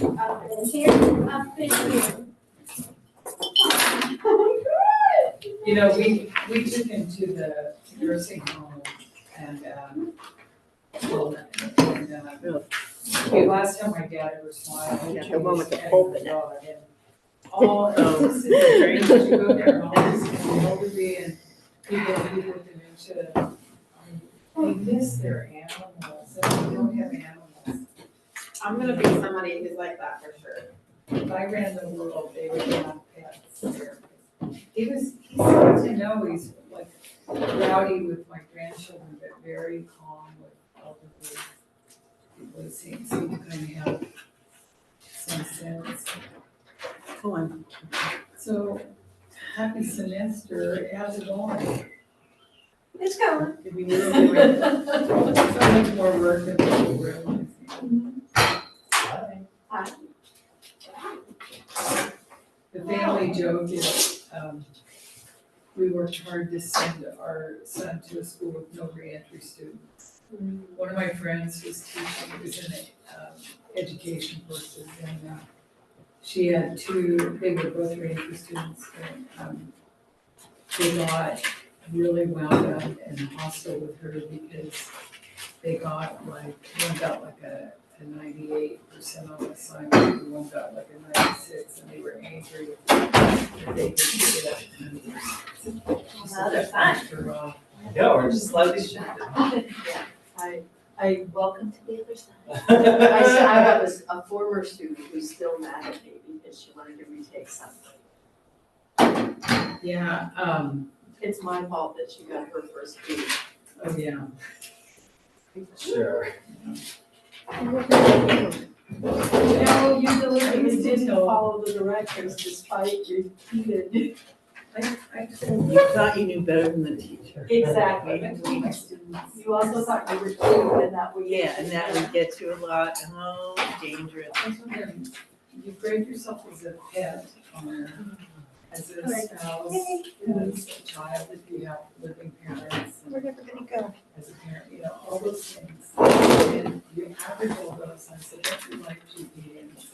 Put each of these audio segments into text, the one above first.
Up in here, up in here. You know, we took him to the nursing home and, last time my dad ever smiled. Yeah, the one with the pulp in it. All, this is the dream, you go there, and all this elderly and people with dementia, they miss their animals, and they don't have animals. I'm gonna be somebody who's like that for sure. If I ran the world, they would have pets there. He seemed to know he's like rowdy with my grandchildren, but very calm with elderly people. He seems to kind of have some sense. Oh, I'm. So, happy semester, how's it going? It's going. Did we really do it? So much more work than we really. Hi. The family joke is, we worked hard to send our son to a school with no reentry students. One of my friends was teaching, was in education courses, and she had two, they were both reentry students, and they got really wound up and hostile with her because they got like, one got like a 98% on assignment, and one got like a 96, and they were angry that they didn't get it. Well, they're fine. No, we're just slightly shifted. I welcome to the other side. I I have a former student who's still mad at me because she wanted to retake something. Yeah, It's my fault that she got her first B. oh yeah. Sure. No, you delivered You this didn't detail. follow the directions despite repeated. I told You thought you knew better than the teacher. Exactly. I told my students. You also thought you were cute and that would. Yeah, and that would get you a lot, dangerous. You grade yourself as a pet, as a spouse, as a child, if you have living parents, We're and never gonna go. as a parent, you know, all those things. And you average all those, I said, what's your life GPA? And it's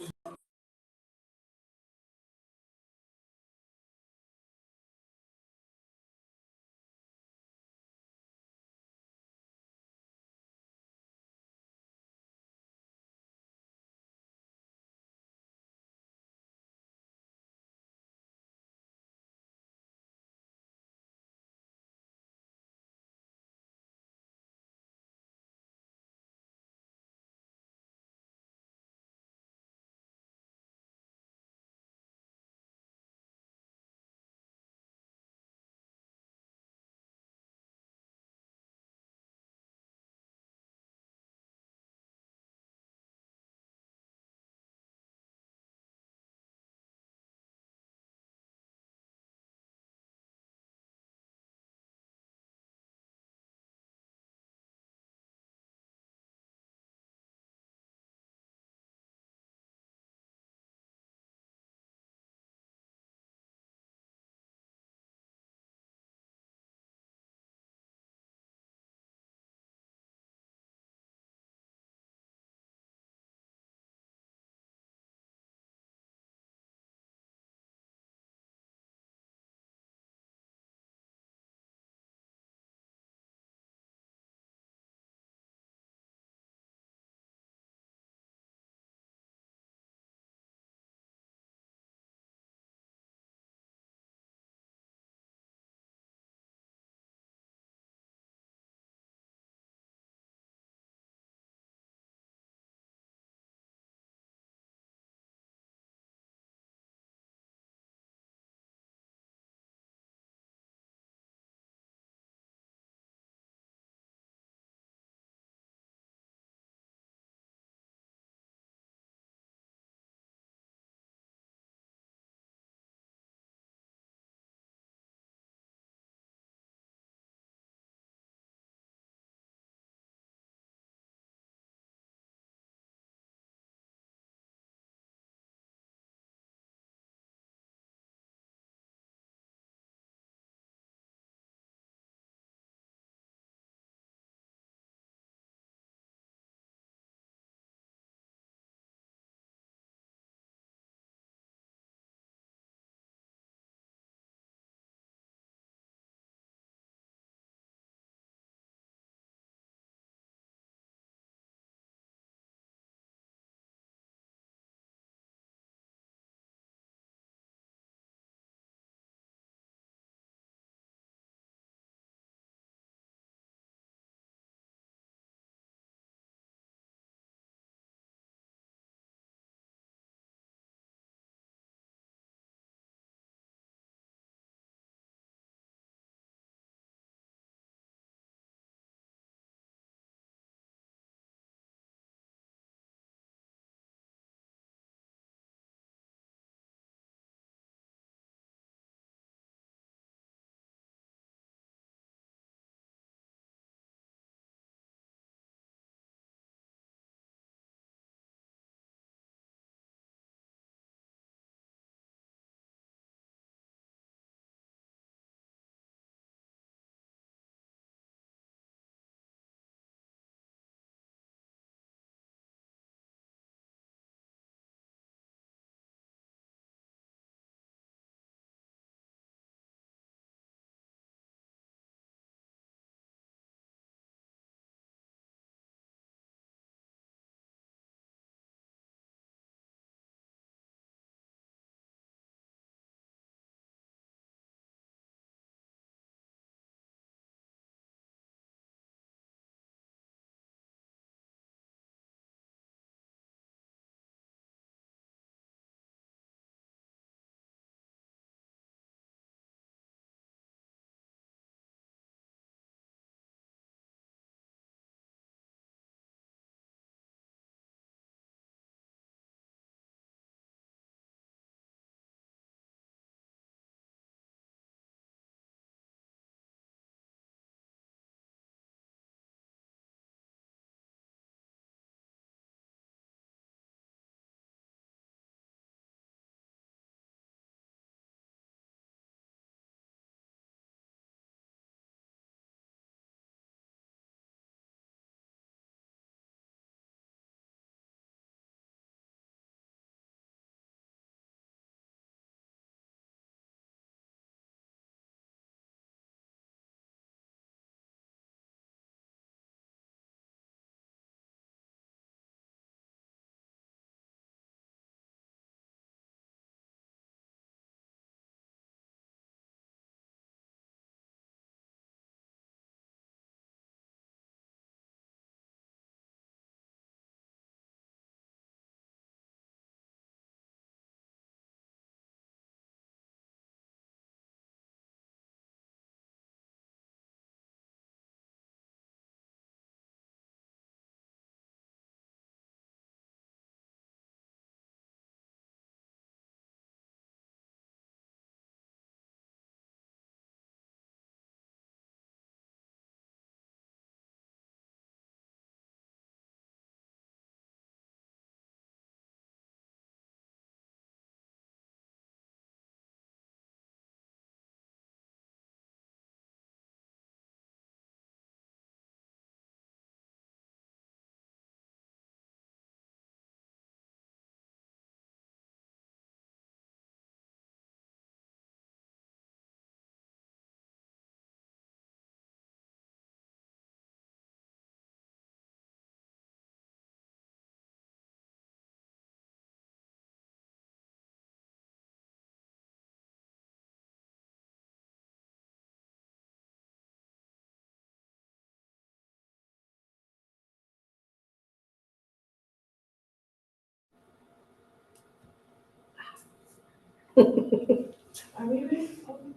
Are we ready?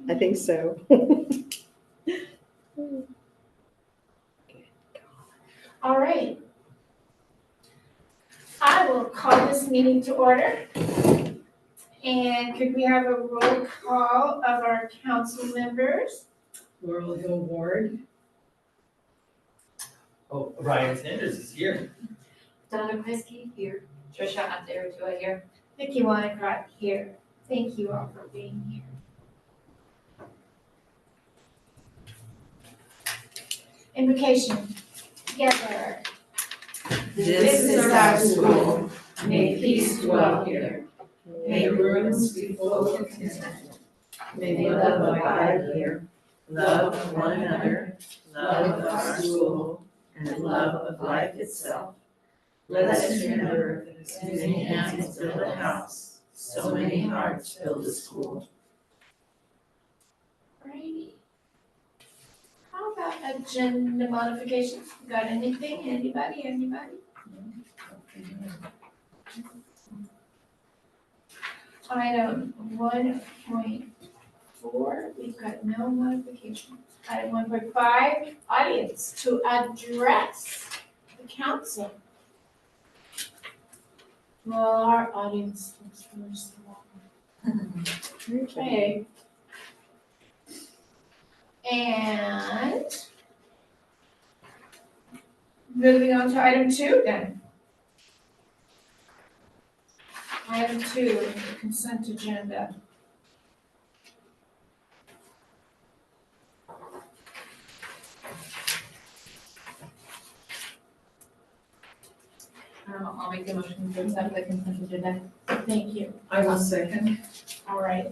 I think so. All right. I will call this meeting to order. And could we have a roll call of our council members? Laurel Hill Ward, Oh, Ryan Sanders is here. Donna Kreisky here. Trisha Aderotua here. Vicki Wynecott here. Thank you all for being here. Invocation. Together. This is our school. May peace dwell here. may the rooms be full of content. May love abide here, love of one another, love of our school, and love of life itself. Let us remember that as many hands build a house, so many hearts build a school. Alrighty. How about agenda modifications? Got anything? Anybody? Item 1.4, we've got no modifications. Item 1.5, audience to address the council. Well, our audience looks really small. Okay. And moving on to item 2 then. Item 2, the consent agenda. I'll make the motion to accept the consent agenda. Thank you. I will second. All right.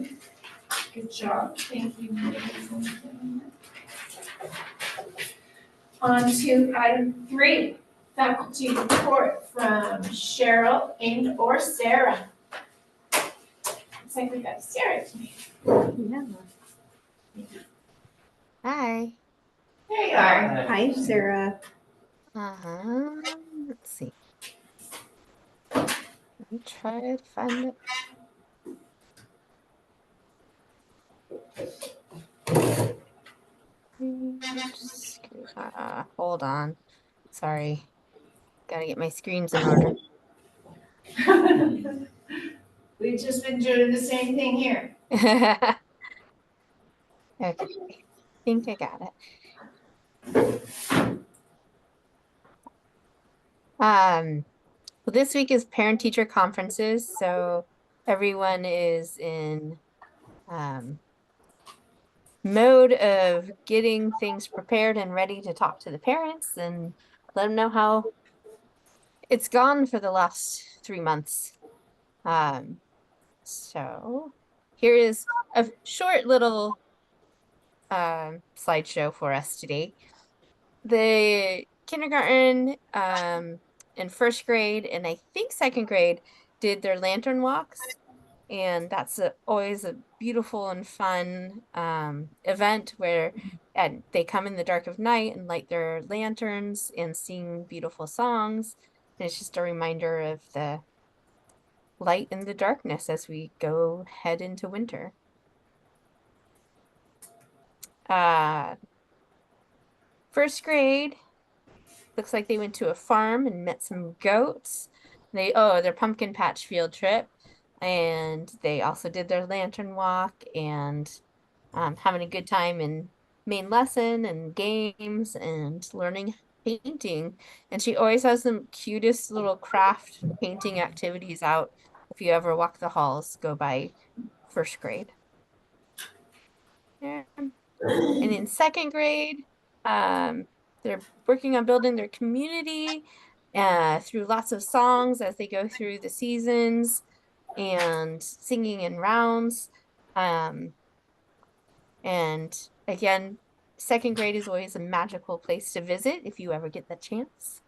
Good job. Thank you, ladies and gentlemen. On to item 3, faculty report from Cheryl and or Sarah. Looks like we got Sarah tonight. Yeah. Hi. There you are. Hi, Sarah. Let's see. Let me try to find it. Hold on. Sorry. Gotta get my screens in order. We've just been doing the same thing here. Okay. I think I got it. Well, this week is parent-teacher conferences, so everyone is in mode of getting things prepared and ready to talk to the parents and let them know how it's gone for the last 3 months. So here is a short little slideshow for us today. The kindergarten and first grade and I think second grade did their lantern walks, and that's always a beautiful and fun event where they come in the dark of night and light their lanterns and sing beautiful songs, and it's just a reminder of the light in the darkness as we head into winter. First grade, looks like they went to a farm and met some goats. Their pumpkin patch field trip, and they also did their lantern walk and having a good time in main lesson and games and learning painting. And she always has the cutest little craft painting activities out. If you ever walk the halls, go by first grade. Yeah. And in second grade, they're working on building their community through lots of songs as they go through the seasons and singing in rounds. And again, second grade is always a magical place to visit if you ever get the chance.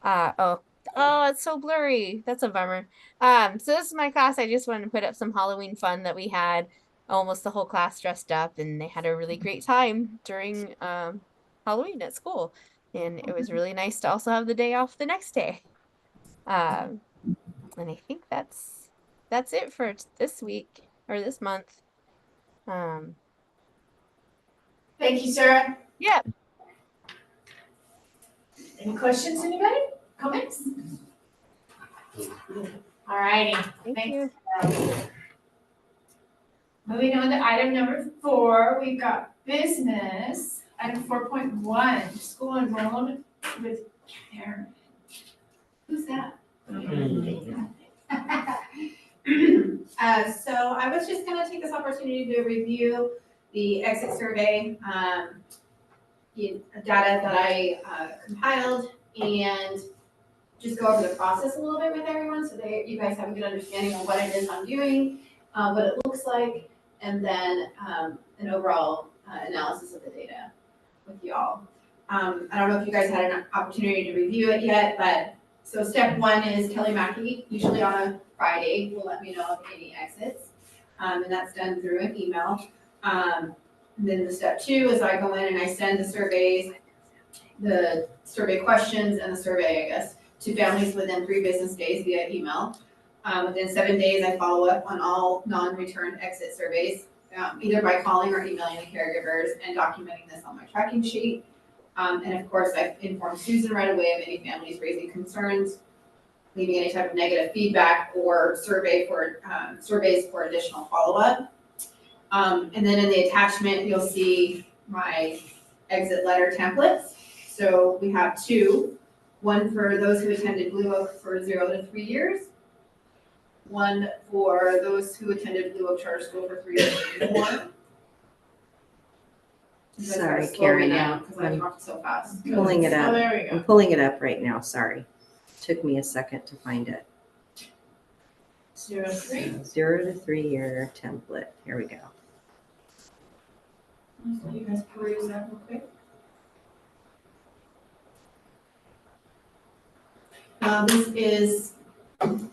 Oh, it's so blurry. That's a bummer. So this is my class. I just wanted to put up some Halloween fun that we had. Almost the whole class dressed up, and they had a really great time during Halloween at school. And it was really nice to also have the day off the next day. And I think that's that's it for this week or this month. Thank you, Sarah. Yeah. Any questions, anybody? Comments? All righty. Thank Thanks. you. Moving on to item number 4, we've got business. Item 4.1, school enrollment with Karen. Who's that? So I was just gonna take this opportunity to review the exit survey, the data that I compiled, and just go over the process a little bit with everyone, so you guys have a good understanding of what it is I'm doing, what it looks like, and then an overall analysis of the data with y'all. I don't know if you guys had an opportunity to review it yet, but so step 1 is Kelly Mackey, usually on a Friday, will let me know of any exits. And that's done through an email. And then the step 2 is I go in and I send the surveys, the survey questions and the survey, I guess, to families within 3 business days via email. Within 7 days, I follow up on all non-returned exit surveys, either by calling or emailing the caregivers and documenting this on my tracking sheet. And of course, I've informed Susan right away of any families raising concerns, leaving any type of negative feedback or surveys for additional follow-up. And then in the attachment, you'll see my exit letter templates. So we have 2, one for those who attended Blue Oak for 0 to 3 years, one for those who attended Blue Oak Charter School for 3 years or more. Sorry, Karen, Because I talked so fast. pulling it Oh, up. there we go. I'm pulling it up right now, sorry. Took me a second to find it. 0 to 3. 0 to 3 year template, here we go. So you guys peruse that real quick.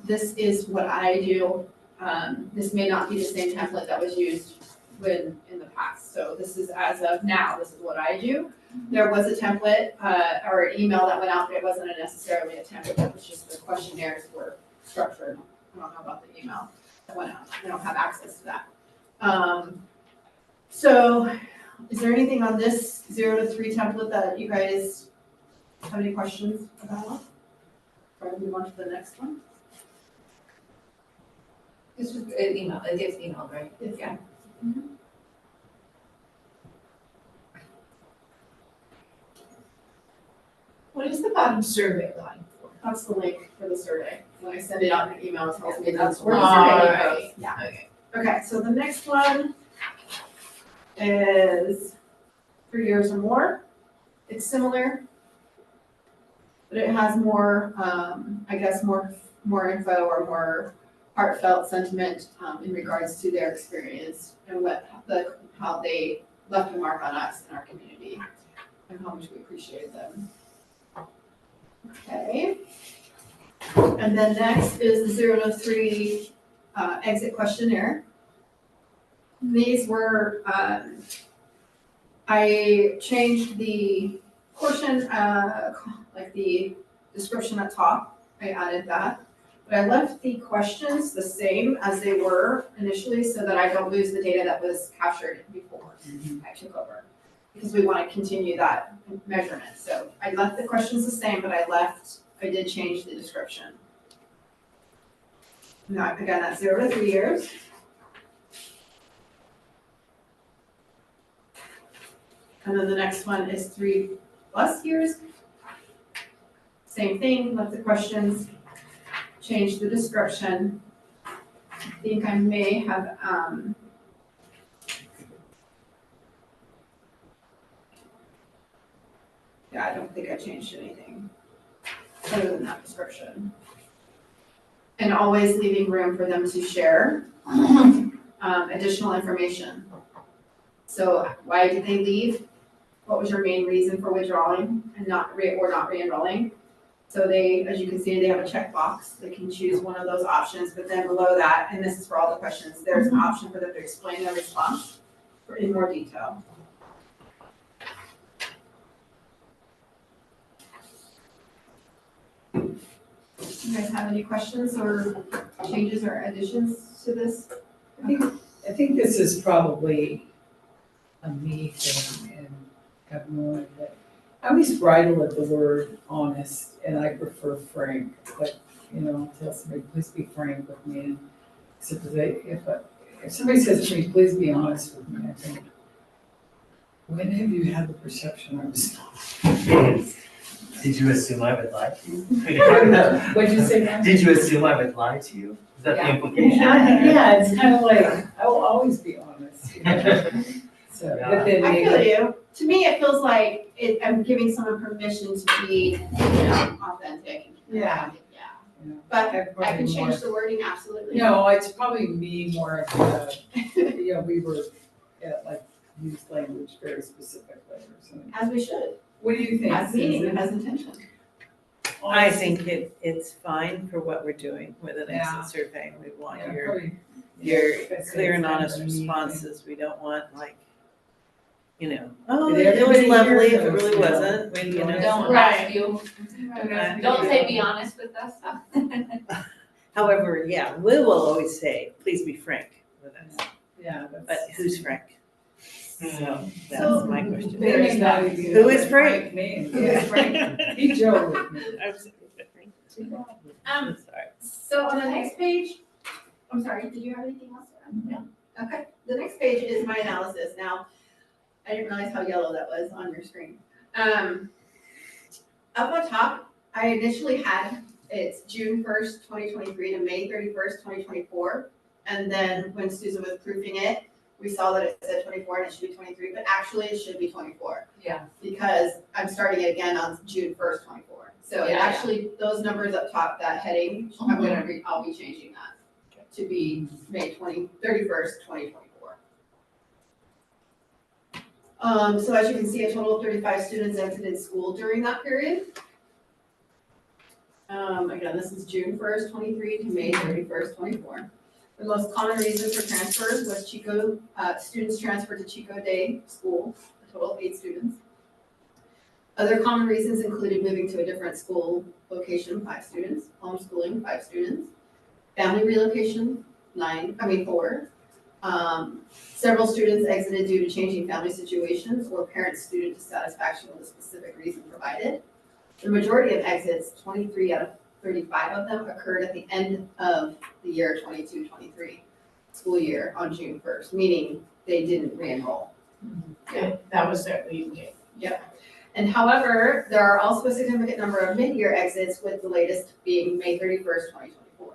This is what I do. This may not be the same template that was used in the past. So this is as of now, this is what I do. There was a template or an email that went out, but it wasn't necessarily a template. It was just the questionnaires were structured. I don't know about the email that went out. I don't have access to that. So is there anything on this 0 to 3 template that you guys have any questions about? Or move on to the next one? This was an email, it gets emailed, right? Yeah. What is the bottom survey line for? That's the link for the survey. When I send it out in an email, it tells me that's That's where the why. survey goes. Yeah. Okay. Okay, so the next one is 3 years or more. It's similar, but it has more, I guess, more info or more heartfelt sentiment in regards to their experience and how they left a mark on us and our community and how much we appreciated them. Okay. And then next is the 0 to 3 exit questionnaire. These were, I changed the portion, like the description at top, I added that. But I left the questions the same as they were initially so that I don't lose the data that was captured before I took over. Because we want to continue that measurement. So I left the questions the same, but I did change the description. Now, again, that's 0 to 3 years. And then the next one is 3+ years. Same thing, left the questions, changed the description. I think I may have, yeah, I don't think I changed anything other than that description. And always leaving room for them to share additional information. So why did they leave? What was your main reason for withdrawing and not re-enrolling? So they, as you can see, they have a checkbox. They can choose one of those options, but then below that, and this is for all the questions, there's an option for them to explain their response in more detail. You guys have any questions or changes or additions to this? I think this is probably a me thing and have more, but I always bridle at the word honest and I prefer frank, but, I'll tell somebody, please be frank with me. And except if somebody says to me, please be honest with me, I think, when have you had the perception I was not? Did you assume I would lie to you? What'd you say now? Did you assume I would lie to you? Is that the Yeah. implication? Yeah, it's kind of like, I will always be honest. So, Yeah. but then I maybe. feel you. To me, it feels like I'm giving someone permission to be, authentic. Yeah. Yeah. But I probably can more- change the wording, absolutely. No, it's probably me more of we were like used language very specifically or something. As we should, What do you think, as meaning, Susan? as intention. I think it's fine for what we're doing with an Yeah. exit survey. We want Yeah, your probably, clear and it's kind honest of a me thing. responses. We don't want like, oh, Did it was everybody lovely hear if it those? really No. wasn't. We, Don't Right. ask you, Yeah. don't say be honest with us. However, yeah, we will always say, please be frank with us. Yeah, But that's. who's frank? So So- that's my question. They may not even Who know is what Frank? means. Who is Frank? He Joe with me. Um, Sorry. So on the next page, I'm sorry, did you have anything else? No. Okay, the next page is my analysis. Now, I didn't realize how yellow that was on your screen. Up on top, I initially had, it's June 1st, 2023 to May 31st, 2024. And then when Susan was proofing it, we saw that it said 24 and it should be 23, but actually it should be 24. Yeah. Because I'm starting it again on June 1st, 24. So it Yeah, yeah. actually, those numbers up top, that heading, I'll be changing that to be May 31st, 2024. So as you can see, a total of 35 students exited school during that period. Again, this is June 1st, 23 to May 31st, 24. The most common reason for transfers was Chico, students transferred to Chico Day School, a total of 8 students. Other common reasons included moving to a different school location, 5 students, homeschooling, 5 students, family relocation, 4. Several students exited due to changing family situations or parent-student dissatisfaction with a specific reason provided. The majority of exits, 23 out of 35 of them, occurred at the end of the year 22-23 school year on June 1st, meaning they didn't re-enroll. That was their lead game. And however, there are also a significant number of mid-year exits, with the latest being May 31st, 2024.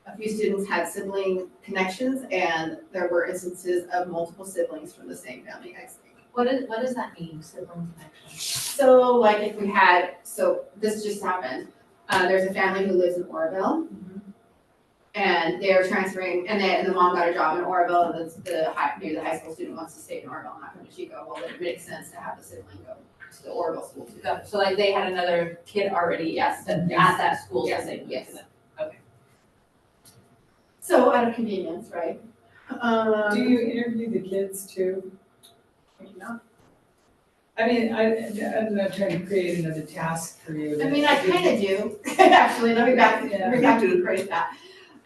A few students had sibling connections, and there were instances of multiple siblings from the same family exiting. What does that mean, sibling connection? So like if we had, so this just happened, there's a family who lives in Oroville. And they're transferring, and the mom got a job in Oroville, and maybe the high school student wants to stay in Oroville and not come to Chico. Well, then it makes sense to have the sibling go to the Oroville school too. Got it. So like they had another kid already Yes. at that school, so Yes. they moved Yes. to them. So out of convenience, right? Do you interview the kids too? I mean, I'm not trying to create another task for you. I mean, I kind of do, actually, let me back to Yeah. rephrase that.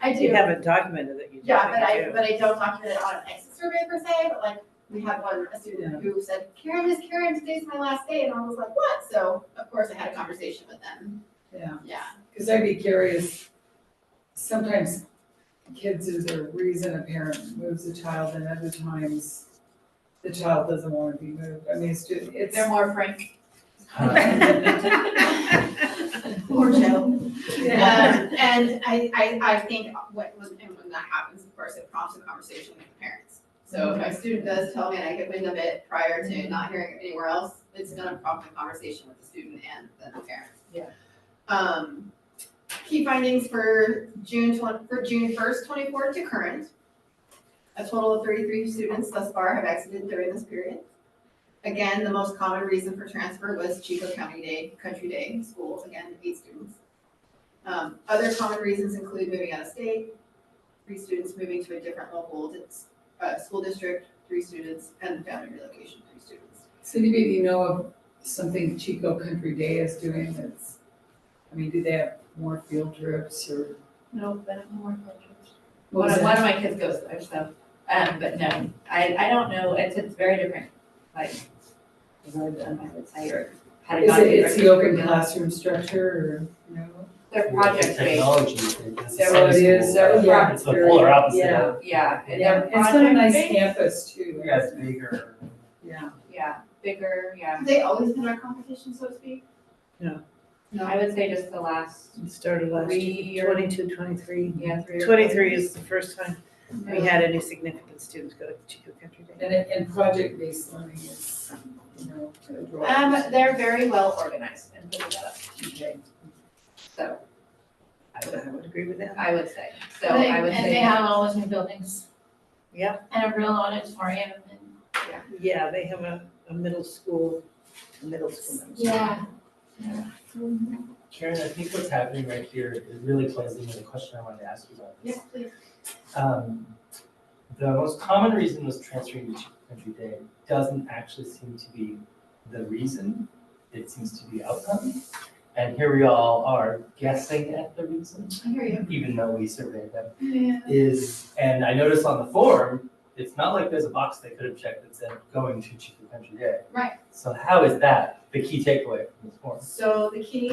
I do. You haven't documented that you do. Yeah, but I don't document it on an exit survey per se, but like, we had a student who said, Miss Karen, today's my last day, and I was like, what? So, of course, I had a conversation with them. Yeah, Yeah. because I'd be curious, sometimes kids, there's a reason a parent moves a child, and other times the child doesn't want to be moved. I mean, it's. They're more frank. Poor Joe. Yeah. And I think when that happens, of course, it prompts a conversation with the parents. So if my student does tell me and I get wind of it prior to not hearing it anywhere else, it's gonna prompt a conversation with the student and then the parents. Yeah. Key findings for June 1st, 24 to current. A total of 33 students thus far have exited during this period. Again, the most common reason for transfer was Chico Country Day School, again, 8 students. Other common reasons include moving out of state, 3 students moving to a different local school district, 3 students, and family relocation, 3 students. So anybody, do you know of something Chico Country Day is doing do they have more field trips or? No, but I'm more focused. What was One of that? my kids goes there, so, but no, I don't know, it's very different, like, rhythm, I would say, or Is pedagogy. it, it's the or open curriculum. classroom structure or, no? They're project based, Technology, it's There Oh, it is, yeah. It's the polar opposite Yeah. of, yeah, and Yeah, they're it's got a nice project-based. campus too. yeah, it's bigger. Yeah. Yeah, bigger, yeah, Have they always been our competition, so to speak? I would say just the last, It started last 3 year, year. 22, 23. yeah, 3 or 4 23 years. is the first time we had any significant students go to Chico Country Day. And project-based learning is, a draw. They're very well organized and put together, Okay. so I would agree with that. I would say, so I would And they say, have all those new buildings. Yeah. And a real auditorium and. Yeah, they have a middle school. Yeah. Karen, I think what's happening right here, it really plays into the question I wanted to ask you about this. Yes, please. The most common reason was transferring to Chico Country Day doesn't actually seem to be the reason, it seems to be the outcome. And here we all are guessing at the reason, I hear you. even though we surveyed them, Yeah. and I noticed on the form, it's not like there's a box they could have checked that said going to Chico Country Day. Right. So how is that the key takeaway from this form? So the key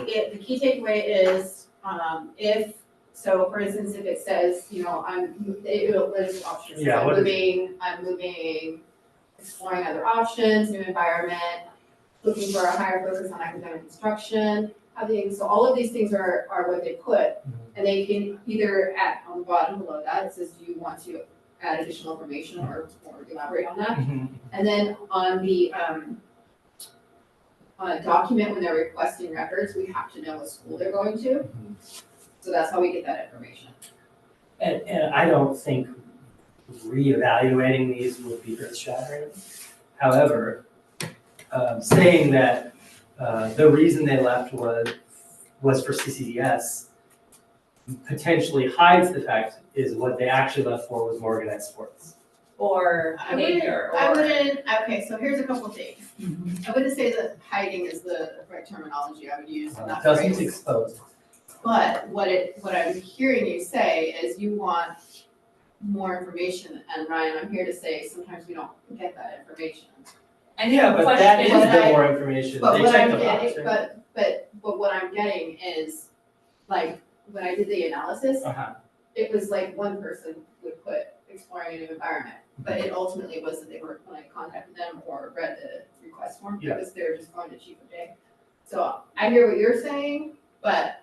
takeaway is, so for instance, if it says, it'll list options. Yeah, So what is I'm moving, exploring other options, new environment, looking for a higher focus on academic instruction, so all of these things are what they put. And they can either on the bottom below that, it says, do you want to add additional information or elaborate on that? And then on the document, when they're requesting records, we have to know what school they're going to. So that's how we get that information. And I don't think reevaluating these would be earth shattering. However, saying that the reason they left was for CCDS potentially hides the fact is what they actually left for was more organized sports. or behavior, I or, wouldn't, okay, so here's a couple things. I wouldn't say that hiding is the right terminology I would use in that Doesn't phrase. expose. But what I'm hearing you say is you want more information, and Ryan, I'm here to say sometimes we don't get that information. and Yeah, but that is question, the more information. But They what check I'm the box, getting, right? but what I'm getting is, like, when I did the analysis, Uh-huh. it was like one person would put exploring a new environment, but it ultimately was that they were, when I contacted them or read the request form, Yeah. because they're just going to Chico Day. So I hear what you're saying, but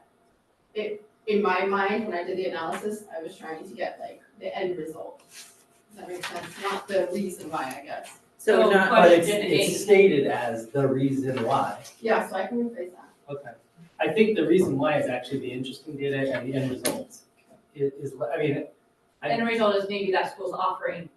in my mind, when I did the analysis, I was trying to get like the end result. Does that make sense? Not the reason why, I guess. So So not, But it's Question stated as the reason why. Yeah, so I can rephrase that. Okay. I think the reason why is actually the interesting data and the end results. end result is maybe that school's offering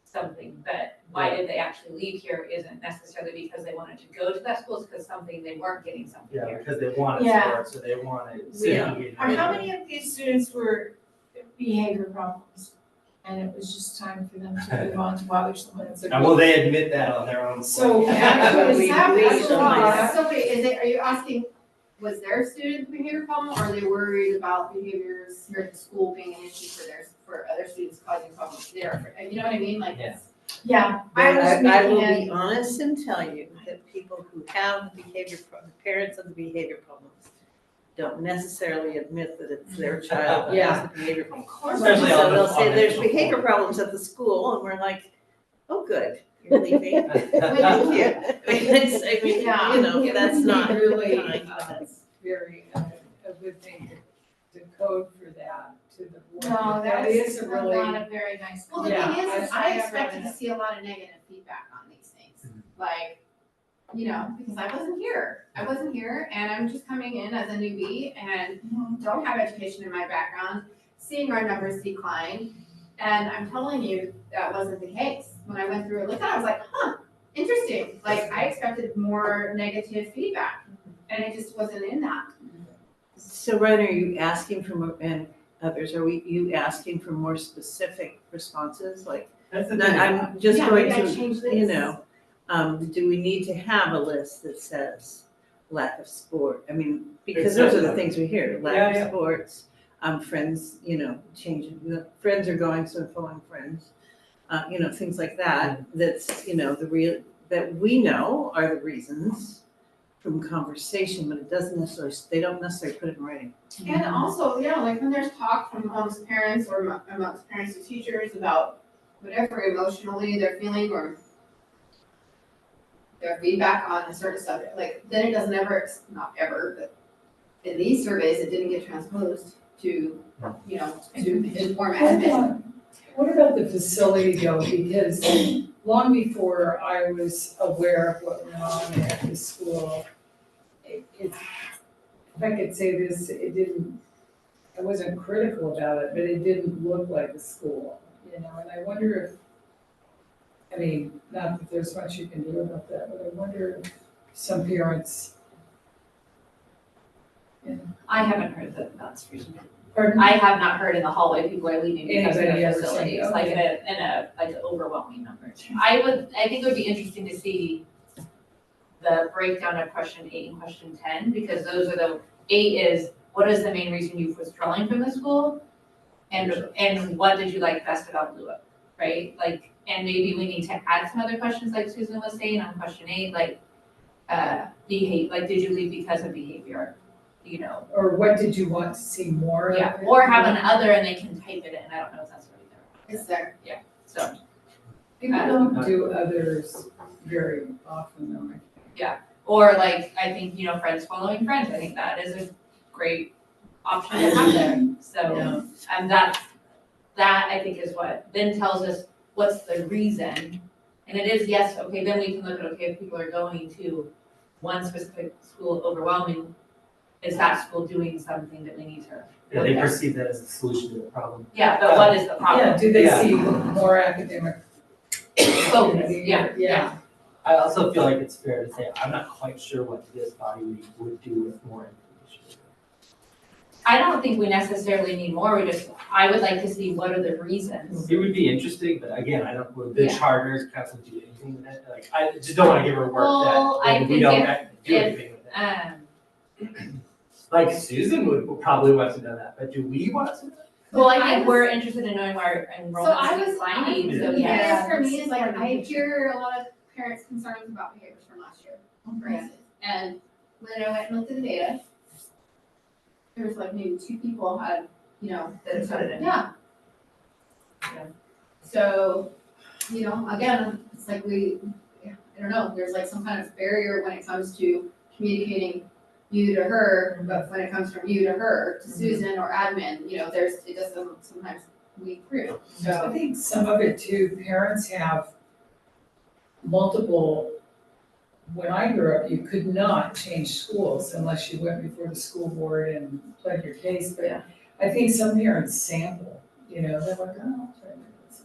something, but why did they actually leave here isn't necessarily because they wanted to go to that school, it's because they weren't getting something Yeah, here. because they wanted Yeah. sports, so they wanted Yeah. civic Or engagement. how many of these students were behavior problems? And it was just time for them to move on to bother someone else. And will they admit that on their own? So We- actually, we that's usually- why- So wait, are you asking, was their student behavior problem, or are they worried about behaviors here at the school being an issue for other students causing problems there? You know what I mean, like, Yeah. Yeah, but I was I will making be honest and tell you that people who have behavior, parents of the behavior problems don't necessarily admit that it's their child that has the behavior problem. Especially So on the. they'll say on there's the- behavior problems at the school, and we're like, oh, good, you're leaving. Thank you. Yeah. That's not Really, kind, but that's. very, a good thing to code for that to the board. No, That that's is a really. not a very nice. well, the Yeah, thing is, I I have expected read to it. see a lot of negative feedback on these things. Mhm. Like, because I wasn't here. And I'm just coming in as a newbie and don't have education in my background, seeing our numbers decline. And I'm telling you, that wasn't the case. When I went through and looked at it, I was like, interesting. Like, I expected more negative feedback, and it just wasn't in that. So Ryan, are you asking for more, and others, you asking for more specific responses? Like, That's the no, thing. I'm just Yeah, going maybe I to, changed you this. know, do we need to have a list that says lack of sport? I mean, because It's those are the definitely- things we hear, Yeah, lack yeah. of sports, friends, changing, friends are going, so following friends. Things like that, that's, the real, that we know are the reasons from conversation, but it doesn't necessarily, they don't necessarily put it in writing. And also, like when there's talk from amongst parents or amongst parents to teachers about whatever emotionally they're feeling or their feedback on a certain subject, like then it doesn't ever, not ever, but in these surveys, it didn't get transposed to, to inform admin. What about the facility though, because long before I was aware of what went on at the school, if I could say this, I wasn't critical about it, but it didn't look like a school, and I wonder if, not that there's much you can do about that, but I wonder if some parents. I haven't heard that that's reasonable. Pardon? I have not heard in the hallway people are leaving because of Anybody their ever saying, facilities, like in a like overwhelming number. I think it would be interesting to see the breakdown of question 8 and question 10, because those are 8 is, what is the main reason you've withdrawing from the school? And what did you like best about Blue Oak, right? Like, and maybe we need to add some other questions like Susan was saying on question 8, like, did you leave because of behavior? Or what did you want to see more of? Yeah, or have an other and they can type it in, I don't know if that's already there. It's there. Yeah, so, People don't do others very often though. or like, I think, friends following friends, I think that is a great option to have there, so, and that I think is what then tells us what's the reason, and it is, yes, okay, then we can look at, okay, if people are going to one specific school overwhelming, is that school doing something that we need to? Yeah, they perceive that as a solution to the problem. Yeah, but what is the problem? Yeah, do they Yeah. see more academic? Focus, yeah. I also feel like it's fair to say, I'm not quite sure what this body would do with more information. I don't think we necessarily need more, I would like to see what are the reasons. It would be interesting, but again, I don't, would the Yeah. charters council do anything with it? Like, I just don't wanna give her Well, work I that we think don't do if- anything with it. Um, Like Susan would probably want to know that, but do we want to know? well, I think we're interested in knowing why our enrollment is declining, so Yeah. yeah. For me, it's like, I hear a lot of parents' concerns about behaviors from last year, for instance. And when I went and looked at the data, there was like maybe 2 people had, That put it in. yeah. Yeah. So, again, it's like I don't know, there's like some kind of barrier when it comes to communicating you to her, but when it comes from you to her, to Susan or admin, it doesn't sometimes weed through, I so. think some of it too, parents have multiple, when I grew up, you could not change schools unless you went before the school board and pled your case, but Yeah. I think some parents sample, they're like, oh, I'll try this.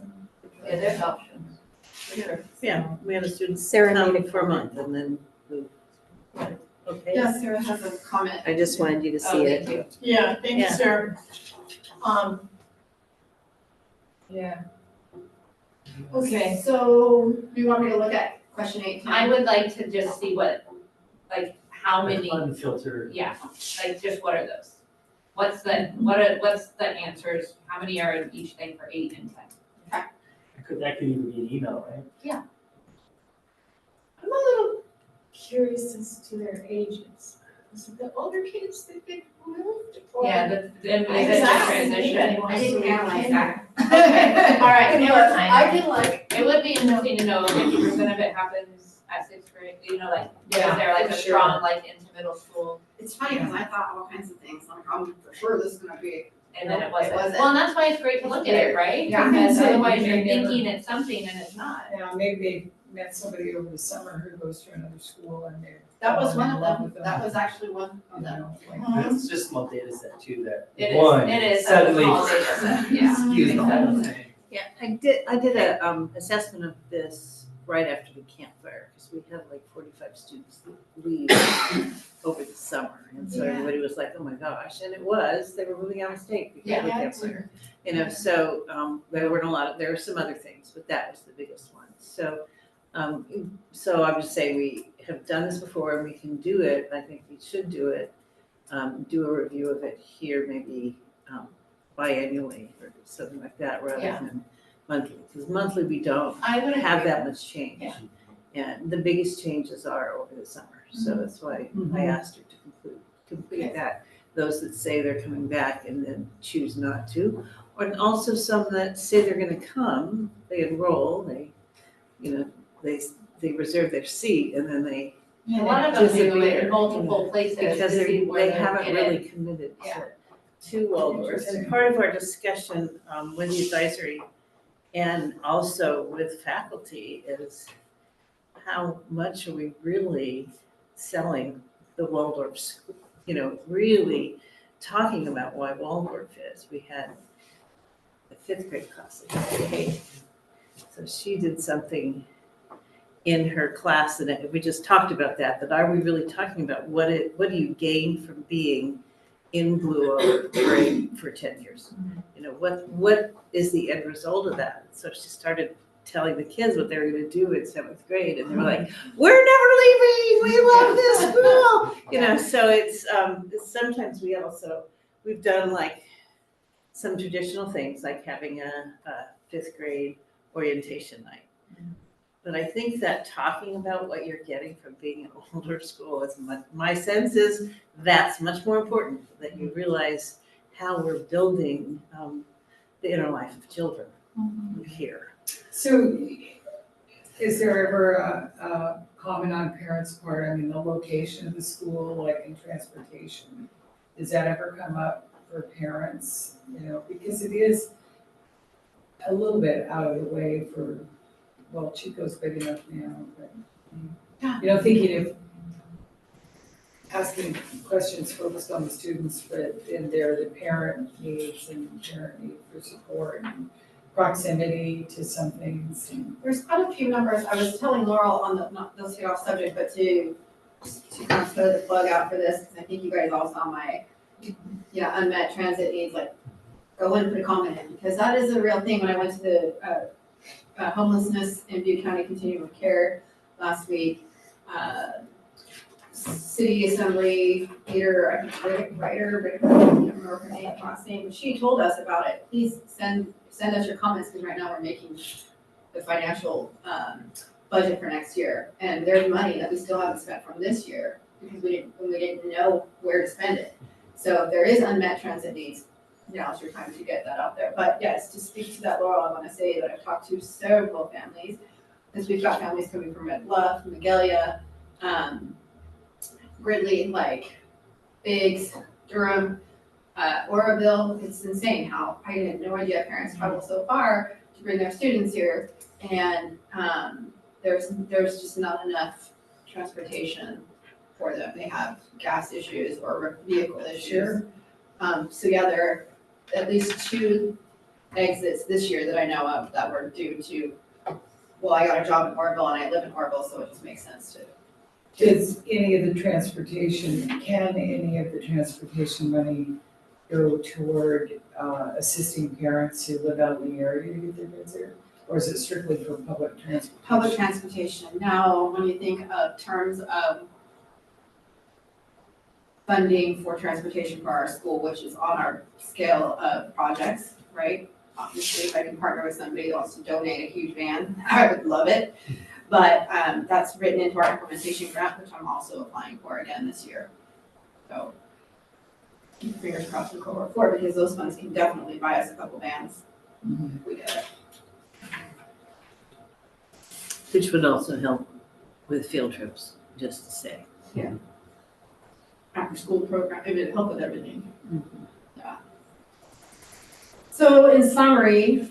Yeah, there's options, for sure. Yeah, we had a student Sarah come made a for a month and then move. Okay. Yeah, Sarah has a comment. I just wanted you to Oh, see thank it. you. Yeah, thank you, Yeah. sir. Yeah. Okay, so do you want me to look at question 18? I would like to just see how many, Unfiltered. yeah, just what are those? What's the answers, how many are in each thing for 8 and 10? That could even be an email, right? I'm a little curious as to their ages. Is it the older kids that get moved? or- Yeah, then is I it guess the I don't think transition? anybody I didn't wants to analyze be that. Okay, all right, No, never I mind. did like, It would be interesting to know if 50% of it happens at 6th grade, is Yeah, there like for a sure. strong into middle school? it's funny because I thought all kinds of things, like, I'm for sure this is gonna be, And then it It wasn't. wasn't. Well, and that's why it's great to look at it, right? Yeah. Because Yeah. otherwise you're Yeah. thinking it's something and it's not. Maybe they met somebody over the summer who goes to another school and they're. that was one in of love them, with that was actually one of you them. know, like, It's just a small data set too, that It is, one it is such a suddenly small data set, yeah. skews the whole thing. Yeah, I did a assessment of this right after the campfire, because we had like 45 students leave over the summer. And so Yeah. everybody was like, oh my gosh, and they were moving out of state because of the Yeah. campfire. So there weren't there were some other things, but that was the biggest one. So I would say we have done this before and we can do it. I think we should do it. Do a review of it here maybe biannually or something like that rather Yeah. than monthly. Because monthly, we don't I would have agree. that much change. Yeah. And the biggest changes are over the summer. So that's why I asked her to complete that. Those that say they're coming back and then choose not to. Or also some that say they're gonna come, they enroll, they reserve their seat and then they, A lot of them do it disappear, in multiple places because to see where they they're haven't in really it. committed Yeah. to Waldorf. And part of our discussion with the advisory and also with faculty is how much are we really selling the Waldorf school? Really talking about why Waldorf is. We had a 5th grade class, Kate. So she did something in her class, and we just talked about that are we really talking about what do you gain from being in Blue Oak for 10 years? What is the end result of that? So she started telling the kids what they were gonna do in 7th grade, and they were like, we're never leaving, we love this school. So it's sometimes we've done like some traditional things, like having a 5th grade orientation night. But I think that talking about what you're getting from being in older school is my sense is that's much more important, that you realize how we're building the inner life of children here. So is there ever a comment on parents' part, I mean, the location of the school, like in transportation? Does that ever come up for parents, because it is a little bit out of the way for, well, Chico's big enough now, but, thinking of asking questions focused on the students, but in there, the parent needs and parent need for support and proximity to some things. There's quite a few numbers. I was telling Laurel on not those get off subject, but to kind of throw the plug out for this, because I think you guys all saw my, unmet transit needs, like, go and put a comment in, because that is a real thing. When I went to the homelessness in Butte County Continuum of Care last week, City Assembly leader, I think Ryder, I can't remember her last name, but she told us about it. Please send us your comments, because right now we're making the financial budget for next year. And there's money that we still haven't spent from this year, because we didn't know where to spend it. So if there is unmet transit needs, now's your time to get that out there. But yes, to speak to that, Laurel, I want to say that I've talked to several families, because we've got families coming from Red Bluff, Magalia, Gridley, like Biggs, Durham, Oroville. It's insane how I had no idea parents travel so far to bring their students here, and there's just not enough transportation for them. They have gas issues or vehicle issues. Sure. So yeah, there are at least 2 exits this year that I know of that were due to, well, I got a job in Oroville and I live in Oroville, so it just makes sense to. Can any of the transportation money go toward assisting parents who live out in the area to get their kids there? Or is it strictly for public transportation? Public transportation. Now, when you think of terms of funding for transportation for our school, which is on our scale of projects, right? Obviously, if I can partner with somebody that wants to donate a huge van, I would love it. But that's written into our implementation grant, which I'm also applying for again this year. So keep your fingers crossed and go forward, because those funds can definitely buy us a couple vans if we get it. Which would also help with field trips, just to say. After school program, it would help with everything. Yeah. So in summary,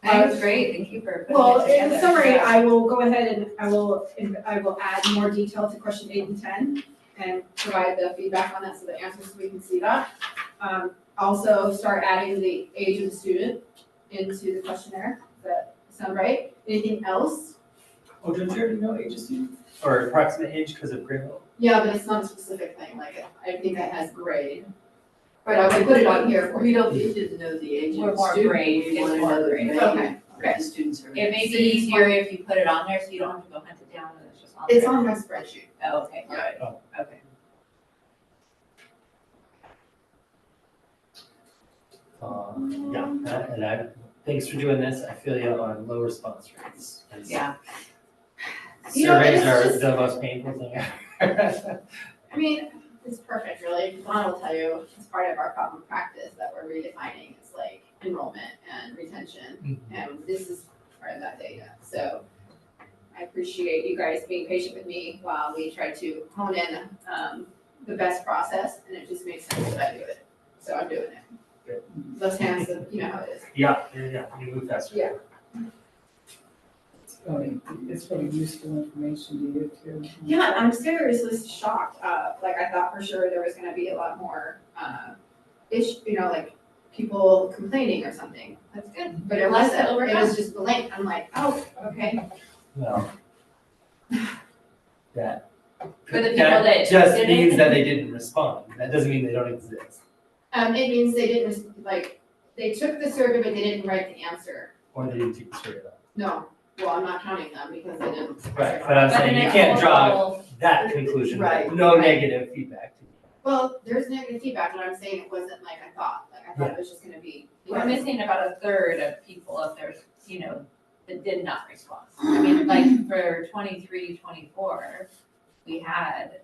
That was great, thank you for putting well, it together. in summary, I will go ahead and I will add more detail to question 8 and 10 and provide the feedback on that, so the answers, so we can see that. Also start adding the age of the student into the questionnaire. Does that sound right? Anything else? Oh, don't you already know age of student? Or approximate age because of grade level? Yeah, but it's not a specific thing, like, I think it has grade. But I would put it on here for We you. don't need to know the age We're of the more student. grade, We it's want to more know the grade. grade Okay, that the students are in. It may be easier if you put it on there, so you don't have to go hunt it down and it's just on there. It's on my spreadsheet. Oh, okay, all right, Oh. okay. And thanks for doing this. I feel you on low response rates. Yeah. You know, Surveys it's are just- the most painful thing ever. I mean, it's perfect, really. Donna will tell you, it's part of our problem practice that we're redefining. It's like enrollment and retention, and this is part of that data. So I appreciate you guys being patient with me while we try to hone in the best process, and it just makes sense that I do it. So I'm doing it. Good. Those hands, you know how it is. Yeah, you move faster. Yeah. It's probably useful information to you too. Yeah, I'm seriously shocked. Like I thought for sure there was gonna be a lot more, like people complaining or something. That's good. But it Less wasn't. to It overcome. was just blank. I'm like, oh, okay. Well, that. For the people that just didn't- means that they didn't respond. That doesn't mean they don't exist. It means they didn't, like, they took the survey, but they didn't write the answer. Or they didn't take the survey. No, well, I'm not counting them because they didn't. Right, but I'm saying you can't draw that conclusion, Right, no right. negative feedback. Well, there's negative feedback, but I'm saying it wasn't like I thought. Like I thought it was just gonna be. We're missing about a third of people if there's, that did not respond. I mean, like for 23, 24, we had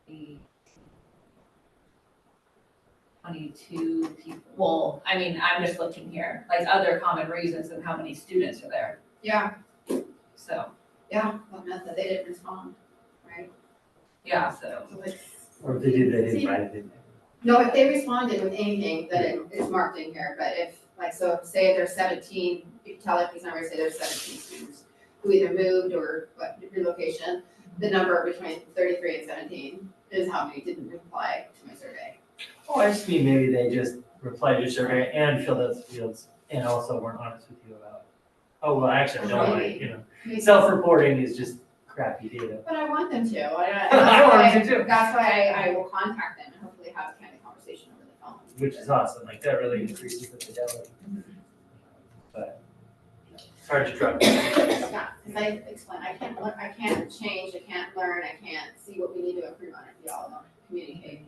the 22 people. Well, I mean, I'm just looking here, like other common reasons and how many students are there. Yeah, So, yeah, that meant that they didn't respond, right? yeah, so. So like, Or if they did, they didn't write it in there. no, if they responded with anything, then it is marked in here, but if, like, so say there's 17, you tell it these numbers, say there's 17 students who either moved or relocation, the number between 33 and 17 is how many didn't reply to my survey. Oh, I just mean maybe they just replied to your survey and filled those fields and also weren't honest with you about, oh, well, actually, I don't like, Maybe. self-reporting is just crappy data. But I want them to, I want them to too. That's why I will contact them and hopefully have a candid conversation over the phone. Which is awesome, like that really increases the fidelity. But it's hard to track. Yeah, as I explained, I can't change, I can't learn, I can't see what we need to improve on if we all don't communicate.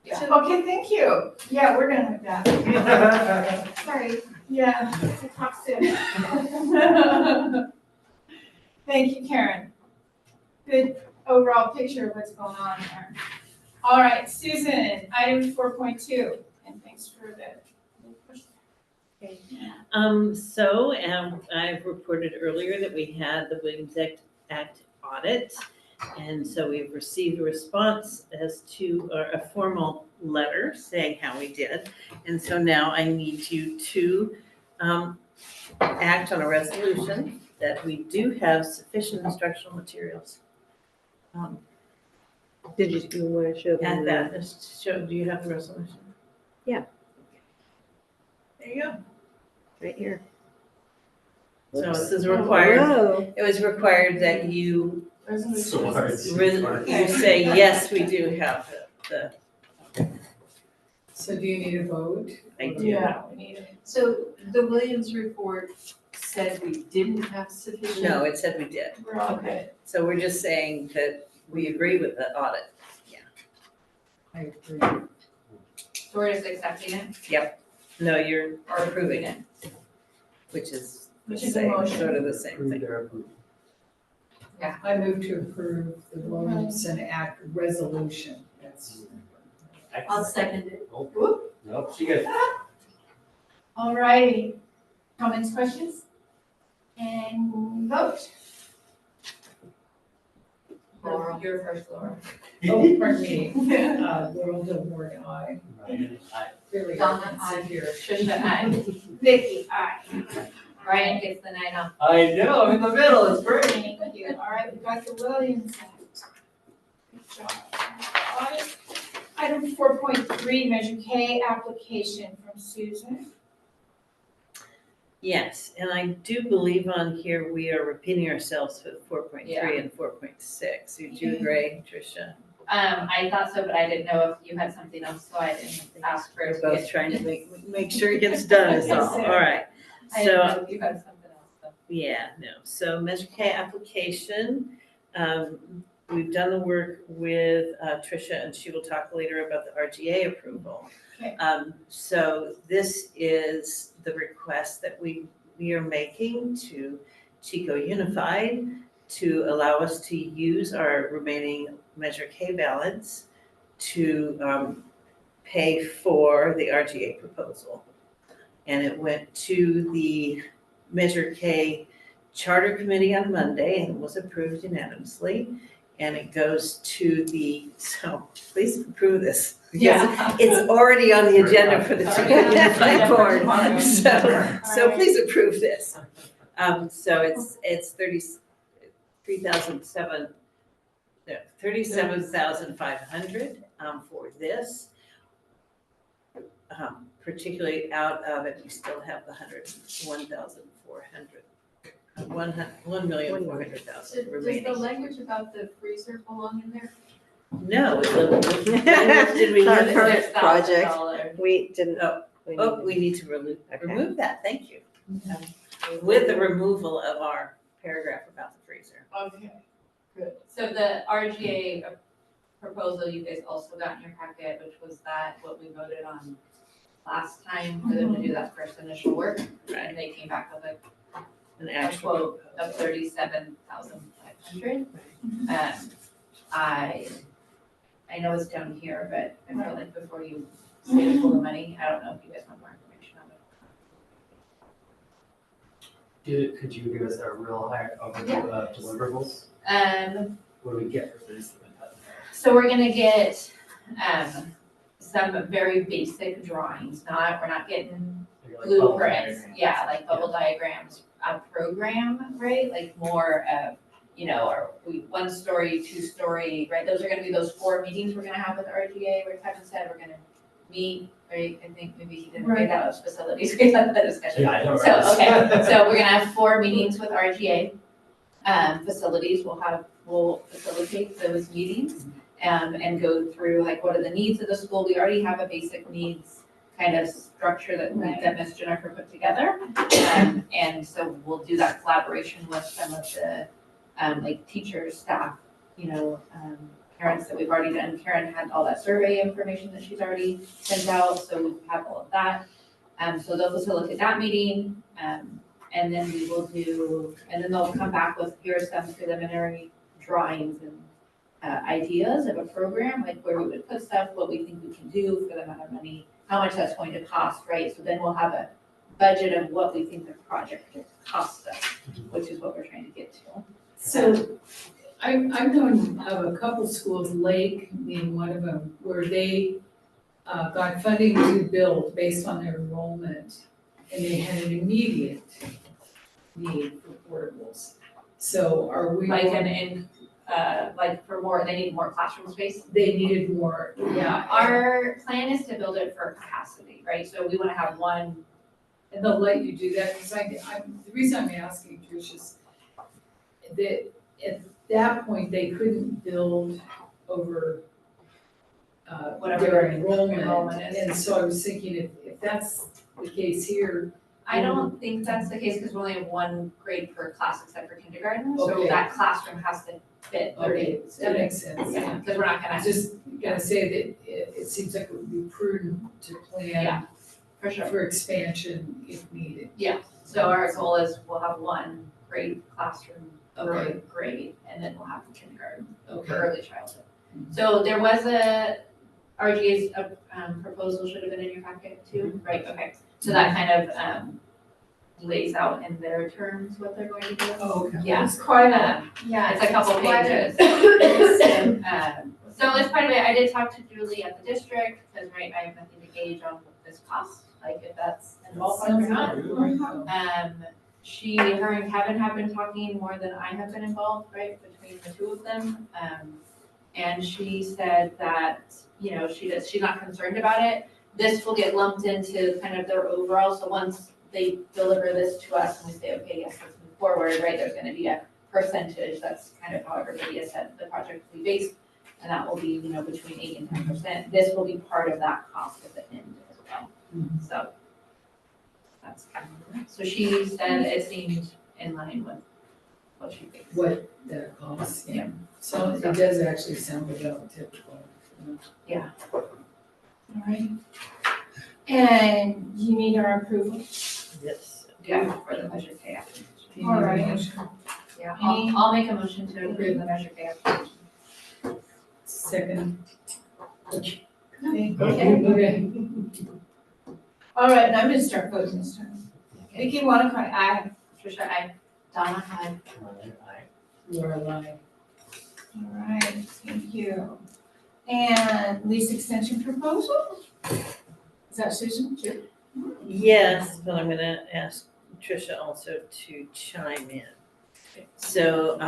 Yeah. Okay, thank you. Yeah, we're gonna have that. Sorry, Yeah. we'll talk soon. Thank you, Karen. Good overall picture of what's going on there. All right, Susan, item 4.2, and thanks for the. I've reported earlier that we had the Williams Act audit. And so we've received a response as to, or a formal letter saying how we did. And so now I need you to act on a resolution that we do have sufficient instructional materials. Did you want to show Add them that, just show, do you have the resolution? There you go. right here? So this is required, Whoa. it was required that you, So hard. you say, yes, we do have the, So do you need a vote? I do. Yeah, we need it. So the Williams report said we didn't have sufficient. No, it said we did. We're all good. So we're just saying that we agree with the audit. I agree. So we're just accepting it No, you're, or approving it? which is the Which is a same, motion. sort of the same Approve thing. their approval. I move to approve the Williamson Act resolution. That's. I'll second it. Nope, she good. All righty. Comments, questions? And vote. Laura, you're first, Laura. Oh, pardon me. Laurel Gilmore, aye. Ryan, I- Really, Donna, I can sit here. Trisha, aye. Vicky, aye. Brian gets the night off. I know, I'm in the middle, it's great. Thank you. All right, we got the Williams Act. Good job. Audit. Item 4.3, Measure K, application from Susan. Yes, and I do believe on here we are repeating ourselves with 4.3 Yeah. and 4.6. Would you agree, Tricia? I thought so, but I didn't know if you had something else, so I didn't ask for it. We're both trying to make sure it gets done is all. All right. I didn't know So, if you had something else, so. yeah, no. So Measure K application, we've done the work with Tricia, and she will talk later about the RGA approval. Okay. So this is the request that we are making to Chico Unified to allow us to use our remaining Measure K balance to pay for the RGA proposal. And it went to the Measure K Charter Committee on Monday and was approved unanimously. And it goes to so please approve this. Yeah. It's already on the agenda for the Chico Unified Board, so please approve this. So it's 37,500 for this. Particularly out of it, we still have the 1,400. 1,400,000 Does the remaining. language about the freezer belong in there? No, did we Our lose current it? project. We didn't. Oh, we Oh, need- we need to Okay. remove that, thank you. With the removal of our paragraph about the freezer. Okay, good. So the RGA proposal you guys also got in your packet, which was what we voted on last time for them to do that first initial work. And they came back with An a actual quote of proposal. 37,500. I know it's down here, but I feel like before you say the full money, I don't know if you guys want more information on it. Could you give us a real high overview of deliverables? What do we get for 37,000? So we're gonna get, some very basic drawings, we're not getting Maybe like bubble blueprints, diagrams? yeah, like bubble diagrams, a program, right? Like more of, are we 1 story, 2 story, right? Those are gonna be those 4 meetings we're gonna have with RGA, where Kevin said we're gonna meet, right? I think maybe he didn't say that was facilities, we had that discussion. Yeah, I know. So, okay, so we're gonna have 4 meetings with RGA. Facilities will facilitate those meetings, and go through like, what are the needs of the school? We already have a basic needs kind of structure that Ms. Jennifer put together. And so we'll do that collaboration with some of the, like teachers, staff, parents that we've already done. Karen had all that survey information that she's already sent out, so we have all of that. So they'll facilitate that meeting, and then we will and then they'll come back with, here's some preliminary drawings and ideas of a program, like where we would put stuff, what we think we can do for the amount of money, how much that's going to cost, right? So then we'll have a budget of what we think the project will cost us, which is what we're trying to get to. So I'm known of a couple schools, Lake being one of them, where they got funding to build based on their enrollment, and they had an immediate need for portables. So are we? Like for more, they need more classroom space. They needed more, yeah. Our plan is to build it for capacity, right? So we wanna have one. And they'll let you do that, because the reason I'm asking, Trish, is that at that point, they couldn't build over Whatever their their enrollment enrollment. is. And so I was thinking, if that's the case here, I don't think that's the case, because we only have 1 grade per class except for kindergarten, so Okay. that classroom has to fit 30 okay, that students. makes sense, yeah. Because we're not I gonna, just gotta say that it seems like it would be prudent to Yeah. plan for sure. for expansion if needed. So our goal is we'll have 1 grade classroom per Okay. grade, and then we'll have the kindergarten for Okay, early childhood. So there was RGA's proposal should have been in your packet too, right? Okay. So that kind of lays out in their terms what they're going to do. oh, okay. Yeah. It's quite It's a couple quite pages. So as part of it, I did talk to Julie at the district, because, right, I have nothing to gauge on this cost, like if that's in the ballpark or not. Her and Kevin have been talking more than I have been involved, right, between the 2 of them. And she said that, she's not concerned about it. This will get lumped into kind of their overall, so once they deliver this to us and we say, okay, yes, let's move forward, right, there's gonna be a percentage, that's kind of how everybody has said the project will be based, and that will be, between 8 and 10%. This will be part of that cost at the end as well. So that's kind of, so she said it seemed in line with what she thinks. what that costs, yeah. So it does actually sound about typical. All right. And you need our approval. Yes. Yeah, for the Measure K application. Do you need a Alright. motion? Yeah, Any- I'll make a motion to approve the Measure K application. Second. Okay. Okay. All right, now I'm gonna start voting this time. Vicky Wanacott, aye. Trisha, I, Donna, I, Lorelei. All right, thank you. And lease extension proposal? Is that Susan? Sure. Yes, but I'm gonna ask Tricia also to chime in. So,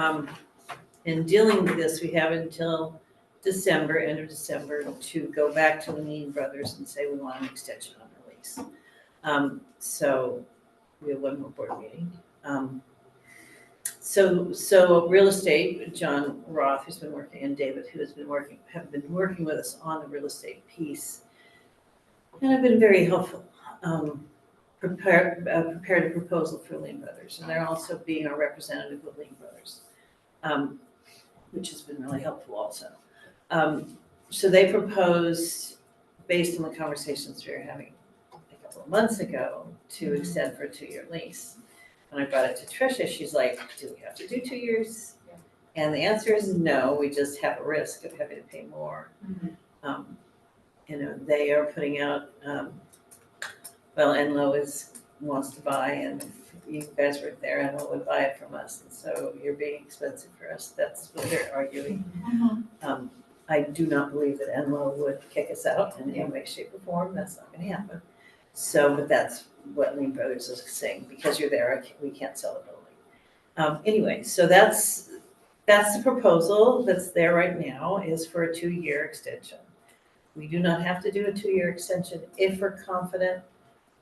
in dealing with this, we have until December, end of December, to go back to the Lean Brothers and say we want an extension on the lease. So we have one more board meeting. So real estate, John Roth, who's been working, and David, who has been working, have been working with us on the real estate piece. And have been very helpful. Prepared a proposal for Lean Brothers, and they're also being our representative of Lean Brothers, which has been really helpful also. So they proposed, based on the conversations we were having a couple of months ago, to extend for a 2-year lease. When I brought it to Tricia, she's like, do we have to do 2 years? And the answer is no, we just have a risk of having to pay more. They are putting out, Enlo wants to buy, and if you guys were there, Enlo would buy it from us, and so you're being expensive for us, that's what they're arguing. I do not believe that Enlo would kick us out in any way, shape, or form, that's not gonna happen. So, but that's what Lean Brothers is saying, because you're there, we can't sell the building. Anyway, so that's the proposal that's there right now, is for a 2-year extension. We do not have to do a 2-year extension if we're confident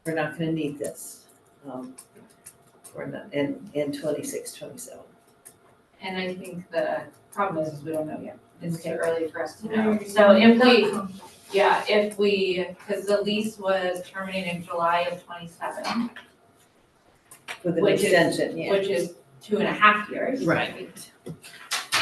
we're not gonna need this. We're not, in 26, 27. and I think the problem is we don't know yet. It's too early for us to know. So if we, because the lease was terminating July of 27, With an Which is- extension, yeah. which is 2.5 years. Right.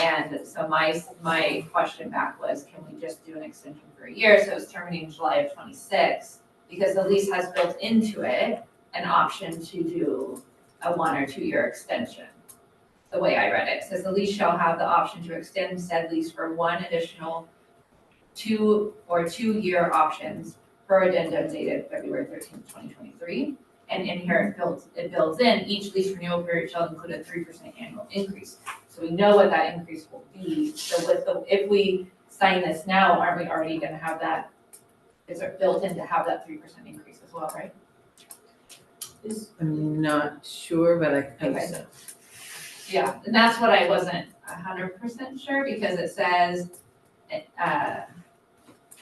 And so my question back was, can we just do an extension for a year? So it's terminating July of 26, because the lease has built into it an option to do a 1 or 2 year extension. The way I read it, says the lease shall have the option to extend said lease for 1 additional 2 or 2 year options per addendum dated February 13th, 2023. And in here it builds in, each lease renewal period shall include a 3% annual increase. So we know what that increase will be. So if we sign this now, aren't we already gonna have that? Is it built in to have that 3% increase as well, right? I'm not sure, but I think Okay. so. Yeah, and that's what I wasn't 100% sure, because it says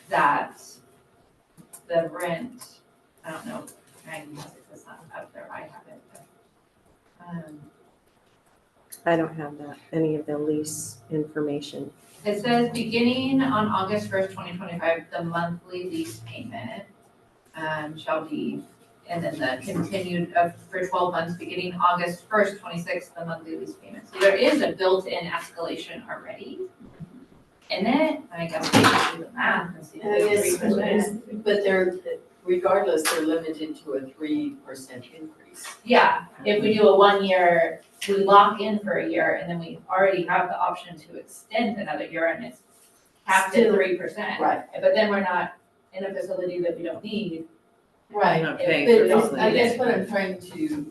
that the rent, I don't know, it's not up there, I have it, but. I don't have that, any of the lease information. It says beginning on August 1st, 2025, the monthly lease payment shall be, and then the continued for 12 months, beginning August 1st, 26, the monthly lease payment. So there is a built-in escalation already in it, and I guess we can do the math and see And I if guess, it's 3%. but regardless, they're limited to a 3% increase. Yeah, if we do a 1 year, we lock in for a year, and then we already have the option to extend another year, and it's capped at Still- 3%. Right. But then we're not in a facility that we don't need. Right. Not paying But for it's- something. I guess what I'm trying to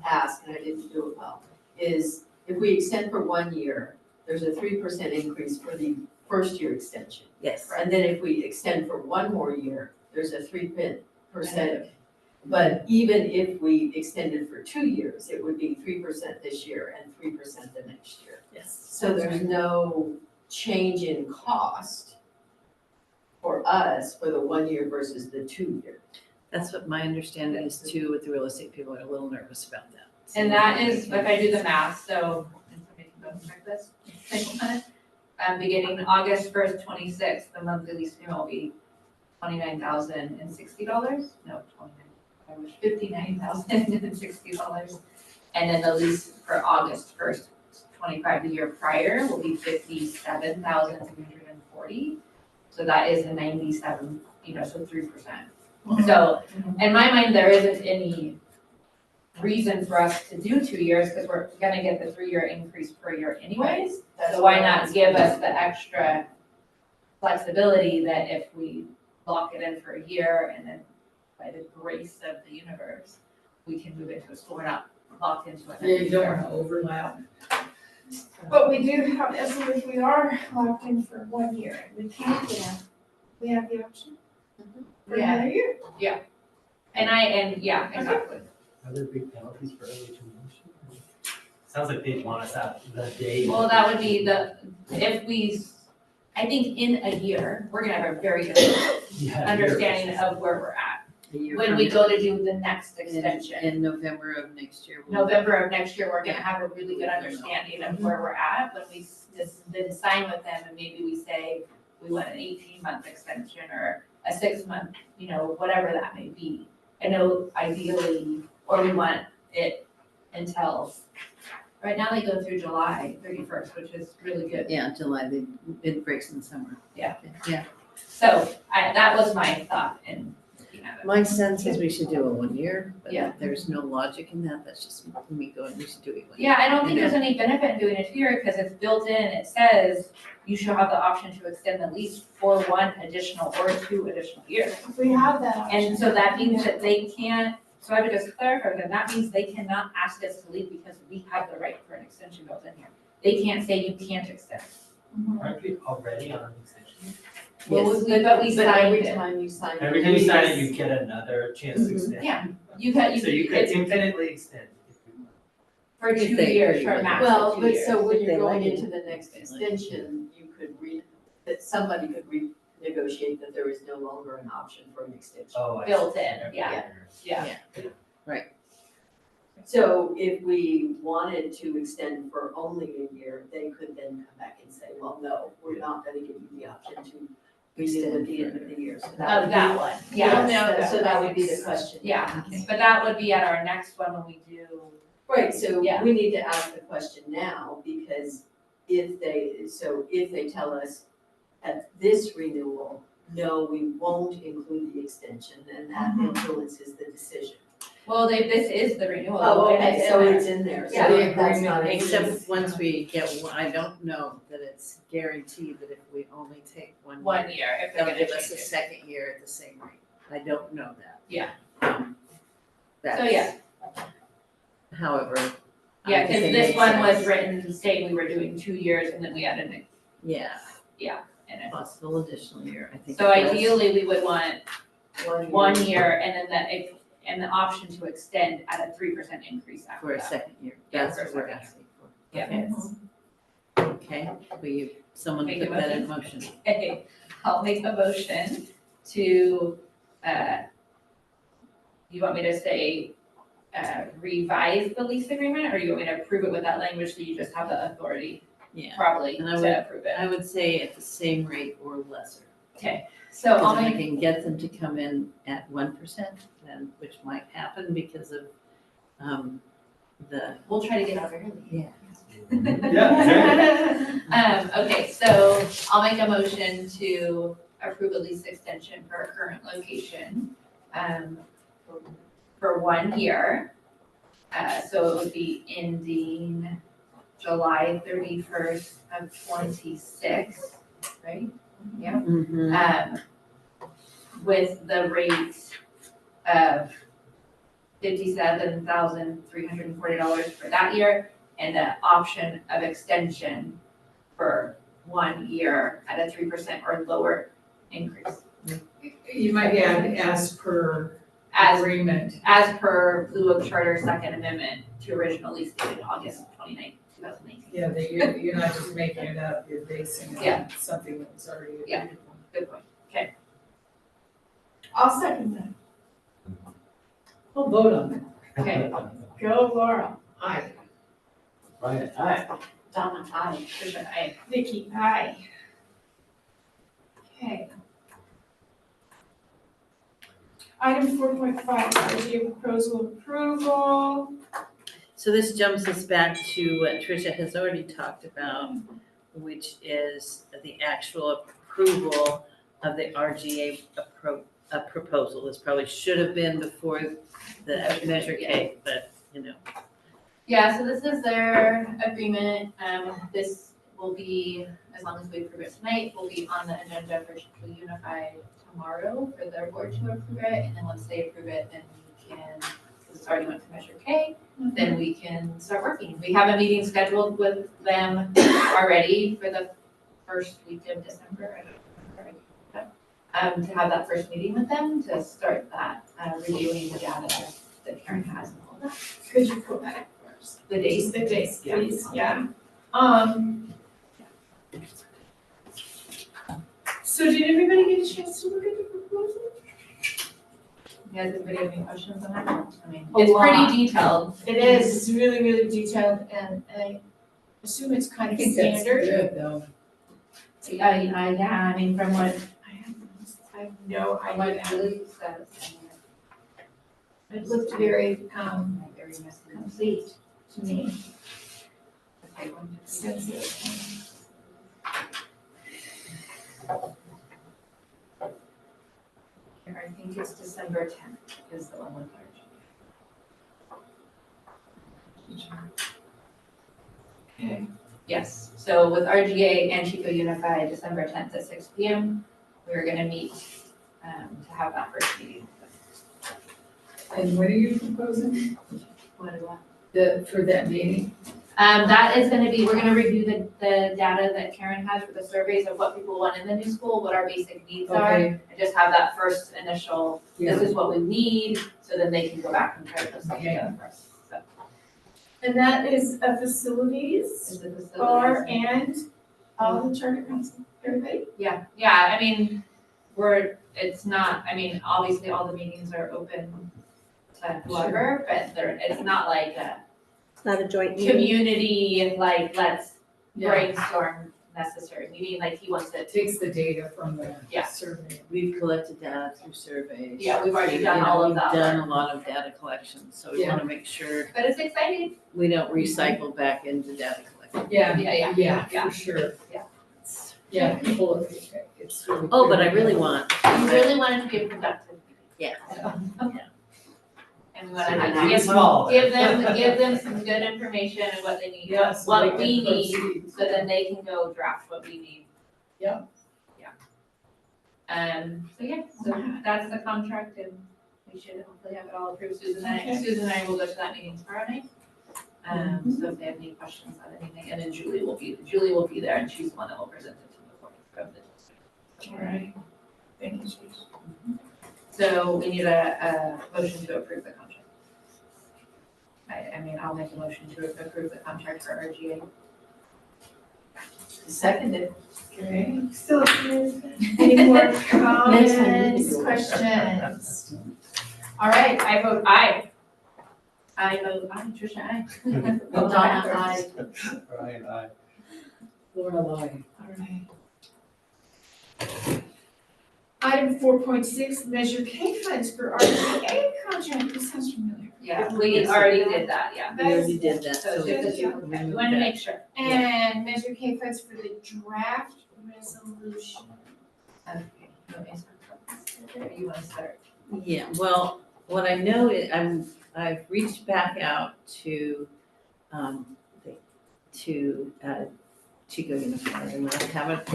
ask, and I didn't do it well, is if we extend for 1 year, there's a 3% increase for the first year extension. Yes. And then if we extend for 1 more year, there's a 3%. But even if we extended for 2 years, it would be 3% this year and 3% the next year. Yes. So there's no change in cost for us for the 1 year versus the 2 year. That's what my understanding is too, with the real estate people are a little nervous about that. And that is, if I do the math, so, and somebody can go check this, take a minute. Beginning August 1st, 26, the monthly lease payment will be $29,060. No, $59,060. And then the lease for August 1st, 25, the year prior, will be 57,340. So that is a 97, so 3%. So in my mind, there isn't any reason for us to do 2 years because we're gonna get the 3-year increase per year anyways. So why not give us the extra flexibility that if we lock it in for a year and then by the grace of the universe, we can move into a school, we're not locked into it. Yeah, you don't wanna overlap. But we do have, as long as we are locked in for 1 year, we can't get out. We have the option. For Yeah. another year. Yeah, exactly. Are there big penalties for early termination? Sounds like they'd want us out the day. Well, that would be I think in a year, we're gonna have a very good Yeah, understanding of where we're at. A year When from we now. go to do the next extension. In November of next year. November of next year, we're gonna have a really good understanding of where we're at when we then sign with them and maybe we say we want an 18-month extension or a 6-month, whatever that may be. I know ideally, or we want it until, right now they go through July 31st, which is really good. Yeah, July, it breaks in the summer. Yeah. Yeah. So that was my thought in looking at it. My sense is we should do a 1 year, but Yeah. there's no logic in that, that's just me going, we should do it 1 year. Yeah, I don't think there's any benefit in doing a 2-year because it's built in, it says you should have the option to extend the lease for 1 additional or 2 additional years. If we have that option. And so that means that they can't, so I would just clarify that means they cannot ask us to leave because we have the right for an extension built in here. They can't say you can't extend. Aren't we already on an extension? Well, Yes. but we But signed every it. time you sign. Every time you sign it, you get another chance to extend. Yeah, you could, So you could it's infinitely extend if you want. for If 2 they years, agree for a with it. max Well, of 2 but years. so when If they you're going like it. into the next extension, you could that somebody could renegotiate that there is no longer an option for an extension. Oh, I see. Built in, yeah. So if we wanted to extend for only a year, they could then come back and say, well, no, we're not gonna give you the option to renew at the end of the year. So Of would be- that one, yeah. Yes, so that would be the question. Yeah, Okay. but that would be at our next one when we do, Right, so Yeah. we need to ask the question now, because if they tell us at this renewal, no, we won't include the extension, then that influences the decision. well, this is the renewal. Oh, and okay, it's so in there. it's in there, so Yeah. that's not. Except once we get one, I don't know that it's guaranteed that if we only take 1 year. 1 year, if they're They'll gonna give us change a it. second year at the same rate. I don't know that. Yeah. That's- yeah. However. I Yeah, think because it this makes one was sense. written saying we were doing 2 years and then we added an, Yeah, in it. possible additional year, I think. So it was. ideally, we would want 1 year. year and then and the option to extend at a 3% increase after For a that. second year, Yeah, that's for a what we're second. asking for. Yeah. Okay, will you, someone Make a put that in motion? Okay, I'll make a motion to, you want me to say, revise the lease agreement, or you want me to approve it with that language so you just have the authority Yeah, probably And I to approve it? I would say at the same rate or lesser. So I'll Because if I make, can get them to come in at 1%, then, which might happen because of, the, we'll try to get out early. yeah. Yeah, Okay, so I'll make a motion to approve a lease extension for our current location, for 1 year. So it would be ending July 31st of 26, right? Yeah. Mhm. With the rate of $57,340 for that year, and the option of extension for 1 year at a 3% or lower increase. You might add as per As agreement. per Blue Oak Charter Second Amendment to original lease dated August 29th, 2019. Yeah, that you're not just making it up, you're basing it Yeah. on something that was already agreed Yeah. upon. Good point. I'll second that. We'll vote on it. Okay. Go Laura. Aye. Right, aye. Donna, aye. Tricia, aye. Vicky, aye. Okay. Item 4.5, review proposal approval. So this jumps us back to what Tricia has already talked about, which is the actual approval of the RGA proposal. This probably should have been before the Measure K, but Yeah, so this is their agreement. This will be, as long as we approve it tonight, will be on the agenda for Chico Unified tomorrow for their board to approve it. And then once they approve it, then we can, because it's already went to Measure K, then we can start working. We have a meeting scheduled with them already for the first week of December. To have that first meeting with them to start that, reviewing the data that Karen has and all that. Could you pull that up first? The dates. The dates, Yeah. please, yeah. So did everybody get a chance to look at the proposal? Does anybody have any questions on that? I mean, A it's lot. pretty detailed. It is, it's really, really detailed, and I assume it's kind I of think that's standard. good, though. Yeah, I mean, from what I have no idea. Julie says. It looked very, Very messy. complete to me. Okay, one, two, three. Sensitive. I think it's December 10th is the one with Okay. Yes, so with RGA and Chico Unified, December 10th at 6 p.m., we're gonna meet to have that first meeting. And what are you proposing? What is that? For that meeting? That is gonna be, we're gonna review the data that Karen has for the surveys of what people want in the new school, what our basic needs are. Okay. And just have that first initial, Yeah. this is what we need, so then they can go back and try to put stuff together for us. So, And that is a facilities, is the facilities. bar, and all the charter council, everybody? Yeah, I mean, it's not, I mean, obviously all the meetings are open to whoever, but it's not like a It's not a joint meeting. community, like, let's Yeah. brainstorm necessary meeting, like he wants It it. takes the data from the Yeah. survey. we've collected data through surveys. Yeah, we've already done You know, all of that We've done work. a lot of data collection, so we Yeah. wanna make sure But it's exciting. we don't recycle back into data collection. Yeah. For sure. Yeah. Yeah, people, it's really. Oh, but I good. really want, You really want it to be a productive meeting. yeah. And we wanna So have- make it give, small. give them some good information and what they need, Yeah, so what they we can need, proceed. so then they can go draft what we need. Yeah. So that's the contract, and we should hopefully have it all approved. Susan and I will go to that meeting tomorrow night. So if they have any questions on anything, and then Julie will be there, and she's the one that will present it to the board of the district. All right. Thank you, Chief. So we need a motion to approve the contract. I mean, I'll make a motion to approve the contract for RGA. Seconded. Okay, so any more comments, questions? All right, I vote aye. I vote aye, Tricia, aye. Donna, aye. Brian, aye. Laura Lai. All right. Item 4.6, Measure K funds for RGA contract, this sounds familiar. Yeah, we already did that, yeah. We already did that, So so just a few, we we moved wanted to that. make sure. And Measure K funds for the draft resolution. Okay, you want me to start? Or you want to start? Yeah, well, what I know is, I've reached back out to Chico Unified, and I haven't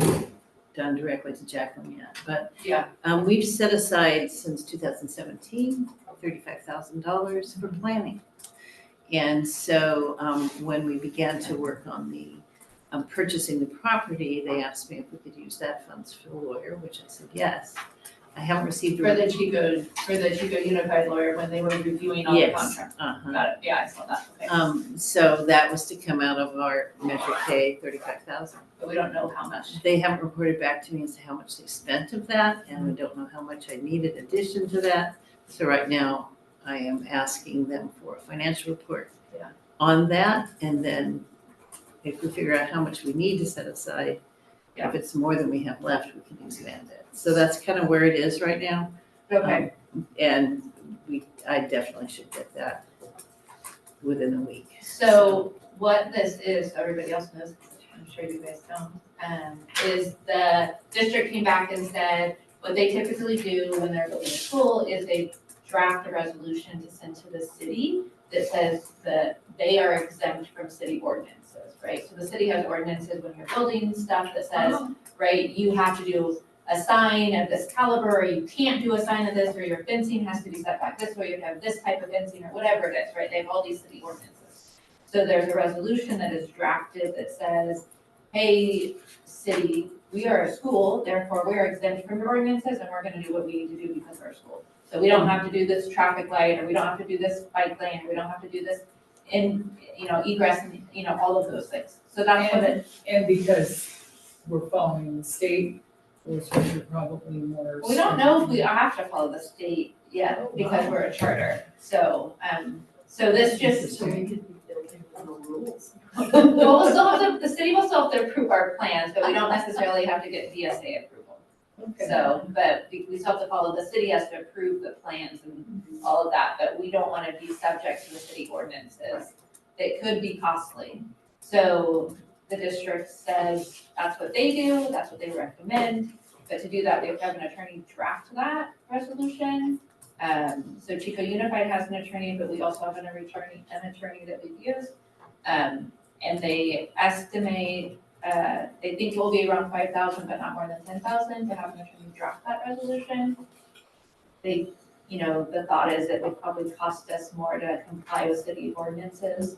done directly to Jacqueline yet, but Yeah. we've set aside since 2017, $35,000 for planning. And so, when we began to work on the purchasing the property, they asked me if we could use that funds for the lawyer, which I said yes. I haven't received. For the Chico Unified lawyer, when they were reviewing all the Yes, contracts. uh-huh. Got it, yeah, I saw that, okay. So that was to come out of our Measure K, 35,000. But we don't know how much. They haven't reported back to me as to how much they spent of that, and we don't know how much I need in addition to that. So right now, I am asking them for a financial report Yeah. on that, and then if we figure out how much we need to set aside, if it's more than we have left, we can expand it. So that's kind of where it is right now. Okay, And I definitely should get that within a week. So what this is, so everybody else knows, I'm sure you guys don't, is the district came back and said, what they typically do when they're building a school is they draft a resolution to send to the city that says that they are exempt from city ordinances, right? So the city has ordinances when you're building stuff that says, right, you have to do a sign of this caliber, or you can't do a sign of this, or your fencing has to be set back this way, you have this type of fencing, or whatever it is, right? They have all these city ordinances. So there's a resolution that is drafted that says, hey, city, we are a school, therefore we are exempt from your ordinances, and we're gonna do what we need to do because we're a school. So we don't have to do this traffic light, or we don't have to do this bike lane, or we don't have to do this in, egress, and, all of those things. So that's what it, And because we're following the state, which are probably more. we don't know if we have to follow the state yet, because we're a charter. So, so this just, So we could be building little rules. we'll still have to, the city will still have to approve our plans, but we don't necessarily have to get DSA approval. Okay. So, but we still have to follow, the city has to approve the plans and all of that, but we don't wanna be subject to the city ordinances. That could be costly. So the district says that's what they do, that's what they recommend, but to do that, we have to have an attorney draft that resolution. So Chico Unified has an attorney, but we also have an attorney that we've used. And they estimate, they think it will be around 5,000, but not more than 10,000 to have an attorney draft that resolution. They, the thought is it would probably cost us more to comply with city ordinances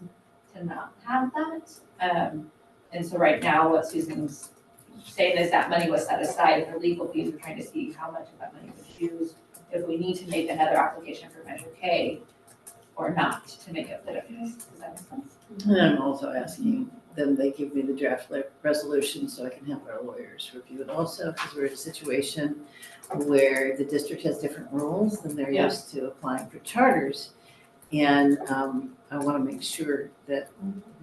to not have that. And so right now, what Susan's saying is that money was set aside for legal fees. We're trying to see how much of that money was used, if we need to make another application for Measure K or not to make up the difference. Does that make sense? And I'm also asking them, they give me the draft resolution so I can have our lawyers review it also, because we're in a situation where the district has different rules than they're Yeah. used to applying for charters. And I want to make sure that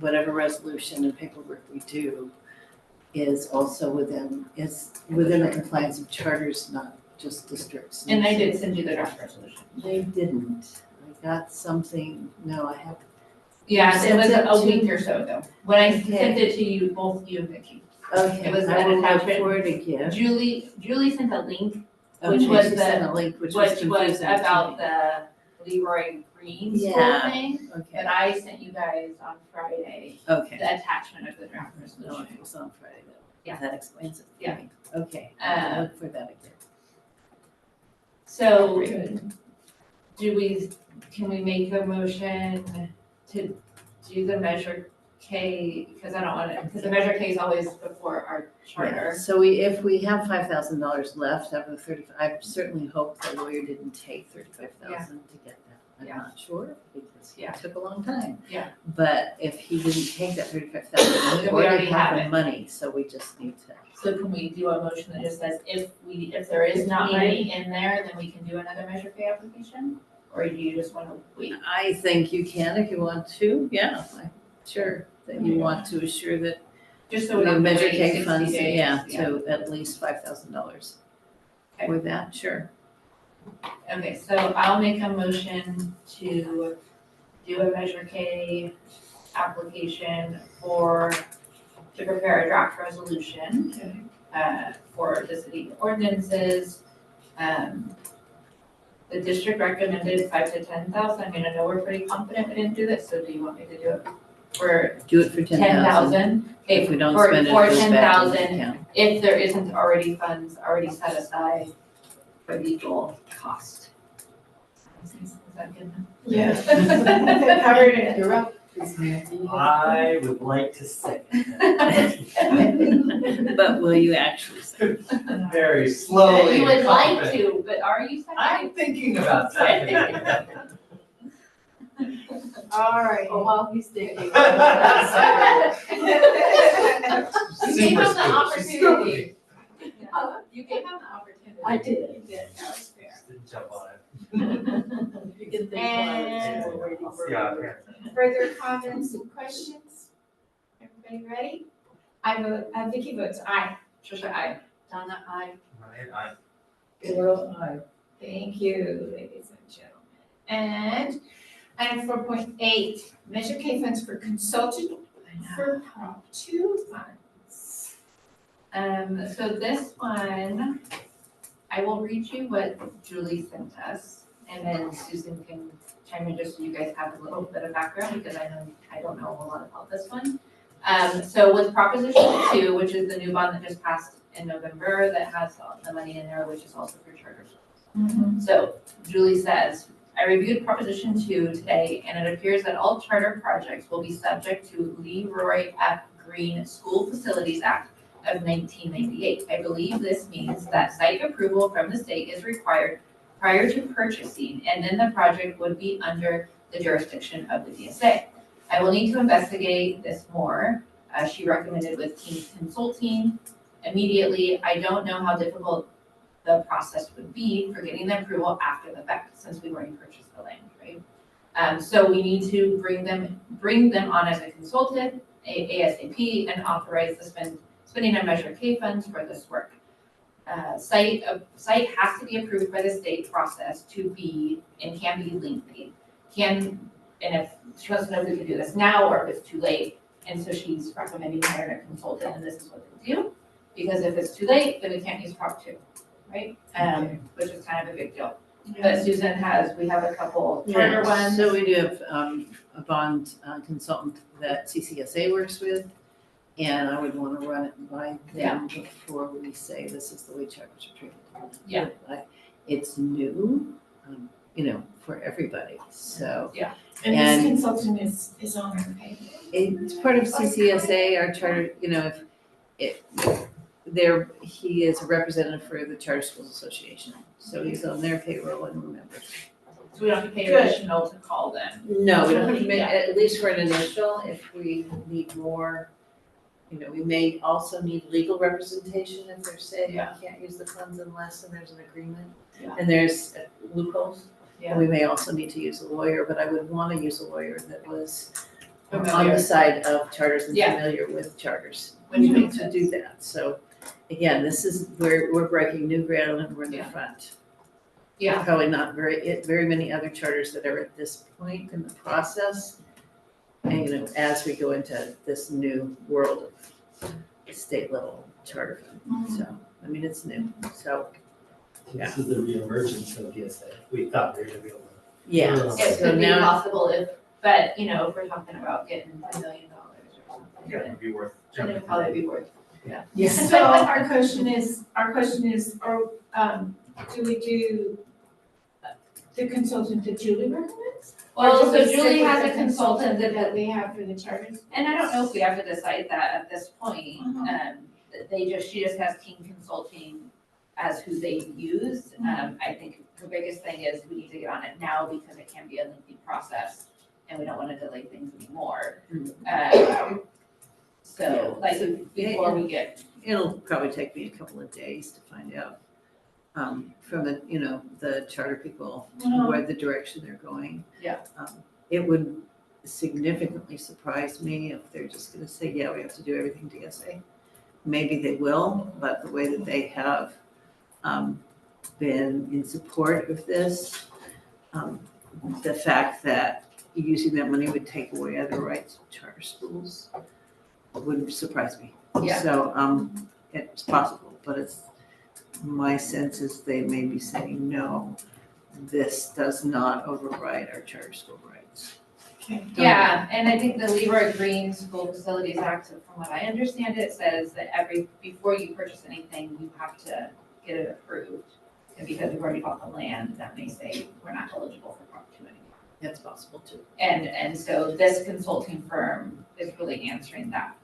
whatever resolution and paperwork we do is also within the compliance of charters, not just districts. And they did send you the draft resolution. They didn't. I got something, no, I have. Yeah, it was Sent it a to- week or so ago, when I Okay. sent it to you, both you and Vicki. Okay, It was I an will look attachment. for it again. Julie sent a link, Okay, was she the- sent a link, which was which confusing was to me. about the Leroy Green school Yeah. thing. Okay, But I sent you guys on Friday okay. the attachment of the draft No, resolution. it was on Friday though. Yeah. That explains it for Yeah. me. Okay, I'll look for that again. So, can we make a motion to do the Measure K, because I don't want to, because the Measure K is always before our Yeah, charter. so if we have $5,000 left out of the 35, I certainly hope the lawyer didn't take 35,000 to get that. Yeah. I'm not sure, because Yeah. it took a long time. Yeah. But if he didn't take that 35,000, we Then we already already have have the it. money, so we just need to. So can we do a motion that just says if there is not money in there, then we can do another Measure K application? Or do you just want to wait? I think you can if you want to, yeah, sure, that you want to assure that Just so we the don't Measure wait K 60 funds, days. yeah, to at least $5,000. Okay. With that, sure. Okay, so I'll make a motion to do a Measure K application to prepare a draft resolution for the city ordinances. The district recommended 5,000 to 10,000. I mean, I know we're pretty confident we didn't do this, so do you want me to do it for Do it for 10,000. 10,000? Okay, If we don't for- spend it, for it goes back to the 10,000, account. if there isn't already funds already set aside for legal cost. Is that good enough? Yeah. Covered it. You're up. I would like to say. But will you actually say? Very slowly. You would and like confident. to, but are you I'm seconding? thinking about seconding. All right. Oh, while he's thinking. You gave Super him the scoop. She's opportunity. scooping. You gave him the opportunity. I did. You did, that was fair. Just didn't jump on it. You can think And- while we're waiting for. Yeah, okay. Further comments and questions? Everybody ready? I vote, Vicky votes aye. Trisha, I. Donna, I. Right, Oral, aye. Thank you, ladies and gentlemen. And Item 4.8, measure K funds for consultant for Prop 2 funds. So this one, I will read you what Julie sent us, and then Susan can chime in just so you guys have a little bit of background, because I don't know a lot about this one. So with Proposition 2, which is the new bond that just passed in November, that has all the money in there, which is also for charter schools. So Julie says, I reviewed Proposition 2 today, and it appears that all charter projects will be subject to Leroy F. Green School Facilities Act of 1998. I believe this means that site approval from the state is required prior to purchasing, and then the project would be under the jurisdiction of the DSA. I will need to investigate this more, as she recommended with Team Consulting. Immediately, I don't know how difficult the process would be for getting the approval after the fact, since we've already purchased the land, right? So we need to bring them on as a consultant, ASAP, and authorize the spending of Measure K funds for this work. Site has to be approved by the state process to be, and can be lengthy. And if, she wants to know if we can do this now or if it's too late. And so she's recommending hiring a consultant, and this is what they do. Because if it's too late, then we can't use Prop 2, right? Which is kind of a big deal. But Susan we have a couple charter ones. So we do have a bond consultant that CCSA works with, and I would want to run it by them before we say this is the way charters are treated. Yeah. It's new, for everybody, so. And And- this consultant is on our payroll. It's part of CCSA, our charter, he is a representative for the Charter Schools Association, so he's on their payroll and we're members. So we don't have to pay Good. additional to call them. No, we don't have to make, Yeah. at least for an initial, if we need more, we may also need legal representation if they're saying Yeah. we can't use the funds unless, and there's an agreement. Yeah. And there's loopholes. Yeah. We may also need to use a lawyer, but I would want to use a lawyer that was on Familiar. the side of charters and Yeah. familiar with charters. Which makes To sense. do that, so again, this is where we're breaking new ground and we're in the Yeah. front. Yeah. Probably not very many other charters that are at this point in the process. And as we go into this new world of state level charter fund, so, it's new, so, This is the reemergence of DSA. We thought we were gonna be able to. yeah. It So could be now, possible if we're talking about getting $10 million or something, Yeah, it'd be worth then jumping. it'd probably be worth. So our question is, do we do the consultant that Julie recommends? Well, Or do so we stick Julie with has the a consultant that we have for the charters? and I don't know if we have to decide that at this point. Uh-huh. She just has Team Consulting as who they use. I think her biggest thing is we need to get on it now because it can be a lengthy process and we don't want to delay things anymore. So before we get, it'll probably take me a couple of days to find out from the charter people, where the direction they're going. Yeah. It would significantly surprise me if they're just gonna say, yeah, we have to do everything DSA. Maybe they will, but the way that they have been in support of this, the fact that using that money would take away other rights of charter schools wouldn't surprise me. Yeah. So, it's possible, but my sense is they may be saying, no, this does not override our charter school rights. Okay. yeah, and I think the Leroy Green School Facilities Act, from what I understand it, says that before you purchase anything, you have to get it approved. And because we've already bought the land, that may say we're not eligible for Prop 2 anymore. That's possible too. And so this consulting firm is really answering that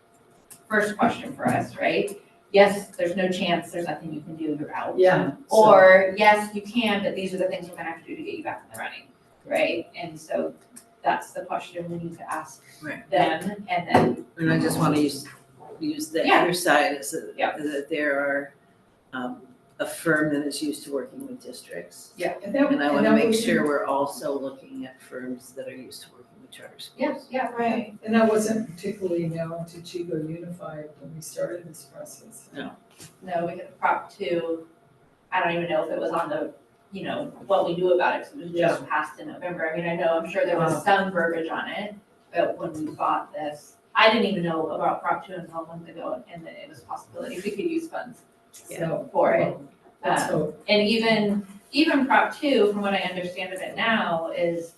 first question for us, right? Yes, there's no chance, there's nothing you can do, you're out. Yeah. Or, yes, you can, but these are the things we're gonna have to do to get you back in the running, right? And so that's the question we need to ask Right. them, and then, And I just want to use the Yeah. other side is Yeah. that there are a firm that is used to working with districts. And that, And I and want to that make was, sure we're also looking at firms that are used to working with charter schools. yeah, Right. and that wasn't particularly known to Chico Unified when we started this process. no, we had Prop 2, I don't even know if it was on the you know, what we knew about it, because it was just passed in November. I mean, I know, I'm sure there was some verbiage on it, but when we bought this, I didn't even know about Prop 2 until a month ago, and that it was a possibility we could use funds So, for it. let's hope. And even Prop 2, from what I understand of it now, is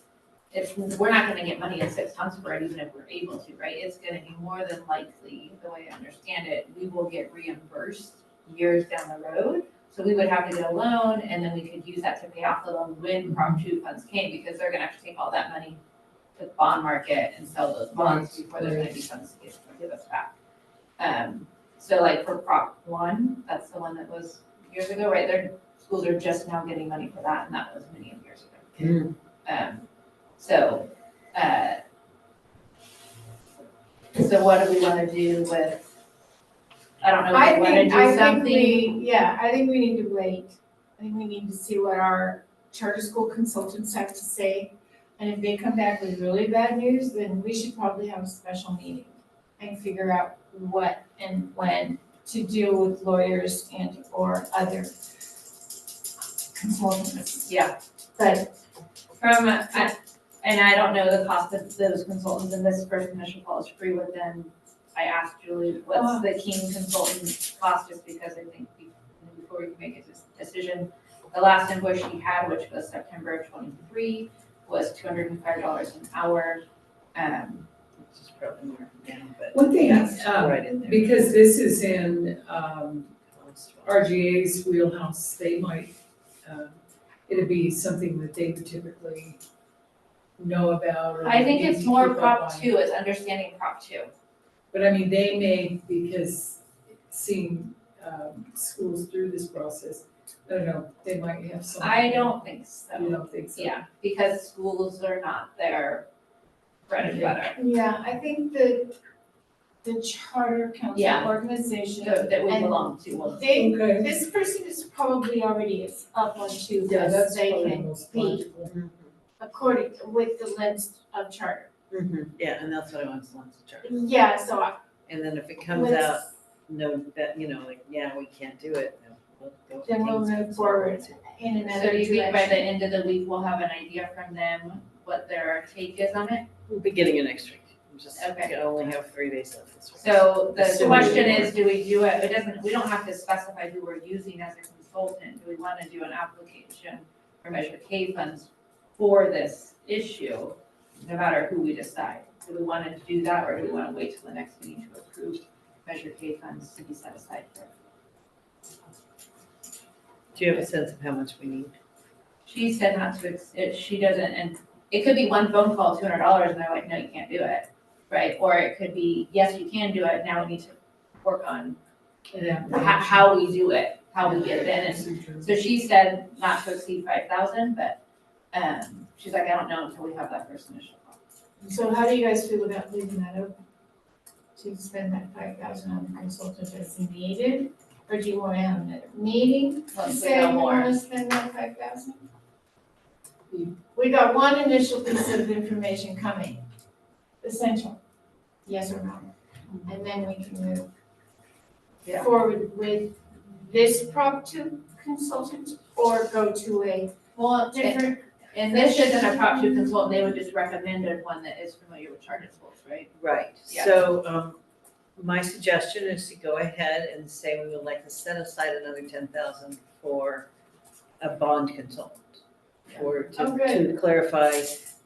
we're not gonna get money in 6 months for it, even if we're able to, right? It's gonna be more than likely, the way I understand it, we will get reimbursed years down the road. So we would have to get a loan, and then we could use that to pay off the loan when Prop 2 funds came, because they're gonna have to take all that money to the bond market and sell those bonds before there's gonna be funds to give us back. So like for Prop 1, that's the one that was years ago, right? Their schools are just now getting money for that, and that was many years ago. So what do we wanna do with, I don't know if we wanna do something. I think we need to wait. I think we need to see what our charter school consultants have to say. And if they come back with really bad news, then we should probably have a special meeting and figure out what and when to deal with lawyers and or other consultants. Yeah. But And I don't know the cost of those consultants, and this first initial call is free with them. I asked Julie, what's the King consultant cost, just because I think before we can make a decision. The last invoice she had, which was September of 23, was $205 an hour. Which is probably more now, but. One thing, that's right in there. because this is in, RGA's wheelhouse, they might, it'd be something that they would typically know about or. I think need it's to more keep up Prop on. 2, it's understanding Prop 2. But I mean, they may, because seeing, schools through this process, I don't know, they might have some. I don't think so. You don't think so? Yeah, because schools are not their bread and butter. yeah, I think the charter council Yeah. organization, That we and belong to. Okay. this person is probably already is up on two, Yeah, that's they probably the can most be logical. according, with the lens of charter. Yeah, and that's what I want to launch the chart. Yeah, so And then if it comes Let's- out, no, that, you know, like, yeah, we can't do it, then we'll go. with then we'll King's move forward in So another do you think by the direction. end of the week, we'll have an idea from them what their take is on it? We'll be getting it next week. We just, Okay. we only have 3 days left this week. So the Assuming question we is, do we do it, we don't have to specify who we're using as a consultant. Do we want to do an application for Measure K funds for this issue, no matter who we decide? Do we want to do that, or do we want to wait till the next meeting to approve Measure K funds to be set aside for it? Do you have a sense of how much we need? She said not to, she doesn't, and it could be one phone call, $200, and they're like, no, you can't do it, right? Or it could be, yes, you can do it, now we need to work on how we do it, how we get it in. And so she said not to exceed 5,000, but, she's like, I don't know until we have that first initial call. So how do you guys feel about leaving that open? To spend that 5,000 on the consultant as needed? Or do you want to have another meeting to Once we say know we more. want to spend that 5,000? We got one initial piece of information coming, essential, yes or no? And then we can move Yeah. forward with this Prop 2 consultant or go to a Well, different. and this isn't a Prop 2 consultant, they would just recommend one that is familiar with charter schools, right? Right, Yeah. so, my suggestion is to go ahead and say we would like to set aside another 10,000 for a bond consultant. For, Oh, to clarify,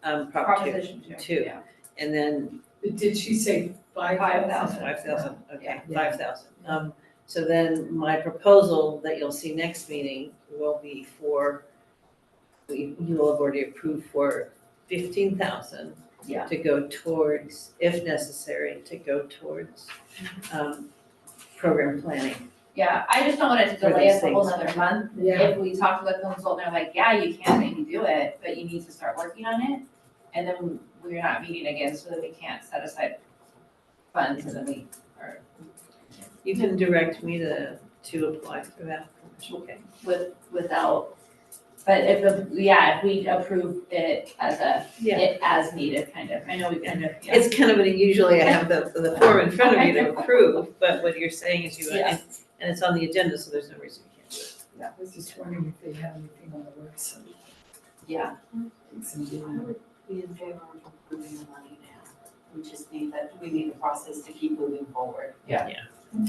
Prop 2. Proposition 2, Two. yeah. And then Did she say 5,000? 5,000, okay, Yeah. 5,000. So then my proposal that you'll see next meeting will be for, you will have already approved for 15,000. Yeah. To go towards, if necessary, to go towards, program planning. Yeah, I just don't want it to For delay these us a whole things. nother month. Yeah. If we talk to the consultant, they're like, yeah, you can maybe do it, but you need to start working on it. And then we're not meeting again, so that we can't set aside funds, and then we are You can direct me to apply for that. Okay. without, but if we approve it as it as needed, kind of, I know we kind of, yeah. It's kind of, usually I have the form in front of me to approve, but what you're saying is you, Yeah. and it's on the agenda, so there's no reason you can't do it. I was just wondering if they had anything on the website. Yeah, Some deal. we in favor of approving the money now. We just need we need the process to keep moving forward. Yeah. Yeah.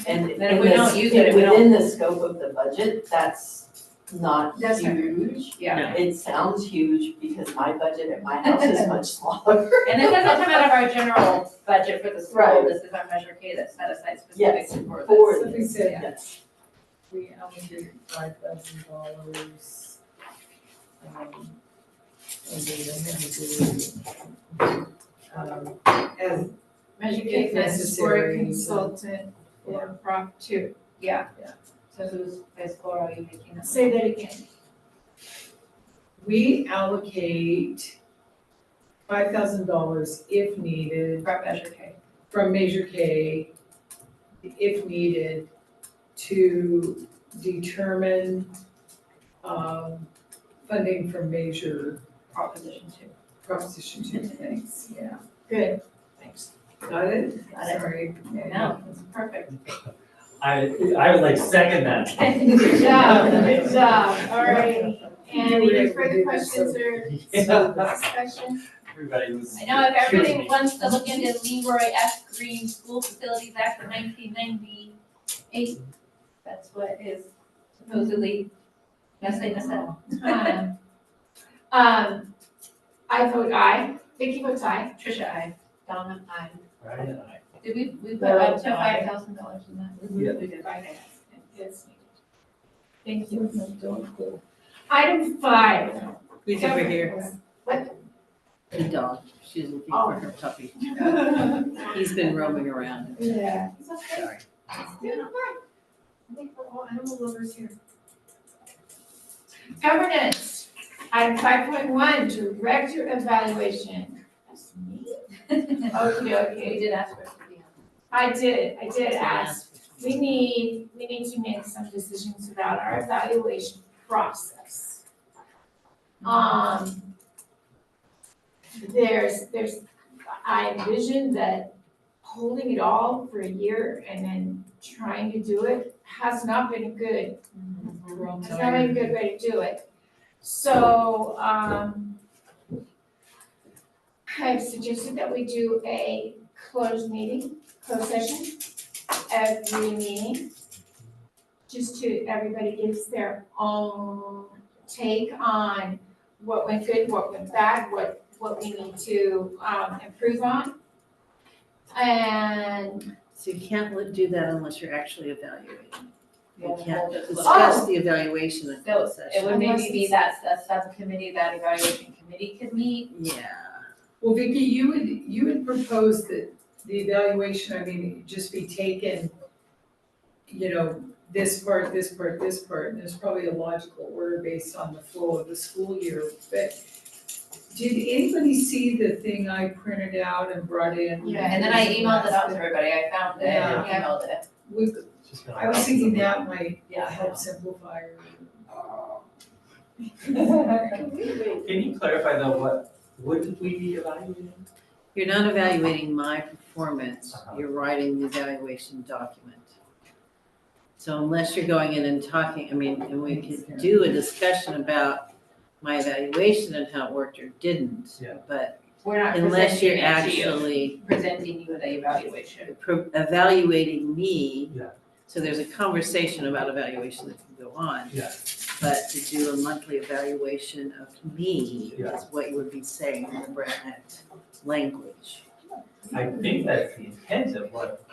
And Then if we don't use it, we don't- within the scope of the budget, that's not That's not huge. Yeah. It sounds huge because my budget at my house is much smaller. And this doesn't come out of our general budget for the school, Right. this is our Measure K that's set aside Yes, specifically for this. for So we this, said yes. we allocated $5,000. And they had to do, as Measure If K for necessary, consultant or Prop two. Yeah. So who's, Laura, are you making that? Say that again. we allocate $5,000 if needed For Measure K. from Measure K, if needed, to determine funding from Proposition 2. Proposition 2, thanks, yeah. Good, thanks. Got it? Got it. Sorry. No, it's perfect. I would like second that. Good job, all right. And any further questions or discussion? Everybody was. I know if everybody wants to look into Leroy F. Green School Facilities Act of 1998, that's what is supposedly, yes, they missed that. I vote aye. Vicky votes aye. Tricia, I. Donna, I. Right, and I. Did we put Laura, up to aye. $5,000 in that? Yeah. We did. Friday. Yes. Thank you. Item 5. Who's over here? What? The dog. She's looking Oh. for her puppy. He's been roaming around. Yeah. Sorry. Yeah, no, fine. I think we're all animal lovers here. Governance, item 5.1, director evaluation. That's me? Okay, We okay. did ask for it to be on. I did ask. We need to make some decisions about our evaluation process. I envision that holding it all for a year and then trying to do it has not been good. We're all It's not been a good way to do it. So, I've suggested that we do a closed session, every meeting. Just to, everybody gives their own take on what went good, what went bad, what we need to, improve on. And, So you can't do that unless you're actually evaluating. You Yeah, can't we'll just- discuss the evaluation in So closed it session. would maybe be that a subcommittee, that evaluation committee could meet. Yeah. Well, Vicky, you would propose that the evaluation, I mean, it just be taken, this part, and there's probably a logical order based on the flow of the school year, but did anybody see the thing I printed out and brought in? Yeah, and then I emailed it out to everybody, I found it and emailed it. I was thinking that might Yeah. help simplify. Can you clarify though, what wouldn't we be evaluating? You're not evaluating my performance, Uh-huh. you're writing the evaluation document. So unless you're going in and talking, and we could do a discussion about my evaluation and how it worked or didn't. Yeah. But We're not unless presenting you're it to you, actually presenting you the evaluation. evaluating me. Yeah. So there's a conversation about evaluation that can go on. Yeah. But to do a monthly evaluation of me Yeah. is what you would be saying in the Brannett language. I think that's the intent of what,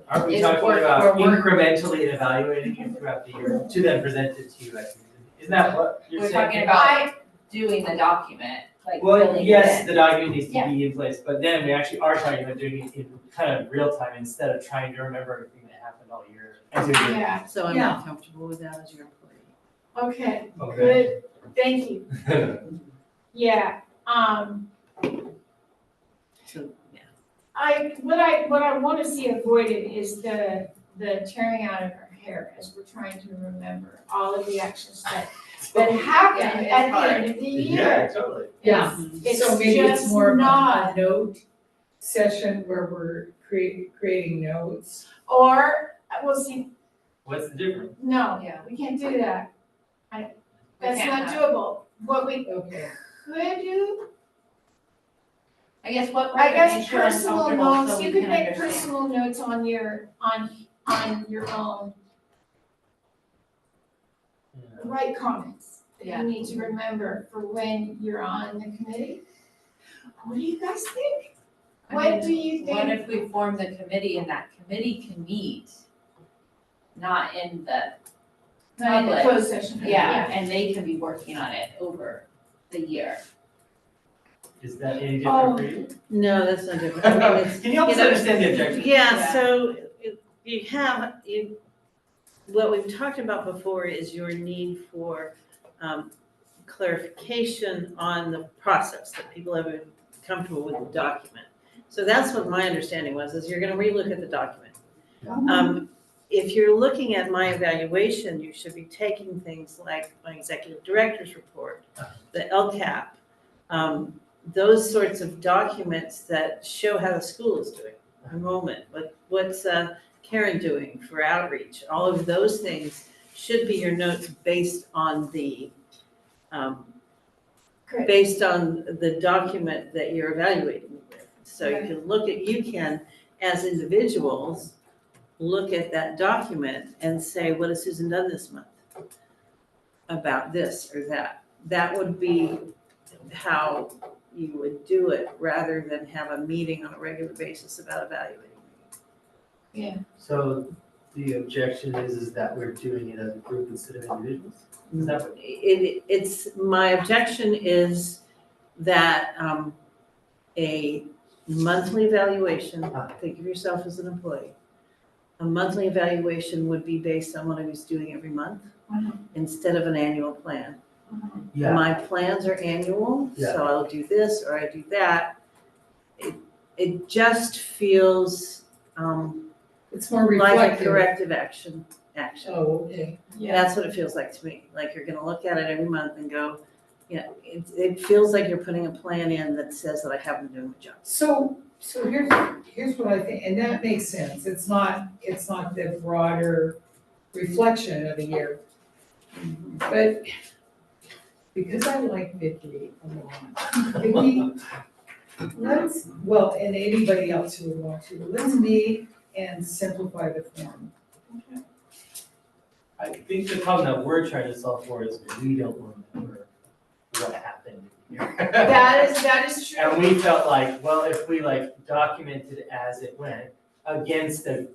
aren't we It's talking work- about we're work- incrementally evaluating you throughout the year to then present it to you at the end? Isn't that what you're We're saying? talking about doing the document, like Well, filling it yes, in. the document needs to Yeah. be in place, but then we actually are talking about doing it in kind of real time instead of trying to remember everything that happened all year. And to do- yeah, So I'm not comfortable with that as your employee. okay, Okay. good, thank you. Yeah, So, yeah. what I wanna see avoided is the tearing out of our hair as we're trying to remember all of the actions that happened Yeah, at it's the hard. end of the year. Yeah, totally. Yeah, It's so maybe it's just more of not. a note session where we're creating notes. Or, we'll see, What's the difference? no, Yeah. we can't do that. That's can't not have- doable. What we Okay, could do, I guess what I would guess make you personal uncomfortable notes, so you we could can make understand? personal notes on your own, write comments that Yeah. you need to remember for when you're on the committee. What do you guys think? I What mean, do you What think? if we form the committee and that committee can meet, not in the, Not in the public. closed session. yeah, and they can be working on it over the year. Is that any Oh. different for you? No, that's not different. I mean, it's, Can you help us you know, understand the objection? Yeah, so what we've talked about before is your need for clarification on the process, that people have been comfortable with the document. So that's what my understanding was, is you're gonna relook at the document. If you're looking at my evaluation, you should be taking things like my executive director's report, the LCAP, those sorts of documents that show how the school is doing, enrollment, what's Karen doing for outreach, all of those things should be your notes based on the Great. based on the document that you're evaluating with. So you Right. can you can, as individuals, look at that document and say, what has Susan done this month about this or that? That would be how you would do it, rather than have a meeting on a regular basis about evaluating. So the objection is that we're doing it as a group instead of individuals? Is that what? My objection is that a monthly evaluation, think of yourself as an employee. A monthly evaluation would be based on what I was doing every month instead of an annual plan. Yeah, My plans are annual, Yeah. so I'll do this or I do that. It just feels it's more like a reflective. corrective action. Oh, okay. That's what it feels like to me, like you're gonna look at it every month and go, it feels like you're putting a plan in that says that I haven't been doing my job. So here's what I think, and that makes sense. It's not the broader reflection of the year. But because I like Vicky a lot, Vicky, and anybody else who would want to, let's meet and simplify the form. I think the problem that we're trying to solve for is we don't remember what happened here. That is true. And we felt like, well, if we like documented as it went against the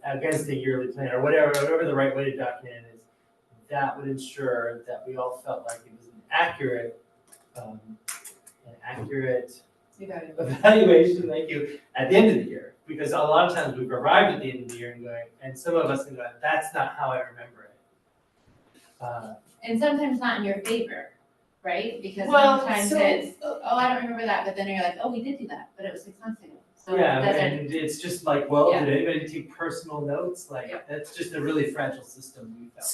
yearly plan or whatever the right way to document it is, that would ensure that we all felt like it was an accurate evaluation, thank you, at the end of the year. Because a lot of times we've arrived at the end of the year and some of us can go, that's not how I remember it. And sometimes not in your favor, right? Because Well, sometimes so- it's, oh, I don't remember that, but then you're like, oh, we did do that, but it was 6 months ago. So it Yeah, doesn't, and it's just like, well, Yeah. did anybody take personal notes? Like, Yeah. that's just a really fragile system we felt.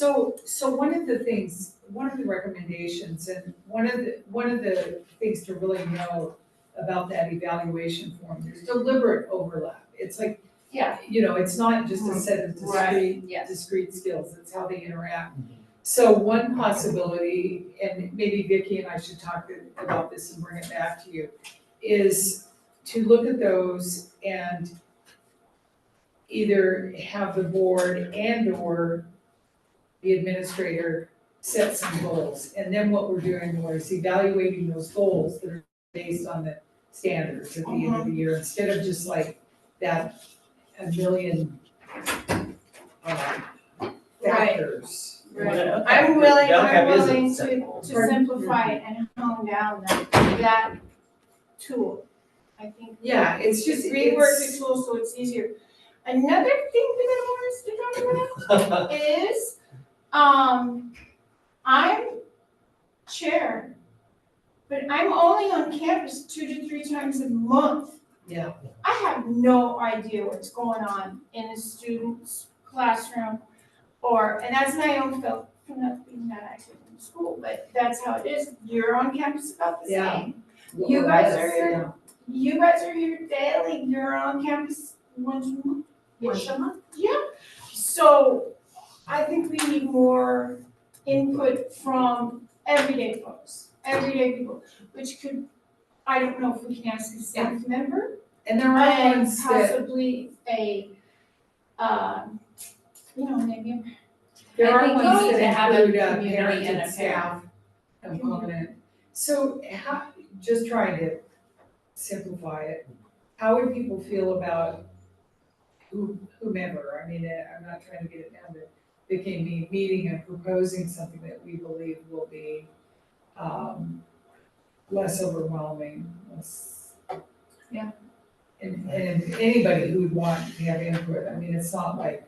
So one of the recommendations, and one of the things to really know about that evaluation form, there's deliberate overlap. It's like, yeah, it's not just a set of Right, yes. discrete skills, it's how they interact. So one possibility, and maybe Vicki and I should talk about this and bring it back to you, is to look at those and either have the board and/or the administrator set some goals. And then what we're doing is evaluating those goals that are based on the standards at the end of the year, instead of just like that a million factors. Right. Okay, I'm but willing LCAP is a to set goal. simplify it and hone down that tool. I think. Yeah, it's just, Rework the tool so it's easier. Another thing that I want us to talk about is, I'm chair, but I'm only on campus 2 to 3 times a month. Yeah. I have no idea what's going on in a student's classroom, and that's my own fault for not being that active in school, but that's how it is. You're on campus about the Yeah. same. You guys are here. You guys are here daily. You're on campus once a month. Once a month? Yeah. So I think we need more input from everyday folks, everyday people, which could, I don't know if we can ask a staff member, And there are and ones that, possibly a, maybe. there I are think we ones need that to have a include a community parent and and a staff component. So how, just trying to simplify it, how would people feel about whomever? I mean, I'm not trying to get it down to picking a meeting and proposing something that we believe will be less overwhelming, less. Yeah. And anybody who would want to have input, I mean, it's not like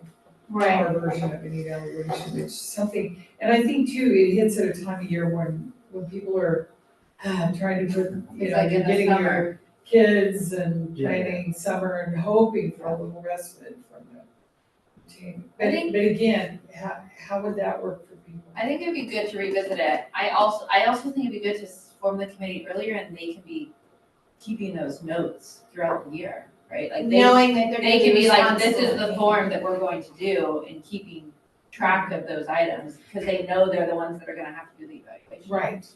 our version of an evaluation, it's something, and I think too, it hits at a time of year when people are trying to put, It's like you're in the getting your summer. kids and Yeah. planning summer and hoping for a little respite from the team. I But think- but again, how would that work for people? I think it'd be good to revisit it. I also think it'd be good to form the committee earlier and they can be keeping those notes throughout the year, right? Like they Knowing that they're gonna can be like, this is responsible. the form that we're going to do and keeping track of those items, because they know they're the ones that are gonna have to do the evaluation. Right.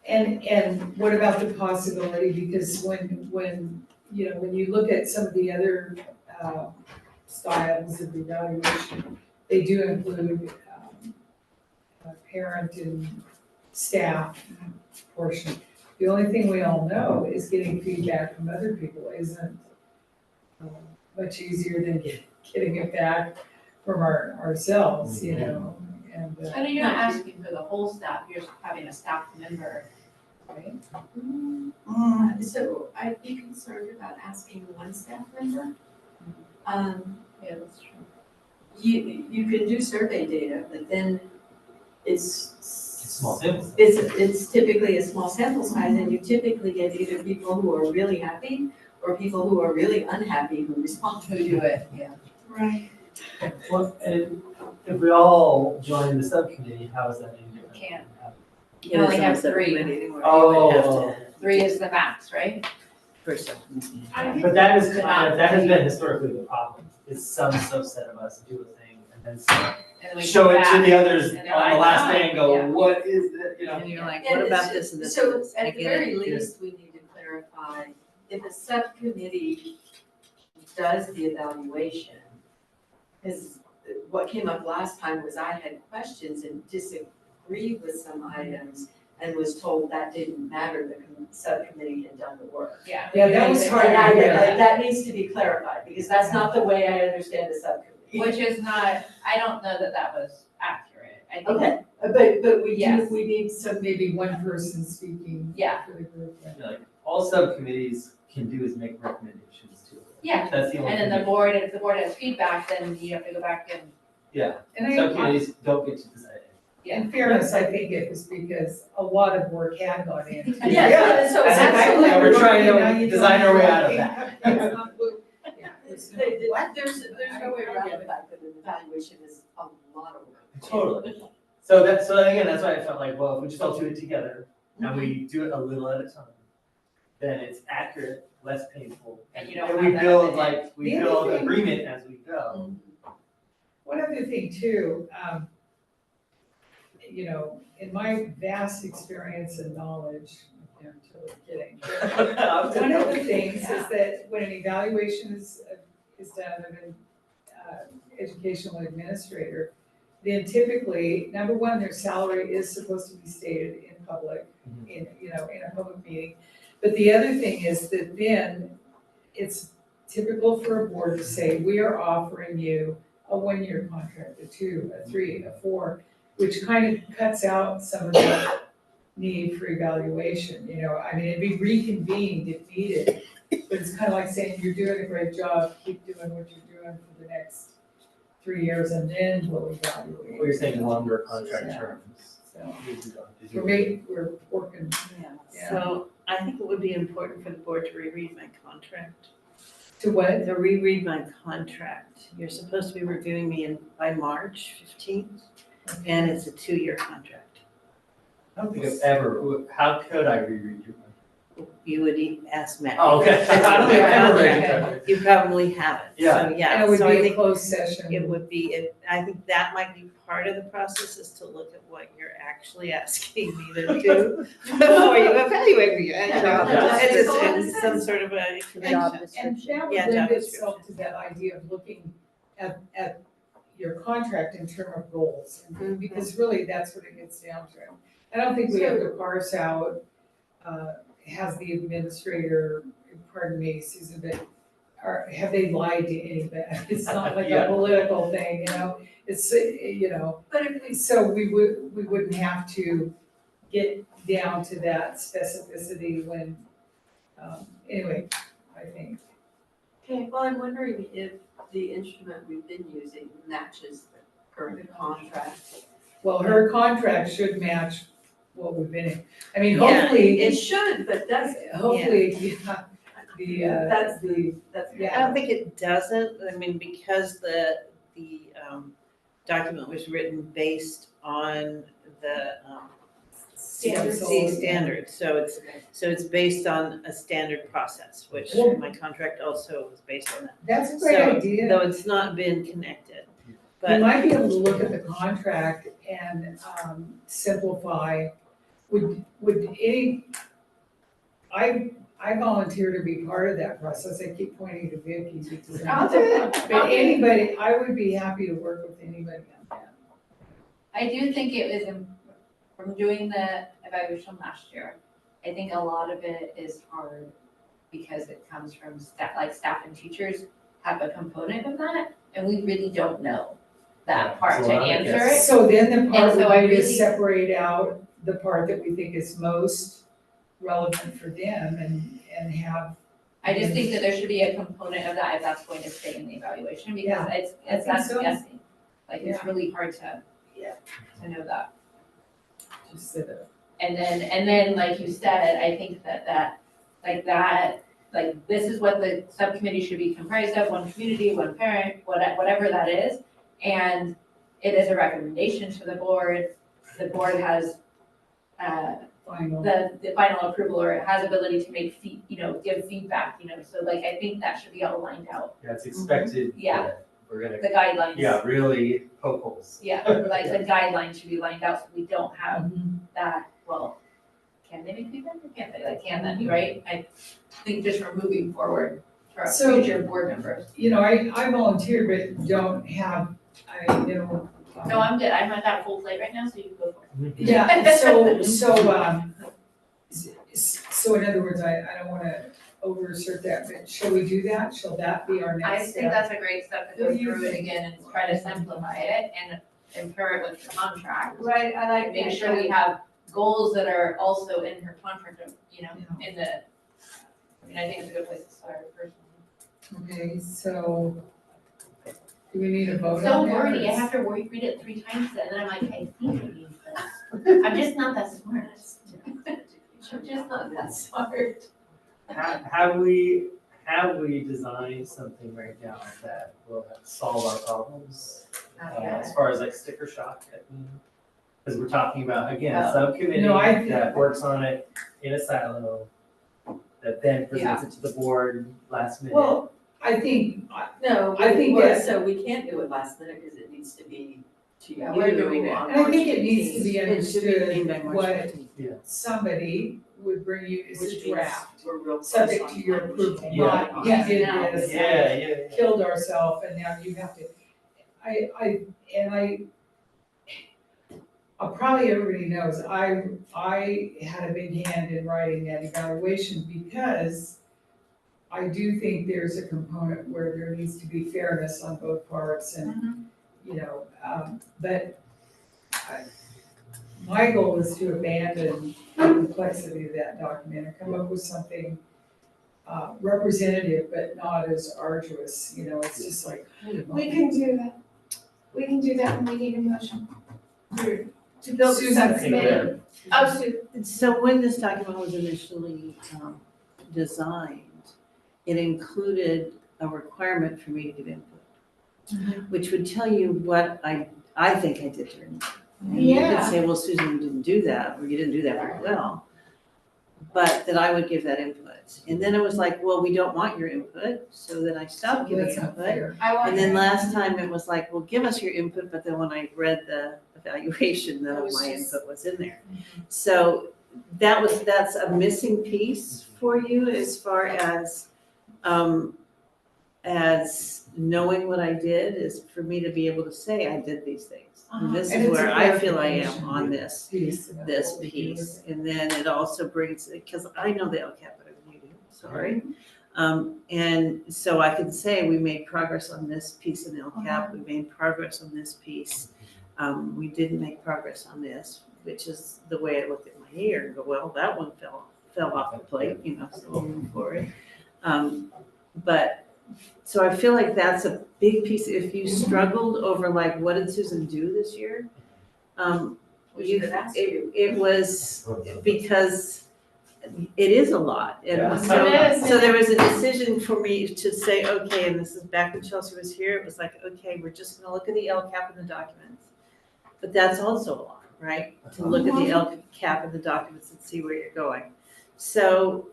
And what about the possibility, because when you look at some of the other styles of evaluation, they do include a parent and staff portion. The only thing we all know is getting feedback from other people isn't much easier than getting it back from ourselves, and. I know you're not asking for the whole staff, you're just having a staff member, right? So I'd be concerned about asking one staff member. Yeah, that's true. You can do survey data, but then it's. Small samples. It's typically a small sample size, and you typically get either people who are really happy or people who are really unhappy who respond. Who do it, yeah. Right. Well, and if we all join the subcommittee, how is that any different? Can't. You You only have three. Oh, 3 is the max, right? For subcommittee. but that is that has been historically the problem, is some subset of us do a thing and then And then we show come it to back. the others and they're on the like, last "Ah," day and go, yeah. what is that, And you're like, what about this and this? So and this? I at the get it. very least, we need to clarify, if a subcommittee does the evaluation, because what came up last time was I had questions and disagreed with some items and was told that didn't matter, the subcommittee had done the work. Yeah. Yeah, that was hard And to hear. that needs to be clarified, because that's not the way I understand the subcommittee. Which is not, I don't know that that was accurate. I think, Okay, but we do, Yes. we need some, So maybe one person speaking Yeah. for the group. like, all subcommittees can do is make recommendations to it. Yeah. That's the only and thing. then the board, if the board has feedback, then you have to go back and, Yeah, And subcommittees don't get to decide. in fairness, I think it was because a lot of work had gone in. Yes, so I think absolutely. we're trying to Now you don't design our way have out of to- that. It's not blue. Yeah, it's not- There's no way around the fact that an evaluation is a lot of work. Totally. So again, that's why I felt like, well, if we just all do it together and we do it a little at a time, then it's accurate, less painful. and you don't And have we that. build we The other build thing- agreement as we go. One other thing too, in my vast experience and knowledge, I'm totally kidding. One of the things is that when an evaluation is done of an educational administrator, then typically, number one, their salary is supposed to be stated in public, in a public meeting. But the other thing is that then it's typical for a board to say, we are offering you a 1-year contract, a 2, a 3, a 4, which kind of cuts out some of the need for evaluation, I mean, it'd be reconvened if needed. But it's kind of like saying, you're doing a great job, keep doing what you're doing for the next 3 years and then we'll evaluate. What you're saying, longer contract Yeah. terms. So, Did for you- me, we're working, Yeah, so I think it would be important for the board to reread my contract. to what? To reread my contract. You're supposed to be reviewing me by March 15th, and it's a 2-year contract. I don't think I've ever, how could I reread your mind? you would ask Matt. Oh, okay. I don't Yeah. know. You probably haven't, Yeah. so And yeah, it would so I be a think closed session. it would be, I think that might be part of the process, is to look at what you're actually asking me to do before you evaluate me, you know? Yeah. It's some sort of a Job connection. And that would Yeah, lend job itself to that idea of looking at your contract in terms of goals. Because really, that's what it gets down to. I don't think we have to parse out, has the administrator, pardon me, Susan, but have they lied to anybody? It's not like a Yeah. political thing, you know? It's, you know, But if so we wouldn't have to get down to that specificity when, anyway, I think. Okay, well, I'm wondering if the instrument we've been using matches the current contract. Well, her contract should match what we've been in. I mean, Yeah, hopefully, It should, but does it? hopefully, yeah, That's I yeah, don't think it doesn't, I mean, because the document was written based on the Standards. CFC standards, so it's based on a standard process, which Well- my contract also was based on that. that's a great So, idea. though it's not been connected, We but might be able to look at the contract and simplify, would any, I volunteer to be part of that process, I keep pointing to Vicky because. I'll do it. But anybody, I would be happy to work with anybody on that. I do think it was, from doing the evaluation last year, I think a lot of it is hard because it comes from staff, like staff and teachers have a component of that, and we really don't know that part It's to a lot of answer guess. it. So then the part And so I we would really- separate out the part that we think is most relevant for them and have. I just think that there should be a component of that if that's going to stay in the evaluation, because I it's think that's so. guessing. Like, it's Yeah. really hard to, Yeah. to know that. Just sort of. And then, like you said, I think like this is what the subcommittee should be comprised of, one community, one parent, whatever that is. And it is a recommendation to the board. The board has, Final. the final approval, or it has ability to make give feedback, so like, I think that should be all lined out, Yeah, it's expected Yeah. that we're gonna, the guidelines. yeah, really poke holes. Yeah, like the guidelines should be lined out, so we don't have Mhm. that, well, can they make feedback or can't they, like, can that be, right? I think just for moving forward for our So- future board members. You know, I volunteer, but don't have, No, I'm good, I'm at that full plate right now, so you can go for it. Yeah, so in other words, I don't wanna overassert that, but shall we do that? Shall that be our I next think step? that's a great step to go What do you through it think? again and try to simplify it and pair it with the contract. Right, I like Make that. sure we have goals that are also in her contract, in the, I think it's a good place to start personally. Okay, so do we need a vote on that? So or wordy, I is- have to read it 3 times and then I'm like, I think it means this. I'm just not that smart. I'm just not that smart. Have we designed something right now that will solve our problems? As far as like sticker shock, because we're talking about, again, a subcommittee No, I- that works on it in a silo, that then presents it to the board last minute. Well, I think, No, I think that- so we can't do it last minute because it needs to be to you Yeah, on we're doing it. March and I think it needs to be 18th. it should be clean by understood March what 15th. somebody would bring you as Which a means draft, we're real close subject on to your when we approval, should Yeah. not, be you did now. this, Yeah. killed ourselves, and now you have to. Probably everybody knows, I had a big hand in writing that evaluation because I do think there's a component where there needs to be fairness on both parts and, but my goal is to abandon the complexity of that document and come up with something representative, but not as arduous, it's just like, holy We moly. can do that. We can do that when we need a motion. To build a Susan, subcommittee. Oh, Sue. So when this document was initially designed, it included a requirement for me to give input, which would tell you what I think I did during the meeting. And you could Yeah. say, well, Susan, you didn't do that, or you didn't do that very well. but that I would give that input. And then it was like, well, we don't want your input, so then I stopped giving That's not input. fair. I want And then your last input. time it was like, well, give us your input, but then when I read the evaluation, none It of was my just- input was in there. So that's a missing piece for you as far as knowing what I did, is for me to be able to say I did these things. And this And is it's a where I feel I am clarification. on this Piece about this what we do piece. with And then it also brings, because I know the LCAP better than you do, sorry. And so I can say we made progress on this piece in LCAP, we made progress on this piece. We didn't make progress on this, which is the way I look at my year and go, well, that one fell off the plate, so we'll move forward. But, so I feel like that's a big piece. If you struggled over like, what did Susan do this year? We should have asked you. It was because it is a lot. Yeah. And so, It is. so there was a decision for me to say, okay, and this is back when Chelsea was here, it was like, okay, we're just gonna look at the LCAP in the documents. But that's also a lot, right? To look at the LCAP in the documents and see where you're going. So,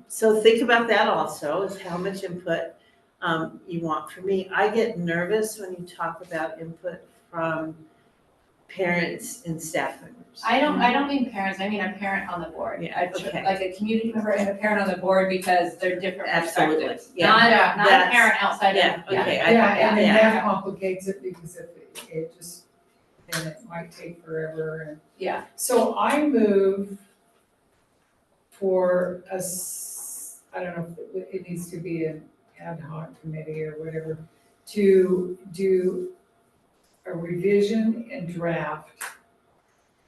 so think about that also, is how much input you want from me. I get nervous when you talk about input from parents and staff members. I don't mean parents, I mean a parent on the board. Yeah, okay. Like a community member and a parent on the board, because they're different Absolutely, perspectives. yeah. Not a That's- parent outside of. Yeah, okay. Yeah, and then yeah. that complicates it because if it just, then it might take forever and. Yeah. So I move for us, I don't know if it needs to be an ad hoc committee or whatever, to do a revision and draft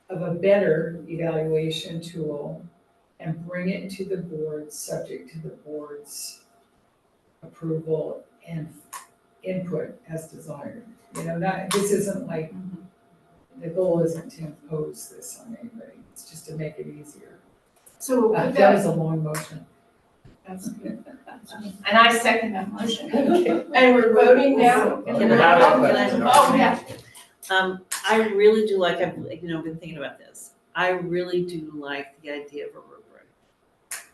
of a better evaluation tool and bring it to the board, subject to the board's approval and input as desired. This isn't like, the goal isn't to impose this on anybody, it's just to make it easier. So with That was a long motion. that's good. And I second that motion. And we're voting now? Can I- Oh, yeah. I really do like, I've been thinking about this. I really do like the idea of a rubric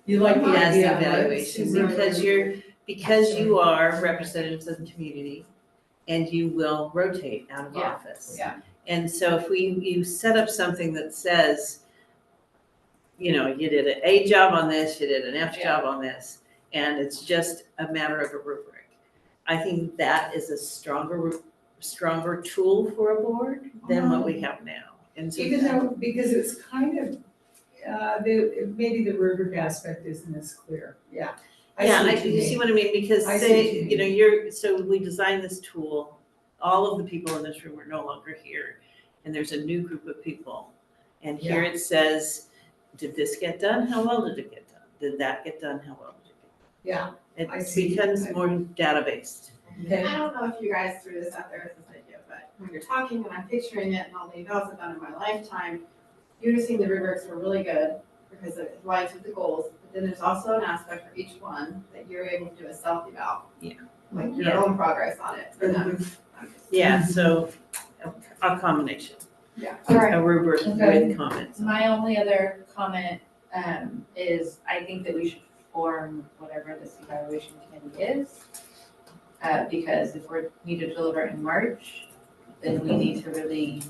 You like the as idea the of it? evaluation, because you are representatives of the community and you will rotate out of Yeah, office. yeah. And so if you set up something that says, you did an A job on this, you did an F job on this, and it's just a matter of a rubric. I think that is a stronger tool for a board than what we have now. And so Even though, because it's kind of, maybe the rubric aspect isn't as clear, yeah. you see what I mean, because I see say, what you mean. so we designed this tool, all of the people in this room are no longer here, and there's a new group of people. And here it says, did this get done? How well did it get done? Did that get done? How well did it Yeah, get done? I It see. becomes more data-based. okay. I don't know if you guys threw this out there as this idea, but when you're talking and I'm picturing it and all the evals I've done in my lifetime, you're just seeing the rubrics were really good because it aligns with the goals, but then there's also an aspect for each one that you're able to do a self-eval. Yeah. Like your Yeah. own progress on it for them. Yeah, so a combination, All right. a rubric Okay. with comments. My only other comment is I think that we should form whatever this evaluation committee is. Because if we need to deliver in March, then we need to really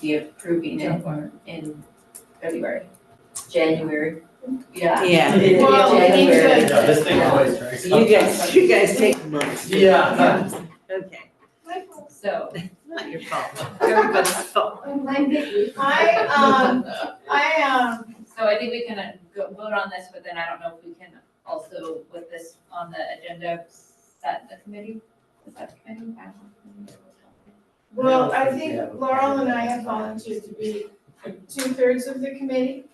be approving it Jump on it. in February. January. Yeah. Yeah. Well, we need to- Yeah, this thing always drags. You guys take months. Yeah. Okay, So, not your fault, everybody's fault. so I think we can go vote on this, but then I don't know if we can also, with this on the agenda, set the committee? Is that the committee? I don't know. Well, I think Laurel and I have volunteered to be 2/3 of the committee,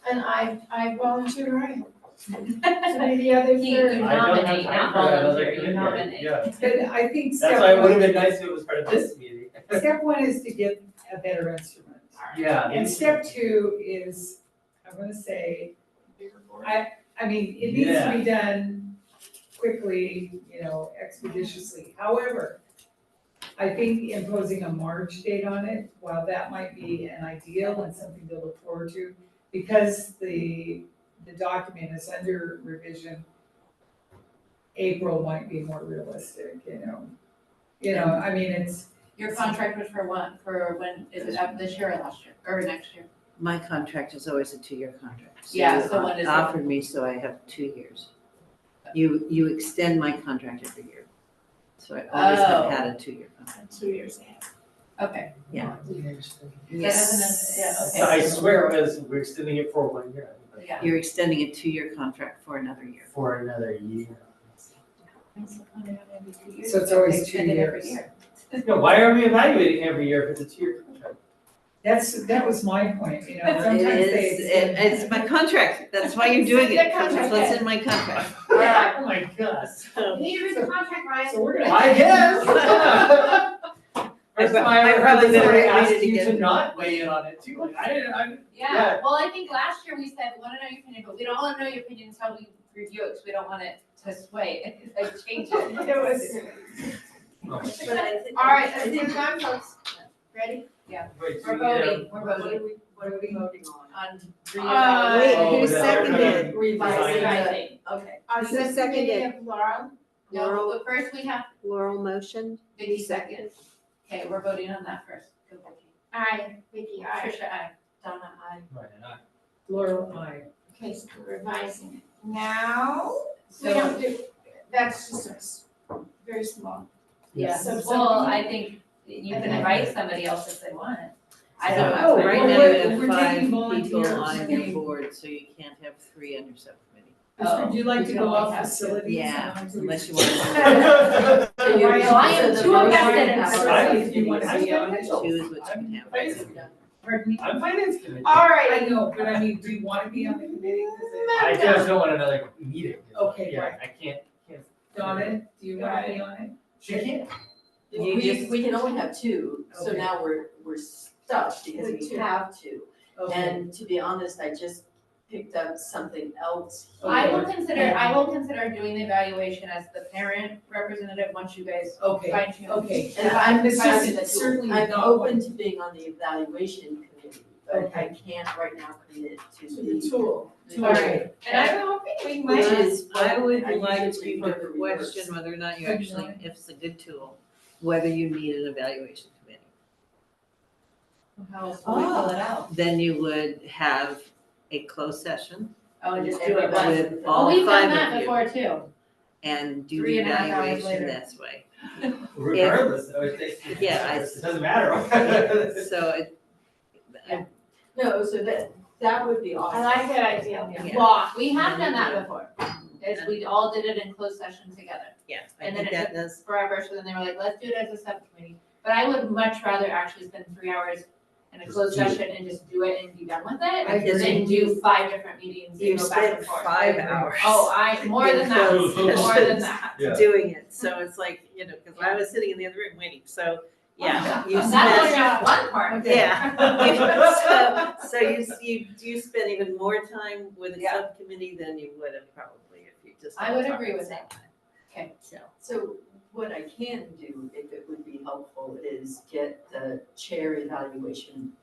and I volunteer Ryan to be the other You third. nominate, not volunteer, you Yeah. nominate. Yeah, But I think that's why it would have been step nice if it was part of this meeting. one is to get a better instrument. Yeah. And step two is, I'm gonna say, I mean, it needs to be done quickly, expeditiously. However, I think imposing a March date on it, while that might be an ideal and something to look forward to, because the the document is under revision. April might be more realistic, I mean, it's, Your contract was for what, for when, is it up this year or last year, or next year? My contract is always a 2-year contract. Yeah, you so when is it? Offered me, so I have 2 years. You extend my contract every year. So I always have Oh. had a 2-year contract. 2 years ahead. Okay. Yeah. Yeah, okay. So I swear it was, we're extending it for 1 year. Yeah. You're extending a 2-year contract for another year. For another year. So it's always 2 Extended every years. year. No, why are we evaluating every year if it's a 2-year contract? that was my point, It sometimes they is, extend. it's my contract. That's why you're doing it, because it's what's in my contract. Oh my gosh. You need to read the contract, Ryan. So we're gonna. I guess. That's why I I probably probably better read asked it you to again. not weigh in on it too. Like, Yeah. Yeah, well, I think last year we said, we wanna know your opinion, but we don't wanna know your opinion until we review it, because we don't want it to sway, like change it. It was, But I think- All right, let's move on, folks. Ready? Wait, so We're we get voting, we're What voting are we voting on? on Wait, Oh, who that they're seconded? gonna Revising revising. Okay. on Who the seconded? committee of Laurel, No, Laurel, but first we have Laurel motion. Vicky second. Okay, we're voting on that first. Go Vicky. aye, Vicky, aye. Tricia, aye. Donna, I. Right, and I- Laurel, I. Okay, so we're revising it. Now, we So, don't do, that's just us, very small. yeah, So well, something- I think you can invite somebody else if they want it. I don't So know. right Well, now we're- you have we're 5 taking people volunteers, on I your mean- board, so you can't have 3 on your subcommittee. Oh, Would you like to we go don't off have to. facilities? Yeah, and onto- unless you want to. So you're- Well, I am so too the invested board in has this. a I- committee you want of to the be on other. it? Choose what you can have. Pardon me? I'm finance committee. All right, I know, but I mean, do you want to be on the committee? 'Cause I just don't want another meeting. Okay, Yeah, right. I can't. Donna, do you want to be on it? She can't. We can only have 2, so Okay. now we're stuck because With we 2. have 2. Okay. And to be honest, I just picked up something else. I will here. consider doing the evaluation as the parent representative once you guys Okay, fine tune. okay. And I'm Certainly I'm not open one. to being on the evaluation committee, but I can't right now commit to To the. the tool. to All the- right. And I'm hoping we Which might, is what I would I like usually to prefer reverse. question whether or not you Okay. actually, if it's a good tool, whether you need an evaluation committee. How else will we fill it out? Then you would have a closed session Oh, and just do it once. with Well, all we've done 5 that of you before too. and do Three the and a half hours evaluation later. this way. Regardless, though, it Yeah, it doesn't matter. So No, so that would be I awesome. like that idea. Yeah. Block. We have done that before, is we all did it in closed session together yeah, I And then think it that does, forever, so then they were like, let's do it as a subcommittee. But I would much rather actually spend 3 hours in a closed Just do it. session and just do it and be done with it, I agree. than do 5 different meetings you and go back spent and forth. 5 hours. Oh, more than that, closed more than sessions that. Yeah. doing it, so it's like, because I was sitting in the other room waiting, so, yeah, you That's only spent, just one part. yeah. So you spend even more time with a Yeah. subcommittee than you would have probably if you just. I all would talked agree at the with same that. time. Okay. So what I can do, if it would be helpful, is get the chair evaluation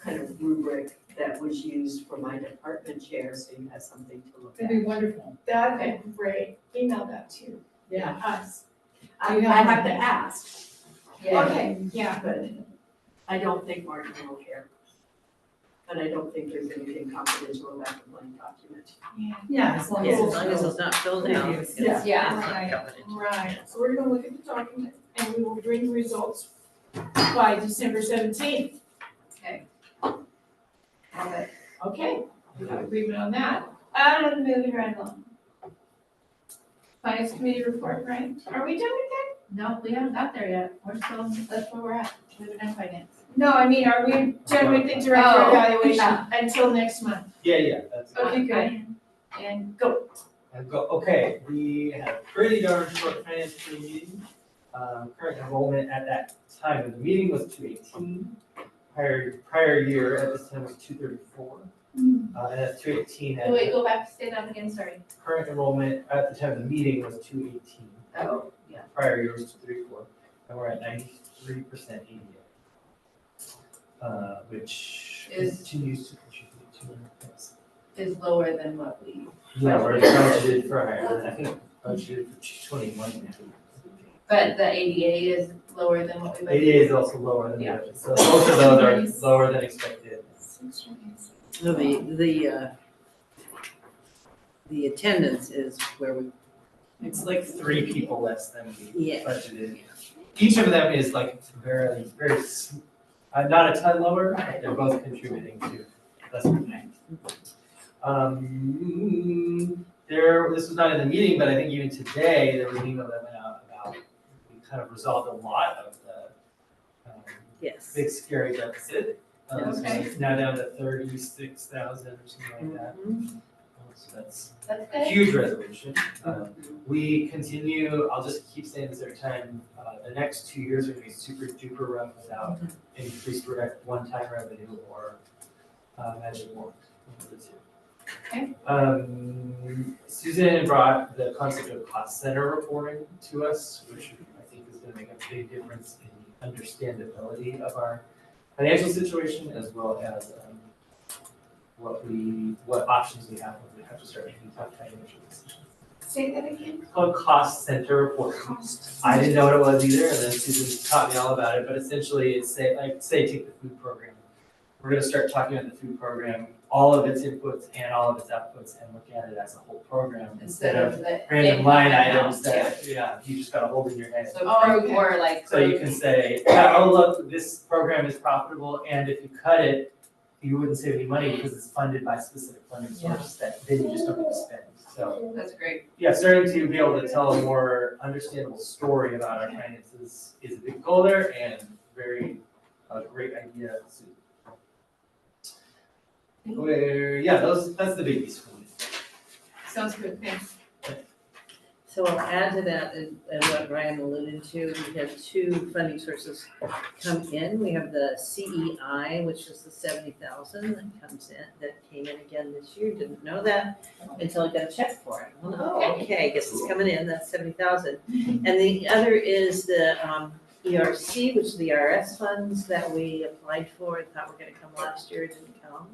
kind of rubric that was used for my department chair, so you have something to look at. That'd be wonderful. That'd be great. Email that to Yeah. us. I Do you have have to one? ask, Okay, yeah. but I don't think Martin will care. And I don't think there's anything confidential about the blank document. Yeah, as long as Yeah, it's. as long as it's not filled out. Previous. it's- Yeah. it's not Right. covered. Right, so we're gonna look at the document and we will bring results by December 17th. Love it. Okay, we have agreement on that. Moving right along. Finance committee report, right? Are we done with that? No, we haven't got there yet. That's where we're at. We haven't done finance. No, I mean, are we done with the director Oh, evaluation yeah. until next month? Yeah, that's. Okay, good. And go. Okay, we had a pretty darn short finance committee meeting. Current enrollment at that time of the meeting was 218. Prior year at this time was 234. And that's 218 Oh, wait, go back, say that again, sorry. current enrollment at the time of the meeting was 218. Oh, yeah. Prior year was 234, and we're at 93% ADA. Which Is- continues to contribute to our is lower than what we, Yeah, we're budgeted for higher, I think budgeted for 21. but the ADA is lower than what we budgeted. ADA is also lower than the Yeah. budget, so both of those are lower than expected. So the attendance is where we, It's like 3 people less than we yeah. budgeted. Each of them is like very, not a ton lower, but they're both contributing to less than this was not in the meeting, but I think even today, there was an email that went out about, we kind of resolved a lot of the Yes. big scary deficit. So Okay. it's now down to 36,000 or something like that. Mhm. So that's That's a good. huge resolution. We continue, I'll just keep saying this every time, the next 2 years are gonna be super duper rough without increased one-time revenue or magic wand. One of the two. Okay. Susan brought the concept of cost center reporting to us, which I think is gonna make a big difference in the understandability of our financial situation as well as what options we have when we have to start making tough financial decisions. Say that again. It's called cost center reporting. I didn't know what it was either, and then Susan taught me all about it, but essentially it's say take the food program. We're gonna start talking about the food program, all of its inputs and all of its outputs, and look at it as a whole program instead of the random income line and items outs, that, you just gotta hold in your head. So pro or like. So you can say, oh, look, this program is profitable, and if you cut it, you wouldn't save any money because it's funded by specific funding sources that then you just don't get to spend. So, That's great. yeah, starting to be able to tell a more understandable story about our finances is a big goal there and very great idea. That's the biggies for me. Sounds good, thanks. So I'll add to that, and what Ryan alluded to, we have 2 funding sources come in. We have the CEI, which is the 70,000 that comes in, that came in again this year. Didn't know that until I got a check for it. Oh, okay, guess it's coming in, that's 70,000. And the other is the ERC, which is the IRS funds that we applied for and thought were gonna come last year, it didn't come.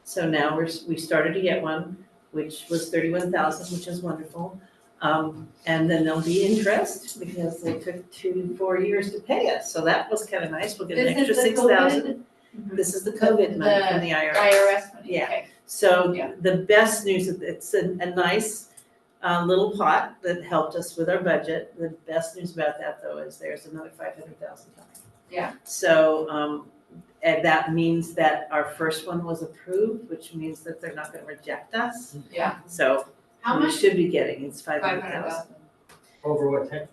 So now we started to get one, which was 31,000, which is wonderful. And then there'll be interest because they took 2 to 4 years to pay us. So that was kind of nice. We'll get an extra 6,000. This is the COVID money from the IRS. IRS money, Yeah. okay. So Yeah. the best news is it's a nice little pot that helped us with our budget. The best news about that though is there's another 500,000 coming. Yeah. So and that means that our first one was approved, which means that they're not gonna reject us. Yeah. So How we much? should be getting, it's 500,000. 500,000. Over what time?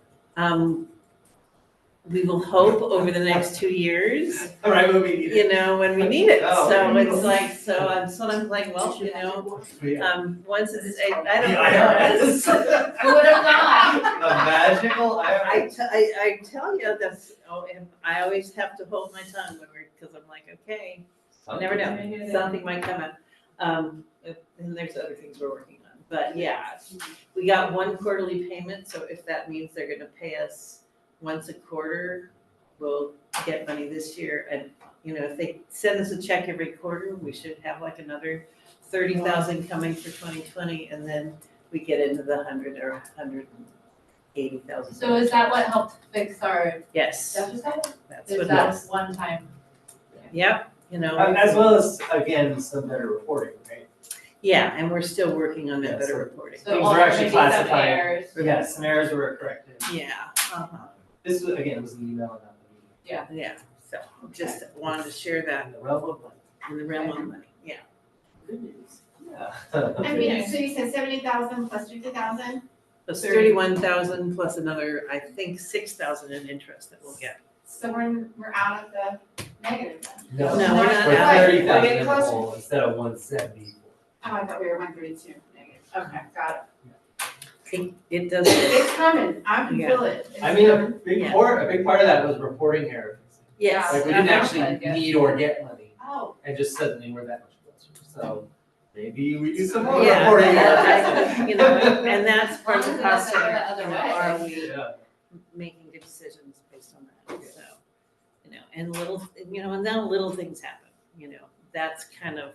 We will hope over the next 2 years, All right, when we need it. when we need it. Oh, So okay. it's like, so I'm like, well, once it's, I don't The know. IRS. Who would have thought? The magical IRS. I tell you, and I always have to hold my tongue because I'm like, okay, I never know, something might come up. And there's other things we're working on, but yeah, we got 1 quarterly payment, so if that means they're gonna pay us once a quarter, we'll get money this year, and, if they send us a check every quarter, we should have like another 30,000 coming for 2020, and then we get into the 100 or 180,000. So is that what helped fix our Yes, deficit? that's Is what that helps. one time? Yep, As well as, again, some better reporting, right? yeah, and we're still working on that Yeah, better so- reporting. So Things all are actually maybe some classified. errors. Yes, some errors were corrected. Yeah, This was, again, was an email about the yeah, so just wanted to share that meeting. In the realm of money. in the realm of money, yeah. Good news. Yeah. I mean, so you said 70,000 plus 50,000? Plus 31,000 plus another, I think, 6,000 in interest that we'll get. So we're out of the negative then? No, No, we're not we're out. 30,000 We're in the closer. hole instead of 174. Oh, I thought we were 132 negative. Okay, got It it. does, It's coming, I can Yeah. feel it. It's I mean, a coming. big Yeah. part of that was reporting error. yes. Like, we didn't Yeah. actually Yeah. need or get money, Oh, and just suddenly we're that much closer. So maybe we do some more Yeah, reporting that- error. and that's part of the cost Longer center, than the other way. are we Yeah. making good decisions based on that, so, and and now little things happen, that's kind of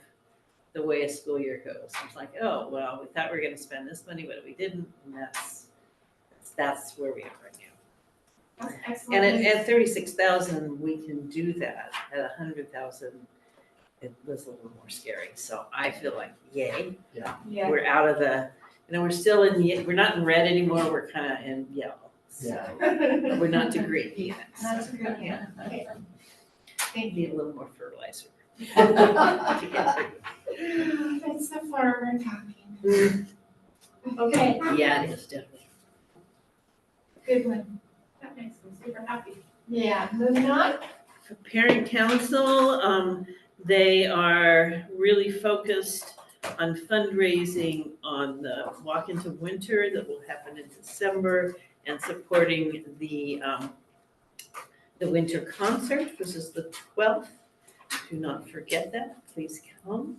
the way a school year goes. It's like, oh, well, we thought we were gonna spend this money, but we didn't, and that's where we are right now. That's excellent. And at 36,000, we can do that. At 100,000, it was a little more scary. So I feel like, yay. Yeah. We're out of we're still we're not in red anymore, we're kind of in yellow. So we're not to green yet. That's a good, Yeah. okay. Thank Need you. a little more fertilizer. It's the farmer talking. Okay, Yeah, it is definitely. good one. That makes me super happy. Yeah, moving on. For Parent Council, they are really focused on fundraising on the Walk into Winter that will happen in December and supporting the winter concert, which is the 12th. Do not forget that, please come.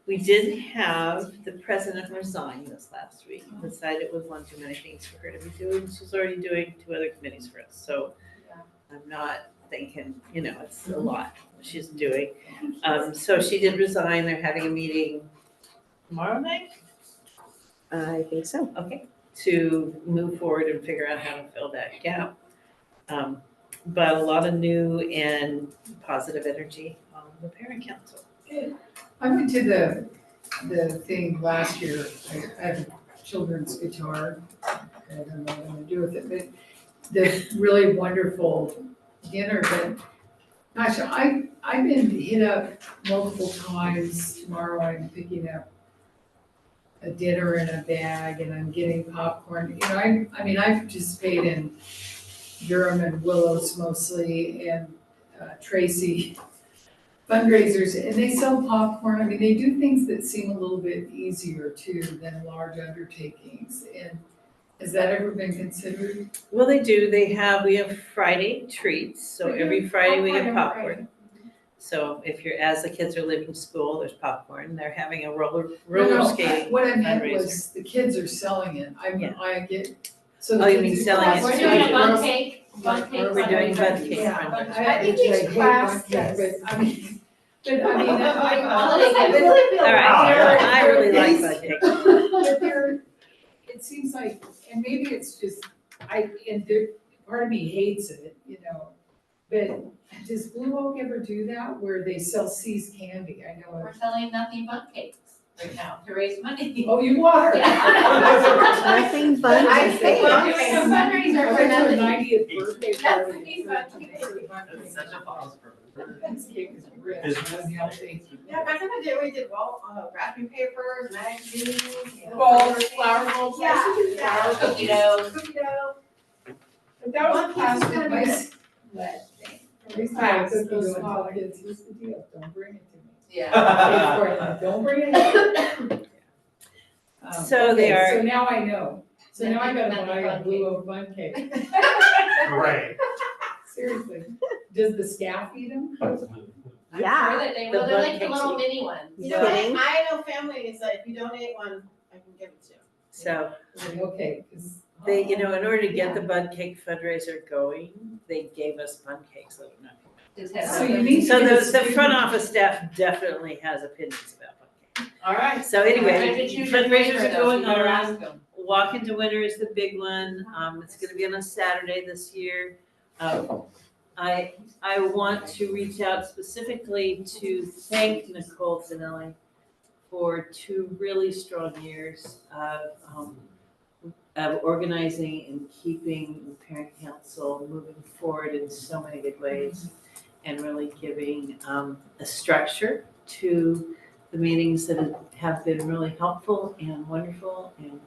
We did have the president resign this last week, decided it was one too many things for her to be doing. She's already doing 2 other committees for us, so I'm not thinking, it's a lot what she's doing. So she did resign, they're having a meeting tomorrow night, I think so. okay, to move forward and figure out how to fill that gap. But a lot of new and positive energy on the Parent Council. I went to the thing last year. I have a children's guitar. I don't know what I'm gonna do with it, but the really wonderful dinner. But gosh, I've been hit up multiple times. Tomorrow I'm picking up a dinner in a bag and I'm getting popcorn. I mean, I participate in Durham and Willows mostly and Tracy fundraisers, and they sell popcorn. I mean, they do things that seem a little bit easier too than large undertakings. And has that ever been considered? Well, they do, we have Friday treats, so every Friday we get popcorn. So as the kids are leaving school, there's popcorn, they're having a roller No, skating what I meant fundraiser. was the kids are selling it. Yeah. I get, so. Oh, you mean selling it We're to doing a you. bun cake, bun cake. We're doing fundraiser. bun cake Yeah, fundraiser. I think each class does. But I mean, I Holiday really feel. All right, I really like that. bun cake. But it seems like, and maybe it's just, part of me hates it, but does Blue Oak ever do that where they sell C's candy? I know. We're selling nothing but cakes right now to raise money. Oh, you are? Nothing but. I think We're we're doing doing a fundraiser for I nothing. went to a 90th birthday That's party. the Such a pause for. This cake is rich, unhealthy. Yeah, back in the day, we did wrapping papers, magazines. Balls, flower bowls. Yeah, yeah. Cookie dough. Cookie dough. But that was One a class piece is gonna be- nice. Let thing. I used to have cookie dough and tell kids, here's the deal, don't bring it to me. Yeah. Pay for it, don't bring it. So they are- So now I know. So now I gotta buy a Blue Oak bun cake. Right. Seriously. Does the staff eat them? I'm sure Yeah. that they The will, they're bun like the cakes. little mini ones. You know, Kidding? I know families that if you donate one, I can give it to you. So Okay, 'cause. they, in order to get the bun cake fundraiser going, they gave us bun cakes. So Just have So you some- need to So get a the student- front office staff definitely has opinions about bun cake. All right. So If anyway, you choose your fundraisers flavor, are though, going you better on. ask them. Walk into Winter is the big one. It's gonna be on a Saturday this year. I want to reach out specifically to thank Nicole Finelli for 2 really strong years of organizing and keeping the Parent Council moving forward in so many good ways and really giving a structure to the meetings that have been really helpful and wonderful, and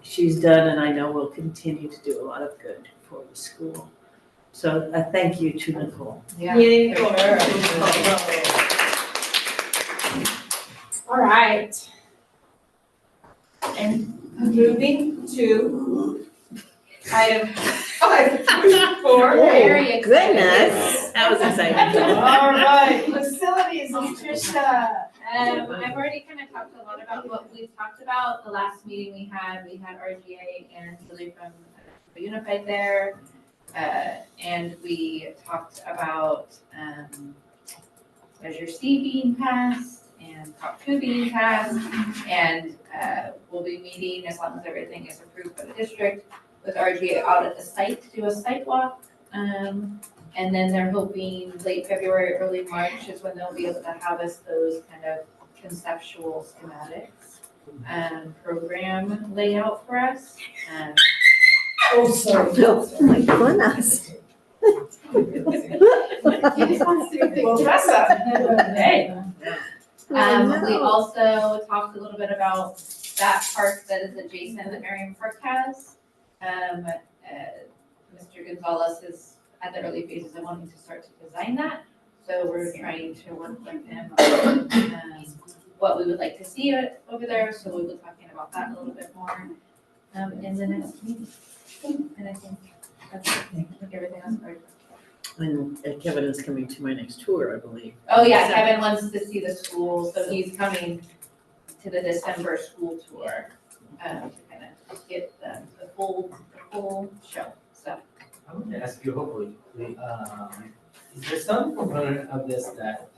she's done, and I know will continue to do a lot of good for the school. So a thank you to Nicole. Yeah. Yay. All right. And moving to item 5.4. Very exciting. Goodness. That was exciting. All right, facilities, Tricia. I've already kind of talked a lot about what we've talked about. The last meeting we had RGA and Billy from Unified there. And we talked about, Measure C being passed and Prop 2 being passed. And, we'll be meeting, as long as everything is approved by the district, with RGA out at the site to do a site walk. And then they're hoping late February, early March is when they'll be able to have us those kind of conceptual schematics, program layout for us. Oh, sorry. Oh, my goodness. He just wants to do things. Well, Tessa. Hey. Oh, We no. also talked a little bit about that park that is adjacent that Marion Park has. Mr. Gonzalez is at the early phases of wanting to start to design that. So we're trying to work with him on what we would like to see over there. So we'll be talking about that a little bit more in the next meeting. And I think that's it. I think everything else. And Kevin is coming to my next tour, I believe. Oh, yeah, Kevin wants to see the school, so he's coming to the December school tour, to kind of get the full show, so. I want to ask you, hopefully, is there some component of this that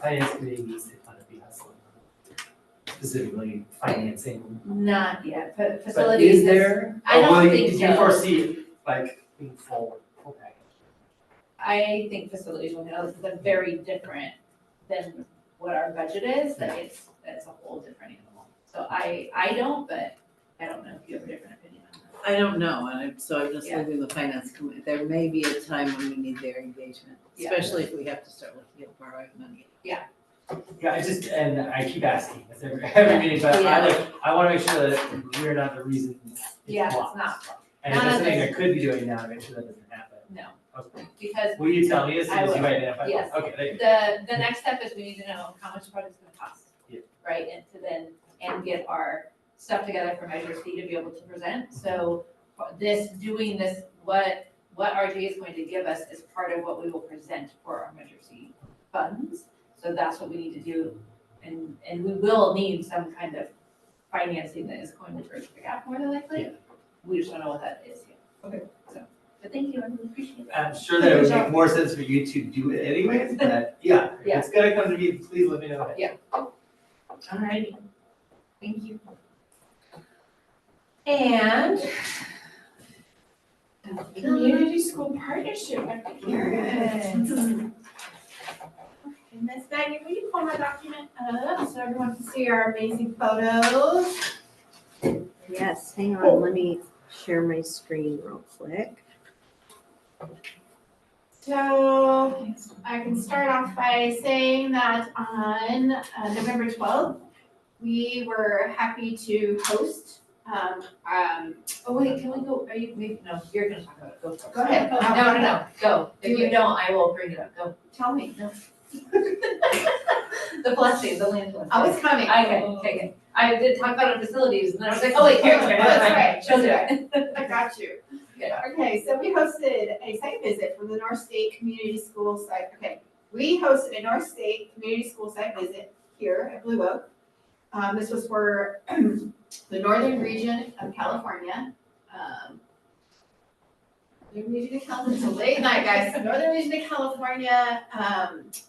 finance committee needs to kind of be hustling on? Specifically financing? Not yet, but But facilities is there? I don't Or will think Did you so. foresee like being full package? I think facilities will handle this, is very different than what our budget is, that it's a whole different animal. So I don't, but I don't know if you have a different opinion on that. I don't know, so I'm just Yeah. leaving the finance committee. There may be a time when we need their engagement, Yeah. especially if we have to start looking at borrowing money. Yeah, and I keep asking, it's every meeting, but I wanna make sure that we're not the reason it's Yeah, it's blocked. not, And if None there's of something this- I could be doing now to make sure that doesn't happen. no, Okay. because Will you tell me as soon I as you will. identify? Yes. Okay, there you go. the next step is we need to know how much the project's gonna cost. Yeah. Right, and to then, and get our stuff together for Measure C to be able to present. So doing this, what RGA is going to give us is part of what we will present for our Measure C funds. So that's what we need to do, and we will need some kind of financing that is going to bridge the gap more than likely. Yeah. We just don't know what that is yet. Okay. So, but thank you, I really appreciate that. I'm sure that it would make more sense for you to do it anyways, but yeah, if Yeah. it's gonna come to me, please let me know. Alrighty, thank you. And Community school partnership, I think you're good. And Miss Maggie, will you pull my document up so everyone can see our amazing photos? Yes, hang on, let me share my screen real quick. So I can start off by saying that on November 12th, we were happy to host. oh wait, can we go, are you, wait, no, you're gonna talk about it, go for it. Go ahead. No, go, if Do you it. don't, I will bring it up, go. Tell me. The blessing, the land blessing. I was coming. Okay, take it. I did talk about it facilities, and then I was like, oh wait, here, That's right. she'll do it. I got you. Yeah. Okay, so we hosted a site visit from the North State Community School site. Okay, we hosted a North State Community School site visit here at Blue Oak. This was for the northern region of California. Northern region of California, it's a late night, guys. Northern region of California,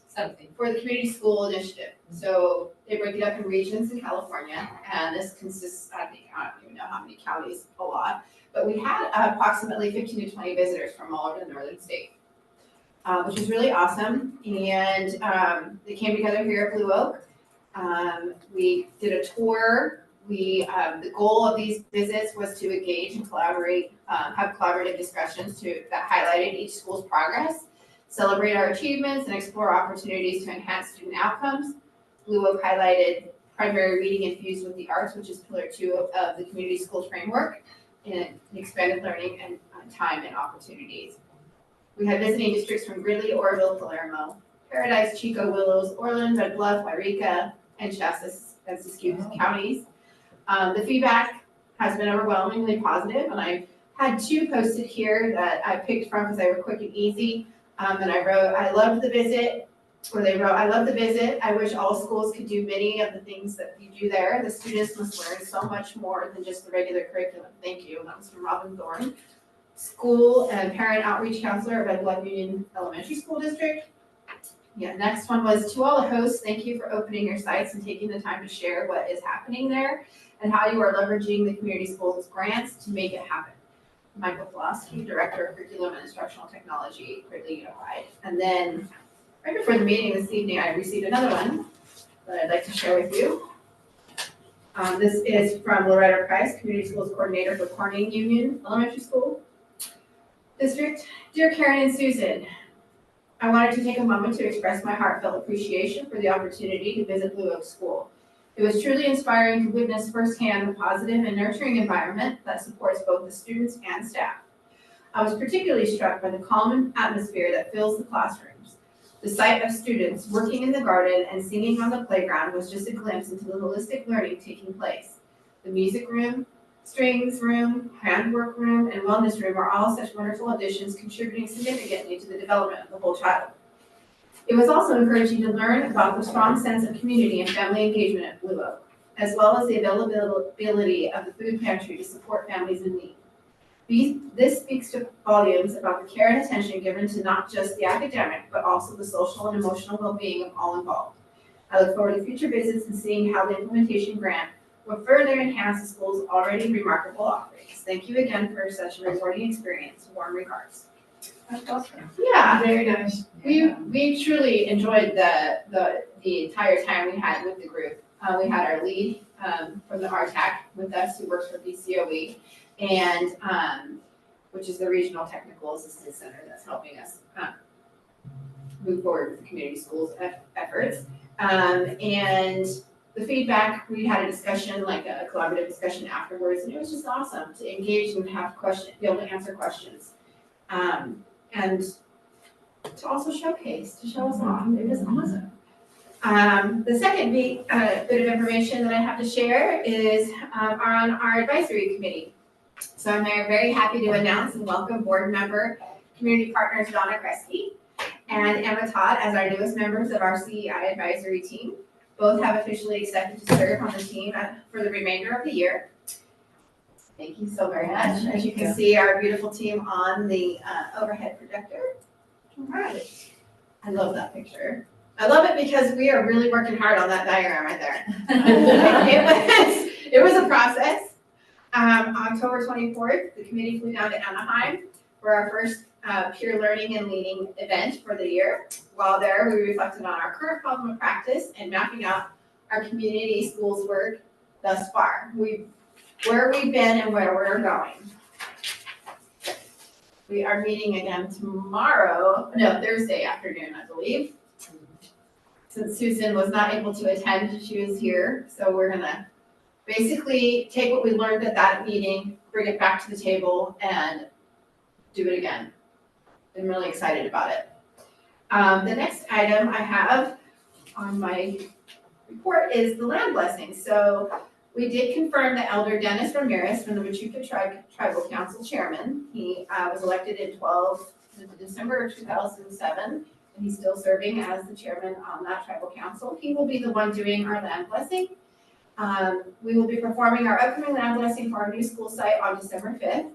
Something. for the community school initiative. So they break it up in regions in California, and this consists, I don't even know how many counties, a lot. But we had approximately 15 to 20 visitors from all over the northern state, which was really awesome. And they came together here at Blue Oak. We did a tour. The goal of these visits was to engage and collaborate, have collaborative discussions that highlighted each school's progress, celebrate our achievements, and explore opportunities to enhance student outcomes. Blue Oak highlighted primary reading infused with the arts, which is pillar 2 of the community schools framework, and expanded learning and time and opportunities. We had visiting districts from Gridley, Oroville, Palermo, Paradise, Chico, Willows, Orland, Red Bluff, Wairika, and Shasta and Siskiyou counties. The feedback has been overwhelmingly positive, and I've had 2 posted here that I picked from because they were quick and easy. And I wrote, I loved the visit, or they wrote, I love the visit. I wish all schools could do many of the things that you do there. The students must learn so much more than just the regular curriculum. Thank you. That was from Robin Thorne. school and parent outreach counselor at Red Blood Union Elementary School District. Yeah, next one was to all the hosts, thank you for opening your sites and taking the time to share what is happening there and how you are leveraging the community schools grants to make it happen. Michael Pulaski, Director of Curriculum and Instructional Technology, Ridley Unified. And then right before the meeting this evening, I received another one that I'd like to share with you. This is from Loretta Price, Community Schools Coordinator for Corning Union Elementary School District. Dear Karen and Susan, I wanted to take a moment to express my heartfelt appreciation for the opportunity to visit Blue Oak School. It was truly inspiring to witness firsthand the positive and nurturing environment that supports both the students and staff. I was particularly struck by the calm atmosphere that fills the classrooms. The sight of students working in the garden and singing on the playground was just a glimpse into the holistic learning taking place. The music room, strings room, handwork room, and wellness room are all such wonderful additions contributing significantly to the development of the whole child. It was also encouraging to learn about the strong sense of community and family engagement at Blue Oak, as well as the availability of the food pantry to support families in need. This speaks to volumes about the care and attention given to not just the academic, but also the social and emotional well-being of all involved. I look forward to future visits and seeing how the implementation grant will further enhance the school's already remarkable offerings. Thank you again for such a rewarding experience. Warm regards. That's awesome. Yeah, Very nice. we truly enjoyed the entire time we had with the group. We had our lead from the RTAC with us who works for BCOE, and which is the Regional Technical Assistance Center that's helping us move forward with the community schools efforts. And the feedback, we had a discussion, like a collaborative discussion afterwards, and it was just awesome to engage and have questions, be able to answer questions. And to also showcase, to show us off. It was awesome. The second bit of information that I have to share is on our advisory committee. So I'm very happy to announce and welcome board member, community partners Donna Kresge and Emma Todd as our newest members of our CEI advisory team. Both have officially accepted to serve on the team for the remainder of the year. Thank you so very much. As you can see, our beautiful team on the overhead projector. All right. I love that picture. I love it because we are really working hard on that diagram right there. It was a process. October 24th, the committee flew down to Anaheim for our first peer learning and leading event for the year. While there, we reflected on our current problem of practice and mapping out our community schools work thus far. Where we've been and where we're going. We are meeting again Thursday afternoon, I believe. Since Susan was not able to attend, she was here. So we're gonna basically take what we learned at that meeting, bring it back to the table and do it again. I'm really excited about it. The next item I have on my report is the land blessing. So we did confirm that Elder Dennis Ramirez from the Machuca Tribal Council Chairman. He was elected in December of 2007, and he's still serving as the chairman on that tribal council. He will be the one doing our land blessing. We will be performing our upcoming land blessing for our new school site on December 5th. And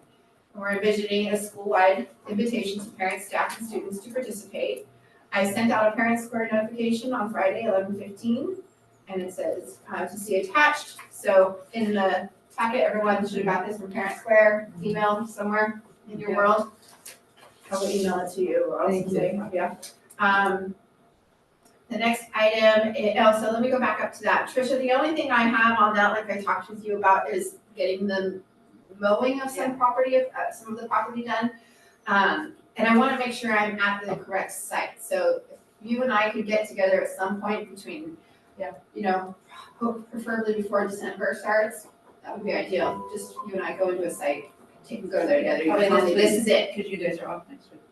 we're envisioning a school-wide invitation to parents, staff, and students to participate. I sent out a parent square notification on Friday, 11:15. And it says to see attached. So in the packet, everyone should have got this from Parent Square, email somewhere in your world. I will email it to you or else Thank you. The next item, so let me go back up to that. Tricia, the only thing I have on that, like I talked with you about, is getting the mowing of some property, some of the property done. And I want to make sure I'm at the correct site. So if you and I could get together at some point between preferably before December starts, that would be ideal. Just you and I go into a site, go there together. Probably You this is it. Because you guys are off next week.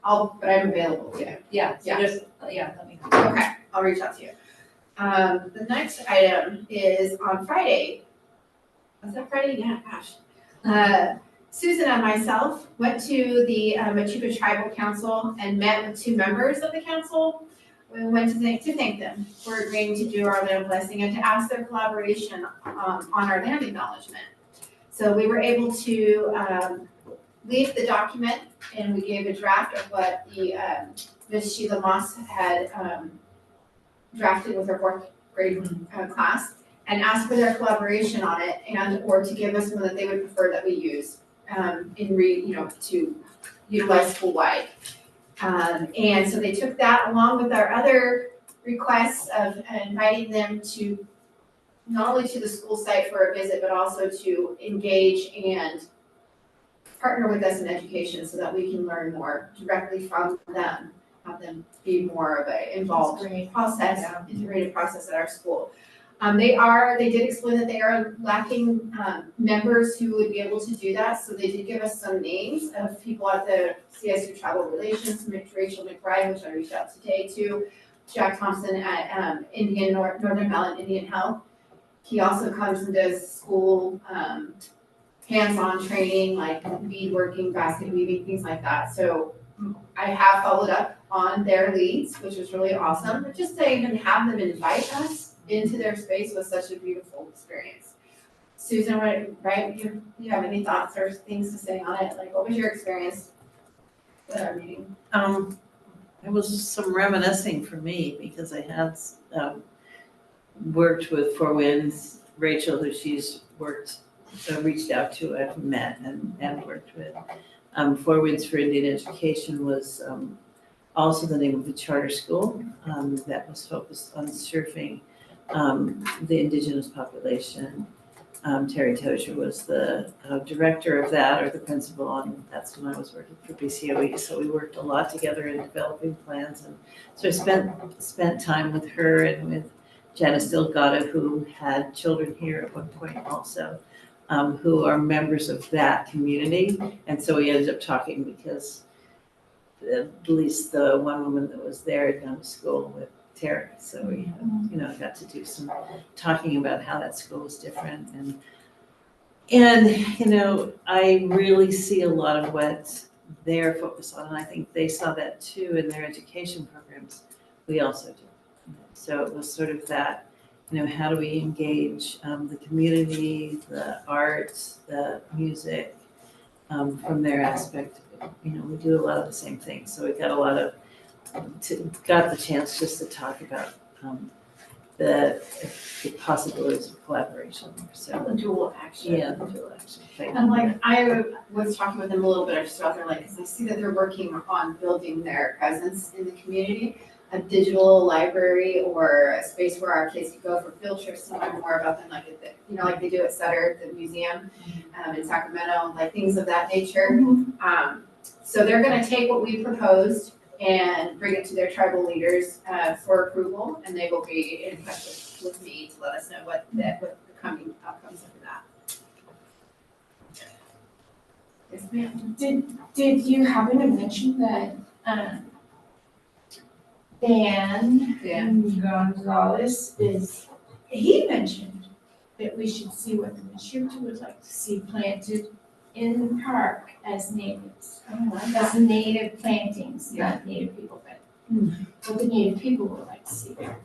But I'm available too. Yeah, so Yeah. just, let me know. Okay, I'll reach out to you. The next item is on Friday. Was that Friday? Yeah, gosh. Susan and myself went to the Machuca Tribal Council and met with 2 members of the council. We went to thank them for agreeing to do our land blessing and to ask their collaboration on our land acknowledgement. So we were able to leave the document and we gave a draft of what the, Ms. Sheila Moss had, drafted with her fourth grade class and asked for their collaboration on it and or to give us one that they would prefer that we use to utilize school-wide. And so they took that along with our other requests of inviting them to not only to the school site for a visit, but also to engage and partner with us in education so that we can learn more directly from them, have them be more of a involved process, integrated process at our school. They did explain that they are lacking members who would be able to do that, so they did give us some names of people at the CSU Travel Relations, Rachel McBride, which I reached out today to, Jack Thompson at Northern Valley Indian Health. He also comes and does school hands-on training, like beadworking, basket weaving, things like that. So I have followed up on their leads, which was really awesome, but just to even have them invite us into their space was such a beautiful experience. Susan, right, you have any thoughts or things to say on it? Like, what was your experience with our meeting? It was just some reminiscing for me because I had worked with Four Winds, Rachel, who she's reached out to, I've met and worked with. Four Winds for Indian Education was also the name of a charter school that was focused on serving the indigenous population. Terry Tozier was the director of that, or the principal, and that's when I was working for BCOE. So we worked a lot together in developing plans, and so I spent time with her and with Janice Delgado, who had children here at one point also, who are members of that community. And so we ended up talking because at least the one woman that was there had gone to school with Terry. So we, got to do some talking about how that school was different. And I really see a lot of what they're focused on. And I think they saw that too in their education programs. We also do. So it was sort of that, how do we engage the community, the arts, the music, from their aspect. We do a lot of the same things. So we got got the chance just to talk about the possibilities of collaboration. So The dual action. yeah, the dual action. And like, I was talking with them a little bit, I just thought they're like, because I see that they're working on building their presence in the community, a digital library or a space where our kids could go for field trips to learn more about them, like like they do at Sutter, the museum in Sacramento, like things of that nature. So they're gonna take what we proposed and bring it to their tribal leaders for approval, and they will be in touch with me to let us know what the coming outcomes of that. Yes, ma'am. Did you happen to mention that, Dan Gonzalez he mentioned that we should see what the Michoud would like to see planted in the park as natives. As native plantings, not native people, but what the native people would like to see there.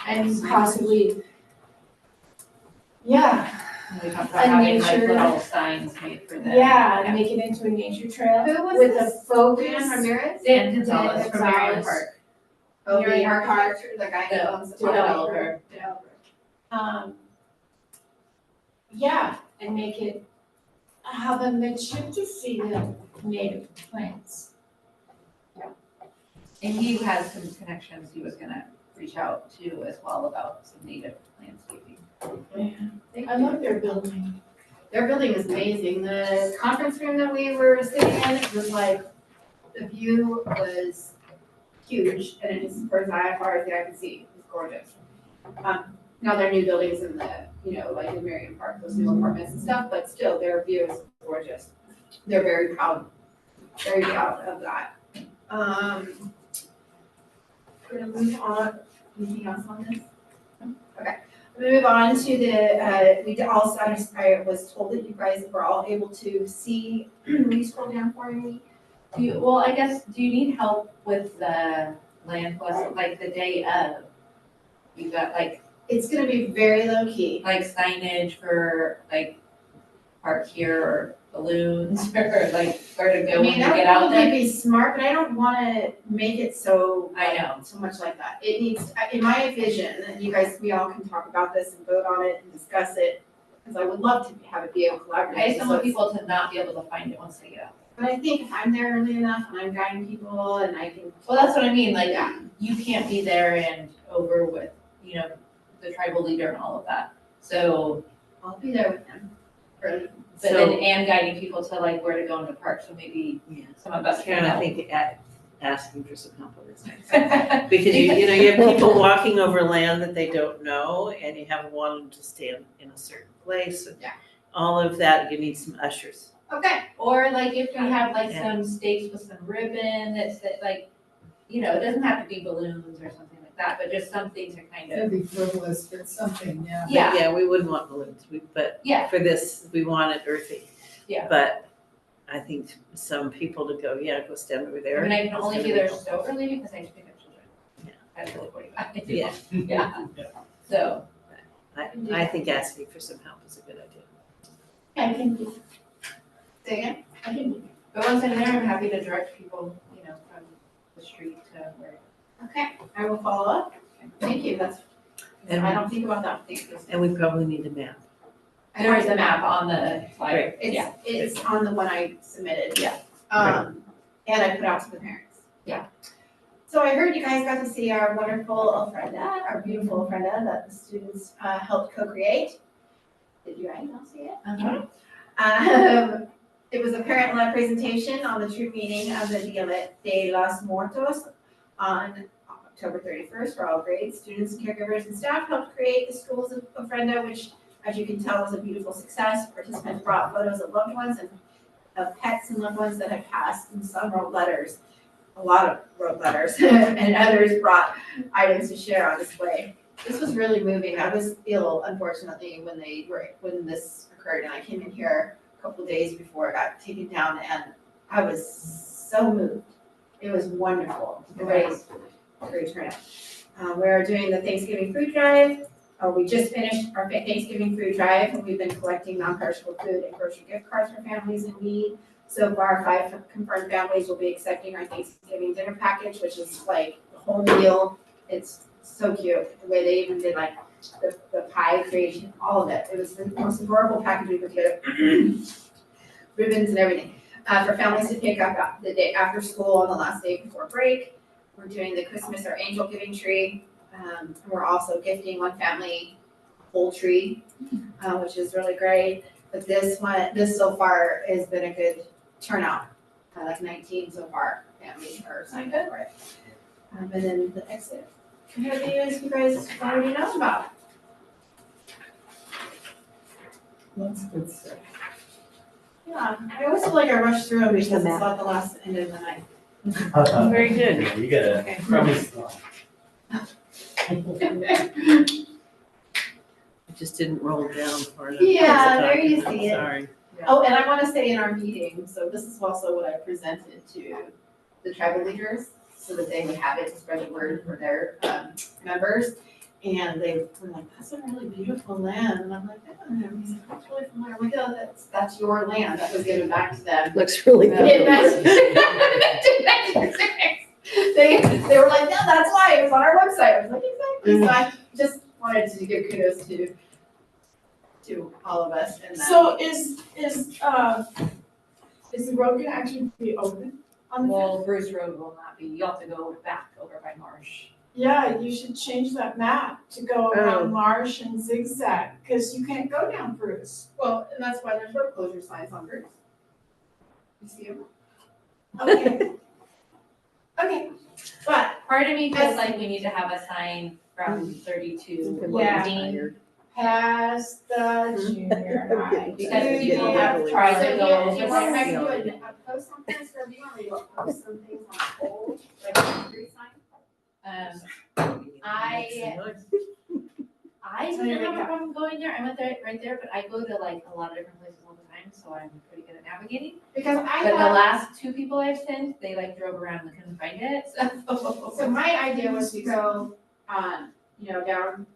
And possibly, We talked about A having like nature- little signs made for them. make it into a nature trail Who was with this? a focus. Dan Ramirez? Dan Gonzalez from Marion Gonzalez. Park. Oh, Marion the Park. architecture, the guy who owns the Developer. developer. And make it, how the Michoud to see the native plants. And he has some connections he was gonna reach out to as well about some native landscaping. I love their building. Their building is amazing. The conference room that we were sitting in was like, the view was huge and it is as far as the eye could see. It was gorgeous. Now their new buildings in the, like in Marion Park, those new apartments and stuff, but still their view is gorgeous. They're very proud of that. We're gonna move on. Anything else on this? Okay. We move on to we also, I was told that you guys were all able to see, will you scroll down for me? Do you need help with the land plus, like the day of? You got like It's gonna be very low key. signage for like park here or balloons or like where to I go when mean, you that would get out probably there. be smart, but I don't wanna make it so. I know. So much like that. It needs, in my vision, and you guys, we all can talk about this and vote on it and discuss it, because I would love to have it be a collaborative. I just don't so want it's- people to not be able to find it once they get out. But I think if I'm there early enough and I'm guiding people and I can. Well, that's what I mean, like, Yeah. you can't be there and over with, the tribal leader and all of that. So, I'll be there with them early. but then, and guiding people to like where to go in the park, so maybe Yeah. some of us can Karen, I help. think asking for some help on this next. Because you have people walking over land that they don't know, and you haven't wanted them to stand in a certain place. Yeah. All of that, you need some ushers. Okay, Or like if we have like Yeah. some stakes with some ribbon that's like, it doesn't have to be balloons or something like that, but just something to kind of, That'd be frivolous, but something, yeah. But yeah, Yeah, we wouldn't want balloons, but yeah, for this, we want it earthy. Yeah. But I think some people to go, go stand over I there. mean, I can It's only gonna be be there helpful. so early because I have to pick up children. Yeah. At 4:45. Yeah. Yeah, so, I think asking for some help is a good idea. I can do. Say again? I can do. but once I'm there, I'm happy to direct people, from the street to where. Okay, I will follow up. Thank you, that's, And- I don't think about that, thank you. And we probably need a map. There is a map on the flyer, yeah. It's on the one I submitted. Yeah. And I put out to the parents. Yeah. So I heard you guys got to see our wonderful ofrenda, our beautiful ofrenda that the students helped co-create. Did you guys not see it? It was a parent-led presentation on the true meaning of the Dia de los Muertos on October 31st for all grades. Students, caregivers, and staff helped create the school's ofrenda, which, as you can tell, was a beautiful success. Participants brought photos of loved ones and of pets and loved ones that had passed, and some wrote letters. A lot of wrote letters, and others brought items to share on display. This was really moving. I was ill, unfortunately, when this occurred, and I came in here a couple of days before it got taken down, and I was so moved. It was wonderful. Great turnout. We're doing the Thanksgiving food drive. We just finished our Thanksgiving food drive, and we've been collecting non-perishable food and grocery gift cards for families in need. So far, 5 confirmed families will be accepting our Thanksgiving dinner package, which is like the whole meal. It's so cute, the way they even did like the pie creation, all of it. It was the most adorable package we put together. Ribbons and everything. For families to pick up the day after school on the last day before break. We're doing the Christmas or angel giving tree. And we're also gifting one family a whole tree, which is really great. But this so far has been a good turnout. Like 19 so far families are signed up for it. And then the exit interviews you guys already know about. Lots of good stuff. Yeah, I always feel like I rush through them because it's not the last end of the night. Very good. Yeah, you gotta Okay. promise. It just didn't roll down far enough. Yeah, there you see it. Sorry. Oh, and I want to say in our meeting, so this is also what I presented to the tribal leaders, so that they would have it to spread the word for their members. And they were like, that's a really beautiful land. And I'm like, yeah. And he's like, that's really familiar. I'm like, oh, that's your land. That was given back to them. Looks really It good. meant- They were like, yeah, that's why it was on our website. I was like, exactly. So I just wanted to give kudos to all of us and that. So is the road gonna actually be open on the fifth? Well, Bruce Road will not be, you'll have to go back over by Marsh. Yeah, you should change that map to go Oh. around Marsh and zigzag, because you can't go down Bruce. Well, and that's why there's road closure signs on Bruce. You see them? Okay. Okay, but Part of me feels like we need to have a sign from 32 Yeah. Dean, Past the junior high. because Yeah. people have so tried do to you, go do you want me to over. do a post on this, or do you want me to post some things on hold, like a street sign? I didn't have a problem going there, I went there, right there, but I go to like a lot of different places all the time, so I'm pretty good at navigating. Because I But the thought, last 2 people I've sent, they like drove around and couldn't find it, so. so my idea was to go, down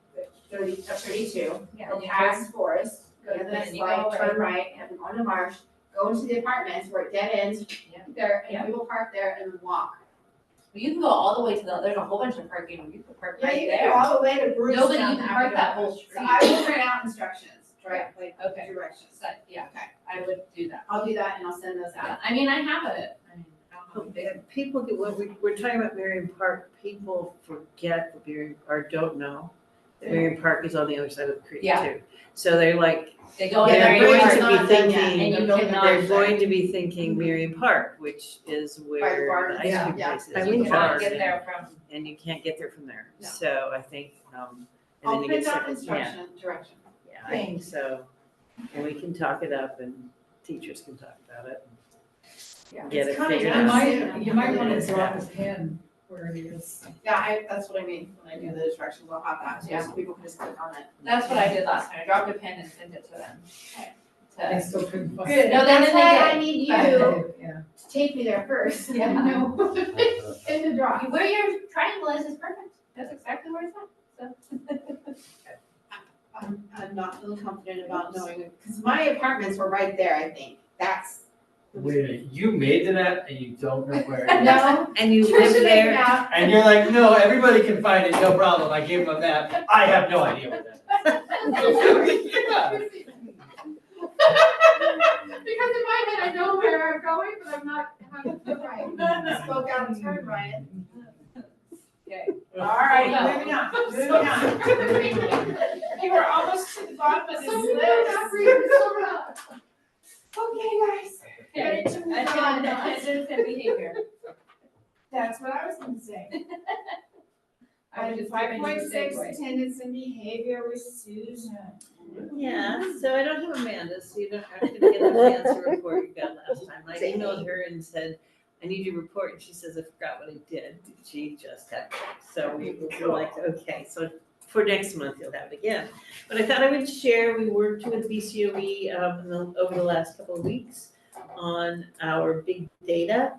32, Yeah, go past Forest, go to the Yeah, next then you go light, turn right. right, and on to Marsh, go go into the apartments where it dead ends Yeah. there, Yeah. and people park there and walk. Well, you can go all the way to there's a whole bunch of parking, you can park Yeah, right you can go there. all the way to Bruce. Nobody, down you can the park that avenue. whole street. So I will print out instructions, right, like Okay. directions. So, yeah, Okay. I would do that. I'll do that and I'll send those Yeah, out. I mean, I have it, I mean, I don't have a big. And people, when we're talking about Marion Park, people forget that Marion, or don't know, that Marion Park is on the other side of the creek Yeah. too. So they're like, They go in Yeah, there, the bridge they're is going to not be done yet, thinking, and you building cannot- they're bridge there. going to be thinking Marion Park, which is where garden. the ice cream Yeah. place is. I you went cannot there. get there from, And you can't get there from there. No. So I think, and I'll then you get print out stuck, yeah, direction. yeah, I think so. And we can talk it up and teachers can talk about it. Yeah. Get It's it coming figured You out out. soon. you might wanna It is. drop a pin where it is. Yeah, that's what I mean, when I do the directions, I'll have that, Yeah. so people can just click on it. that's what I did last time, I dropped a pin and sent it to them. I To, still couldn't find Good, it. no, then that's they why did. I need you to Yeah. take me there first. Yeah. No. In the drop. where your triangle is perfect, that's exactly where it's at, so. I'm not feeling confident about knowing, because my apartments were right there, I think, that's. Wait a minute, you made the map and you don't know where it is? No. And you Tricia live made there, it out. And you're like, no, everybody can find it, no problem, I gave them a map, I have no idea where that is. Yeah. Because in my head, I know where I'm going, but I'm not having to right. Spoke out of turn, Ryan. Okay. All right, No. moving on, moving on. You were almost to the bottom of this So list. Okay, guys. Ready to move on. Attendance and behavior. That's what I was gonna say. I was Item just giving you a 5.6, segue. attendance and behavior with Susan. yeah, so I don't have Amanda, so you don't have to get the fancy report you got last time. I emailed her and said, I need your report, and she says, I forgot what I did. She just had it. So we were like, okay, so for next month, you'll have it again. But I thought I would share, we worked with BCOE over the last couple of weeks on our big data.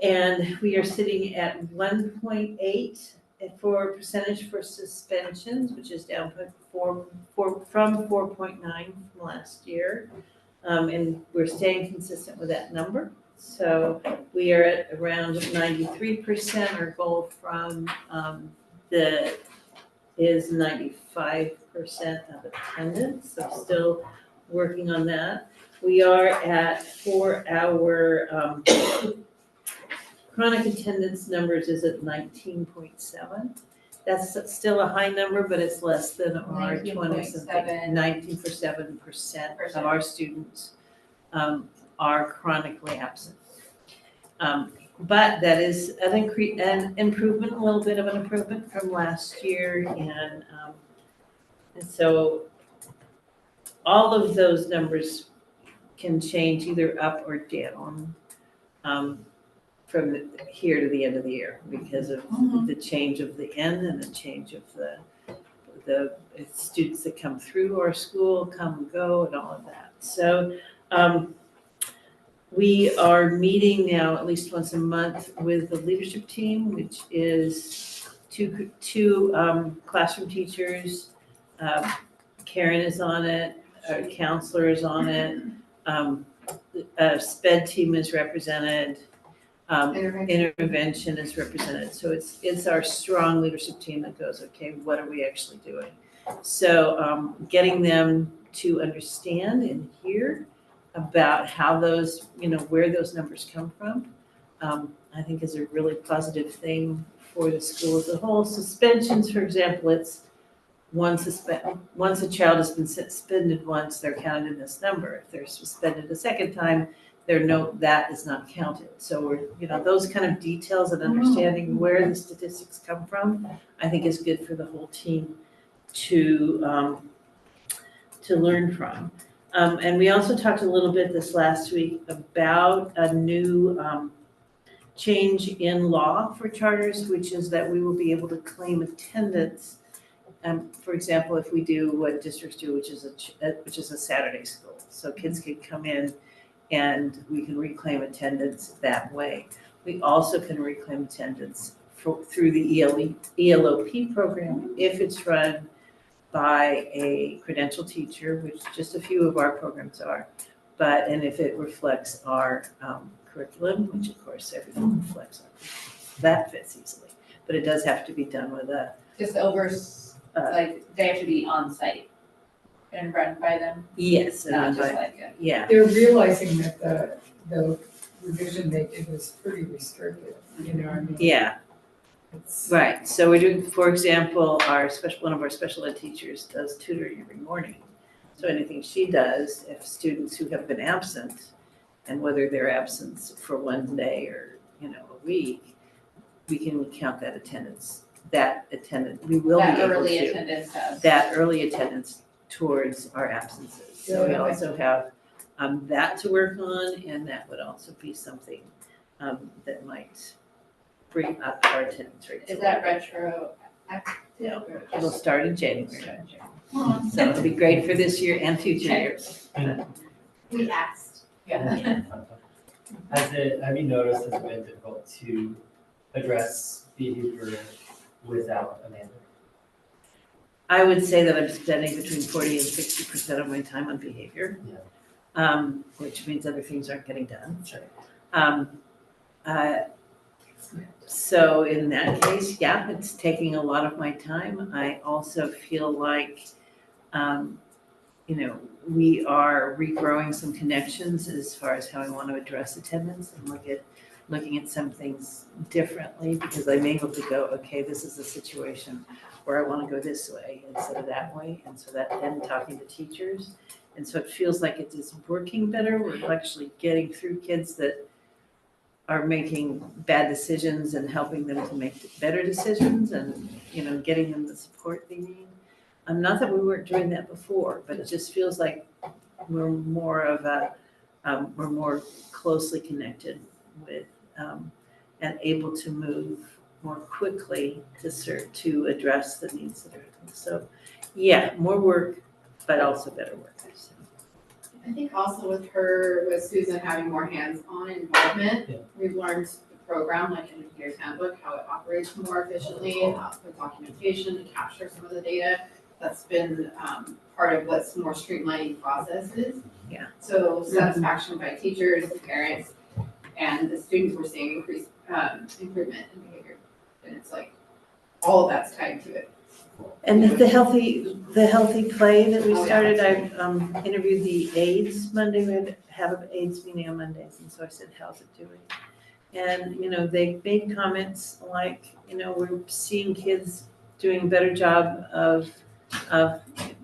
And we are sitting at 1.8 for percentage for suspensions, which is down from 4.9 from last year. And we're staying consistent with that number. So we are at around 93%. Our goal from is 95% of attendance, so still working on that. We are at, for our chronic attendance numbers is at 19.7. That's still a high number, but it's less than our 20-something. 19.7% of our students are chronically absent. But that is an improvement, a little bit of an improvement from last year, and so all of those numbers can change either up or down from here to the end of the year because of the change of the end and the change of the students that come through our school, come and go, and all of that. So we are meeting now at least once a month with the leadership team, which is two classroom teachers. Karen is on it, a counselor is on it, a SPED team is represented, intervention is represented. So it's our strong leadership team that goes, okay, what are we actually doing? So getting them to understand and hear about how those, where those numbers come from, I think is a really positive thing for the school as a whole. Suspensions, for example, it's once a child has been suspended once, they're counted in this number. If they're suspended a second time, that is not counted. So we're, those kind of details and understanding where the statistics come from, I think is good for the whole team to learn from. And we also talked a little bit this last week about a new change in law for charters, which is that we will be able to claim attendance. For example, if we do what districts do, which is a Saturday school, so kids can come in and we can reclaim attendance that way. We also can reclaim attendance through the ELOP program if it's run by a credentialed teacher, which just a few of our programs are. But, and if it reflects our curriculum, which of course everything reflects our curriculum, that fits easily. But it does have to be done with a, Just over, like, they have to be on site and run by them, yes, not and just by, like a. yeah, They're realizing that the revision they did was pretty restrictive, you know, I mean. yeah. It's- Right, so we're doing, for example, one of our special ed teachers does tutoring every morning. So anything she does, if students who have been absent, and whether they're absent for one day or, a week, we can count that attendance, we will be That able early to. attendance has. That early attendance towards our absences. So we Yeah. also have that to work on, and that would also be something that might bring up our attendance rates. Is that retro? No, it'll start in January. So it'll be great for this year and future years. We asked. Yeah. Have you noticed has it been difficult to address behavior without Amanda? I would say that I'm spending between 40 and 60% of my time on behavior. Which means other things aren't getting done. Sure. So in that case, yeah, it's taking a lot of my time. I also feel like, we are regrowing some connections as far as how I want to address attendance and looking at some things differently, because I'm able to go, okay, this is a situation where I want to go this way instead of that way. And so that then talking to teachers. And so it feels like it is working better. We're actually getting through kids that are making bad decisions and helping them to make better decisions and, getting them the support they need. Not that we weren't doing that before, but it just feels like we're more closely connected with, and able to move more quickly to address the needs that are. So, yeah, more work, but also better work. So. I think also with Susan having more hands-on involvement, we've learned the program, like in the Educator's Handbook, how it operates more efficiently, and how the documentation to capture some of the data. That's been part of what's more streamlining processes. Yeah. So satisfaction by teachers, parents, and the students, we're seeing increased improvement in behavior. And it's like, all of that's tied to it. And the healthy play that we Oh, yeah, started, that's I've interviewed the aides Monday, we have an aides meeting on Mondays, and so I said, how's it doing? And, they made comments like, we're seeing kids doing a better job of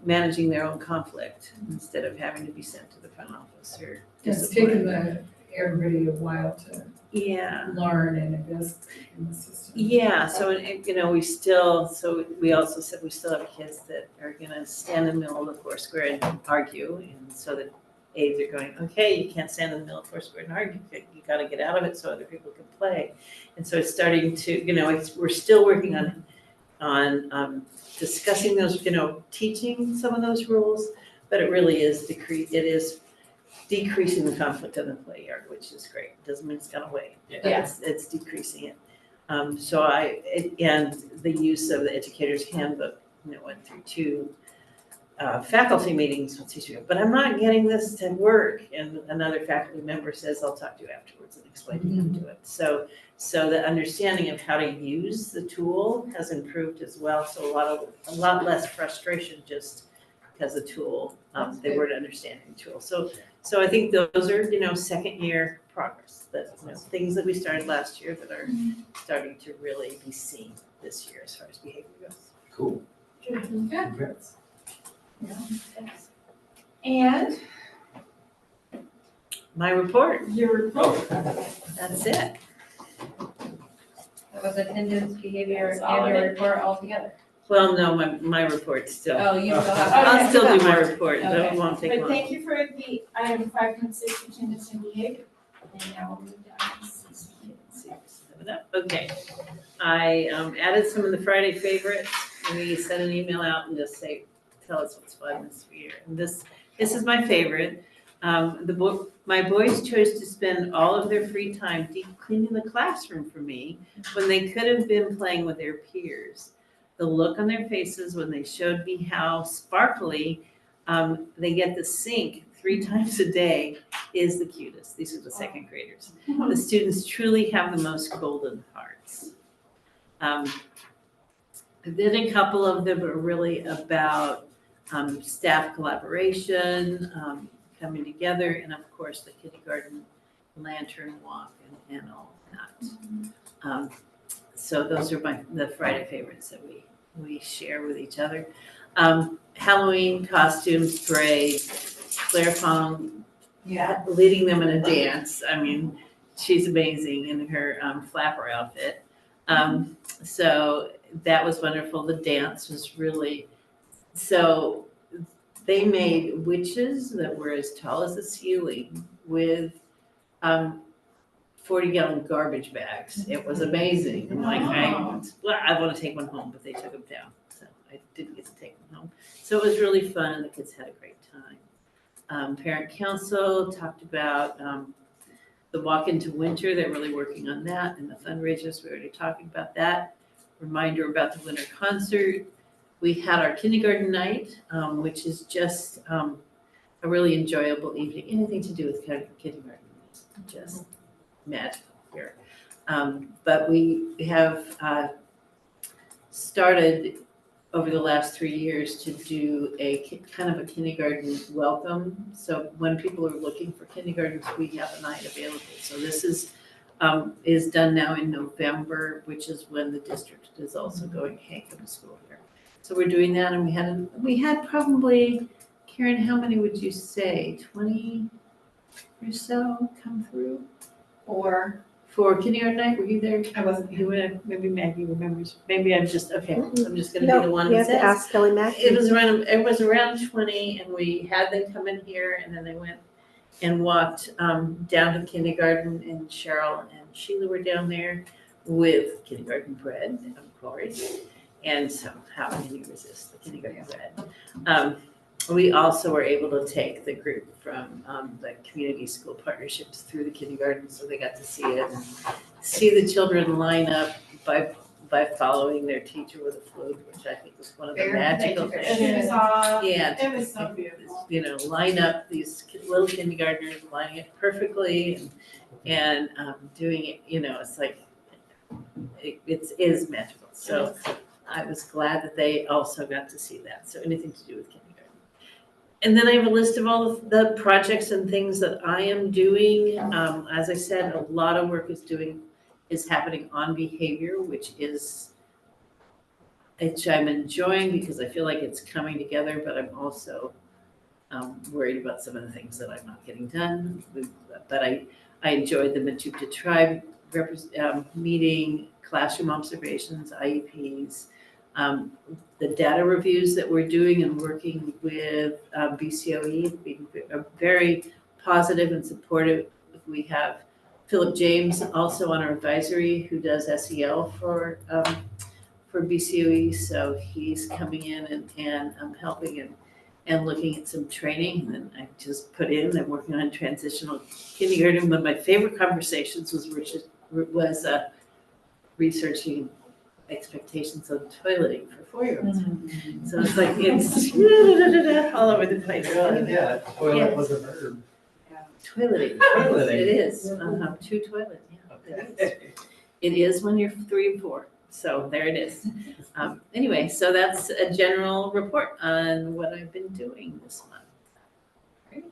managing their own conflict instead of having to be sent to the front office or It's disciplined. taken everybody a while to learn and invest in the system. Yeah, so, we also said we still have kids that are gonna stand in the middle of the Foursquare and argue, and so the aides are going, okay, you can't stand in the middle of Foursquare and argue, you gotta get out of it so other people can play. And so it's starting to, we're still working on discussing those, teaching some of those rules, but it really is decreasing the conflict in the play yard, which is great. Doesn't mean it's gone away. Yeah. It's decreasing it. And the use of the Educator's Handbook, went through 2 faculty meetings with teachers, but I'm not getting this to work. And another faculty member says, I'll talk to you afterwards and explain to you how to do it. So the understanding of how to use the tool has improved as well. So a lot less frustration just because the tool, they weren't understanding the tool. So I think those are, second year progress, that, things that we started last year that are starting to really be seen this year as far as behavior goes. Cool. Good. Congrats. And My report, your report. that's it. That was attendance, behavior, That's all and your it is. report all together. Well, no, my report's still, Oh, you still have. I'll still do my report, Okay. that won't take But long. thank you for the item 5.6 attendance and behavior. And now we'll move down to CCA. Okay, I added some of the Friday favorites, and we sent an email out and just say, tell us what's fun this year. And this is my favorite. My boys chose to spend all of their free time deep cleaning the classroom for me when they could have been playing with their peers. The look on their faces when they showed me how sparkly they get the sink 3 times a day is the cutest. These are the second graders. The students truly have the most golden hearts. Then a couple of them are really about staff collaboration, coming together, and of course, the kindergarten lantern walk and all that. So those are the Friday favorites that we share with each other. Halloween costumes, parade, Claire Fong leading them in a dance. I mean, she's amazing in her flapper outfit. So that was wonderful. The dance was really, so they made witches that were as tall as the ceiling with 40-gallon garbage bags. It was amazing. I'm like, I want to take one home, but they took them down. So I didn't get to take them home. So it was really fun and the kids had a great time. Parent council talked about the walk into winter. They're really working on that, and the fundraisers, we already talking about that. Reminder about the winter concert. We had our kindergarten night, which is just a really enjoyable evening. Anything to do with kindergarten is just magical here. But we have started over the last 3 years to do a kind of a kindergarten welcome. So when people are looking for kindergartens, we have a night available. So this is done now in November, which is when the district is also going, hey, come to school here. So we're doing that, and we had probably, Karen, how many would you say, 20 or so come through? For kindergarten night, were you there? I wasn't. You were, maybe Maggie remembers. Maybe I'm just, okay, I'm just gonna No, be the one you that have to says. ask Kelly Mack. It was around 20, and we had them come in here, and then they went and walked down to kindergarten, and Cheryl and Sheila were down there with kindergarten bread, of course. And so how can you resist the kindergarten bread? We also were able to take the group from the community school partnerships through the kindergarten, so they got to see it and see the children line up by following their teacher with a flute, which I think was one of the magical things. Yeah, It was so beautiful. you know, line up these little kindergartners, lining it perfectly and doing it, you know, it's like, it is magical. So I was glad that they also got to see that. So anything to do with kindergarten. And then I have a list of all of the projects and things that I am doing. As I said, a lot of work is happening on behavior, which I'm enjoying because I feel like it's coming together, but I'm also worried about some of the things that I'm not getting done. But I enjoyed the Metuta Tribe meeting, classroom observations, IEPs, the data reviews that we're doing and working with BCOE, being very positive and supportive. We have Philip James also on our advisory who does SEL for BCOE, so he's coming in and helping and looking at some training. And I just put in, I'm working on transitional kindergarten. One of my favorite conversations was researching expectations on toileting for 4-year-olds. So it's like, it's all over the place. Yeah, toilet was a verb. Toileting. Toileting. It is, to toilet, yeah, it is. It is when you're 3 and 4, so there it is. Anyway, so that's a general report on what I've been doing this month.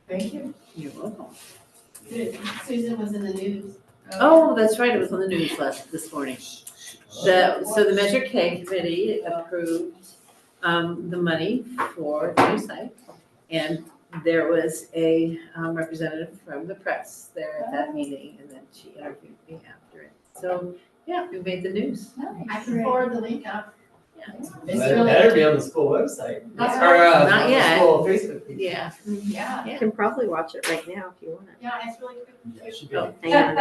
Thank you. You're welcome. Susan was in the news. Oh, that's right, it was on the news this morning. So the Measure K committee approved the money for the new site. And there was a representative from the press there at that meeting, and then she interviewed me after it. So, yeah, we made the news. I can forward the link up. Yeah. It's That really, better be on the school website. That's Or, Not on the yet. school Facebook page. Yeah. yeah, You can probably watch it right now if you want it. yeah, it's really quick. Yeah, it should be. Oh. Hang on.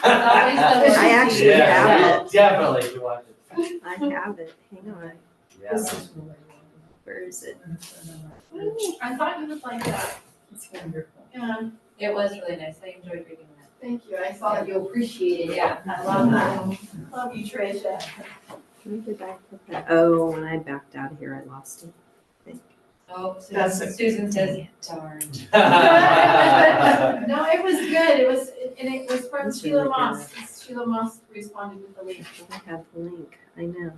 Always I actually Yeah, have we definitely should watch it. I have it. Hang on. Yeah. This is Where is it? I thought you would like that. It's wonderful. Yeah, It was really nice. I enjoyed reading that. thank you. I saw that you appreciated it. Yeah. I love that. Love you, Tricia. Where did I put that? Oh, when I backed out of here, I lost it. I think. Oh, That's Susan says, darn. No, it was good, and it was from That's Sheila really Moss, Sheila Moss responded with the link. I have the link, I know.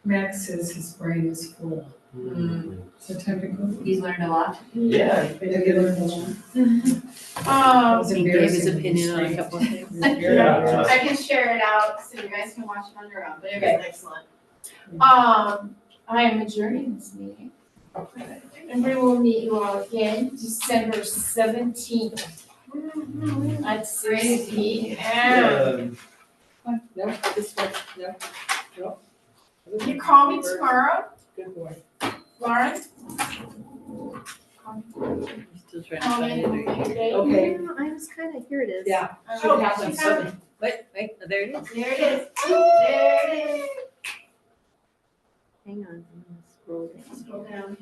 Max says his brain is full. So typical. he's learned a lot. Yeah. Have you learned a lot? He gave his opinion on a couple of things. Yeah. I can share it out so you guys can watch it on your own, but it was excellent. I am adjourning this meeting. And we will meet you all again December 17th at 6 p.m. No, this one, no. You call me tomorrow, Good boy. Lauren? Still trying to Call find me it. on your day. Okay. No, I was kind of, here it is. Yeah. Oh, Have she some. found it. Wait, there it is. There it is, there it is. Hang on, I'm gonna scroll down. Scroll down,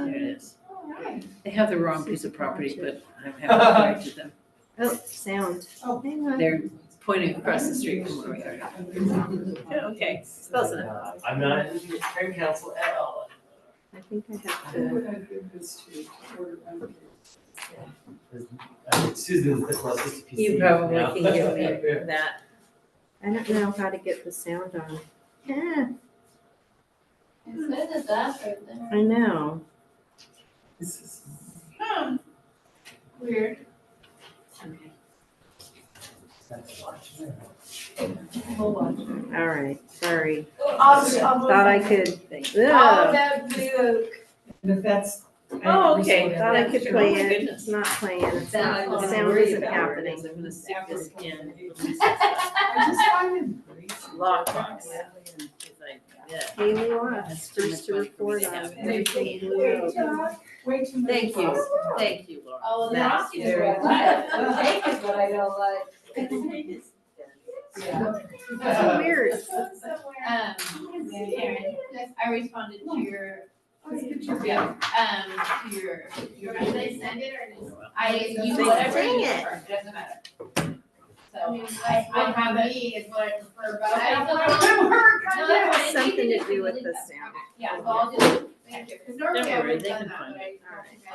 There it is. All right. They have the wrong piece of property, but I haven't corrected them. Oh, sound. Oh. Hang on. They're pointing across the street from where we are. Okay, close enough. I'm not in parent council at all. I think I have Who to, would I give this to order under? Susan's the closest to PC. You probably now. can give me that. I don't know how to get the sound on. Yeah, It says that right there. I know. This is. Weird. All right, sorry. I'll Thought I could. All Ugh. that blue. And if that's. Oh, okay. Thought I could Sure. play Oh, my it. goodness. It's not playing. It's Then not, I'm the gonna sound worry isn't about where it happening. is. I'm gonna stick this in. I just find it. Lockbox. Yeah. Haley Watts, That's too first much to fun for me report to on have. everything blue. Way too many. Thank you, thank you, Laura. Oh, the That's frosting is very what I like. The cake is what I don't like. So weird. Karen, I responded to your, to your, did they send it or did you, whatever Dang you it. prefer, it doesn't matter. So, I have me is what I prefer, but I don't want to work. No, that has something to do with the sound. Yeah, well, I'll do it. Thank you, because normally I Don't worry, would have they done can that, find but All right. I.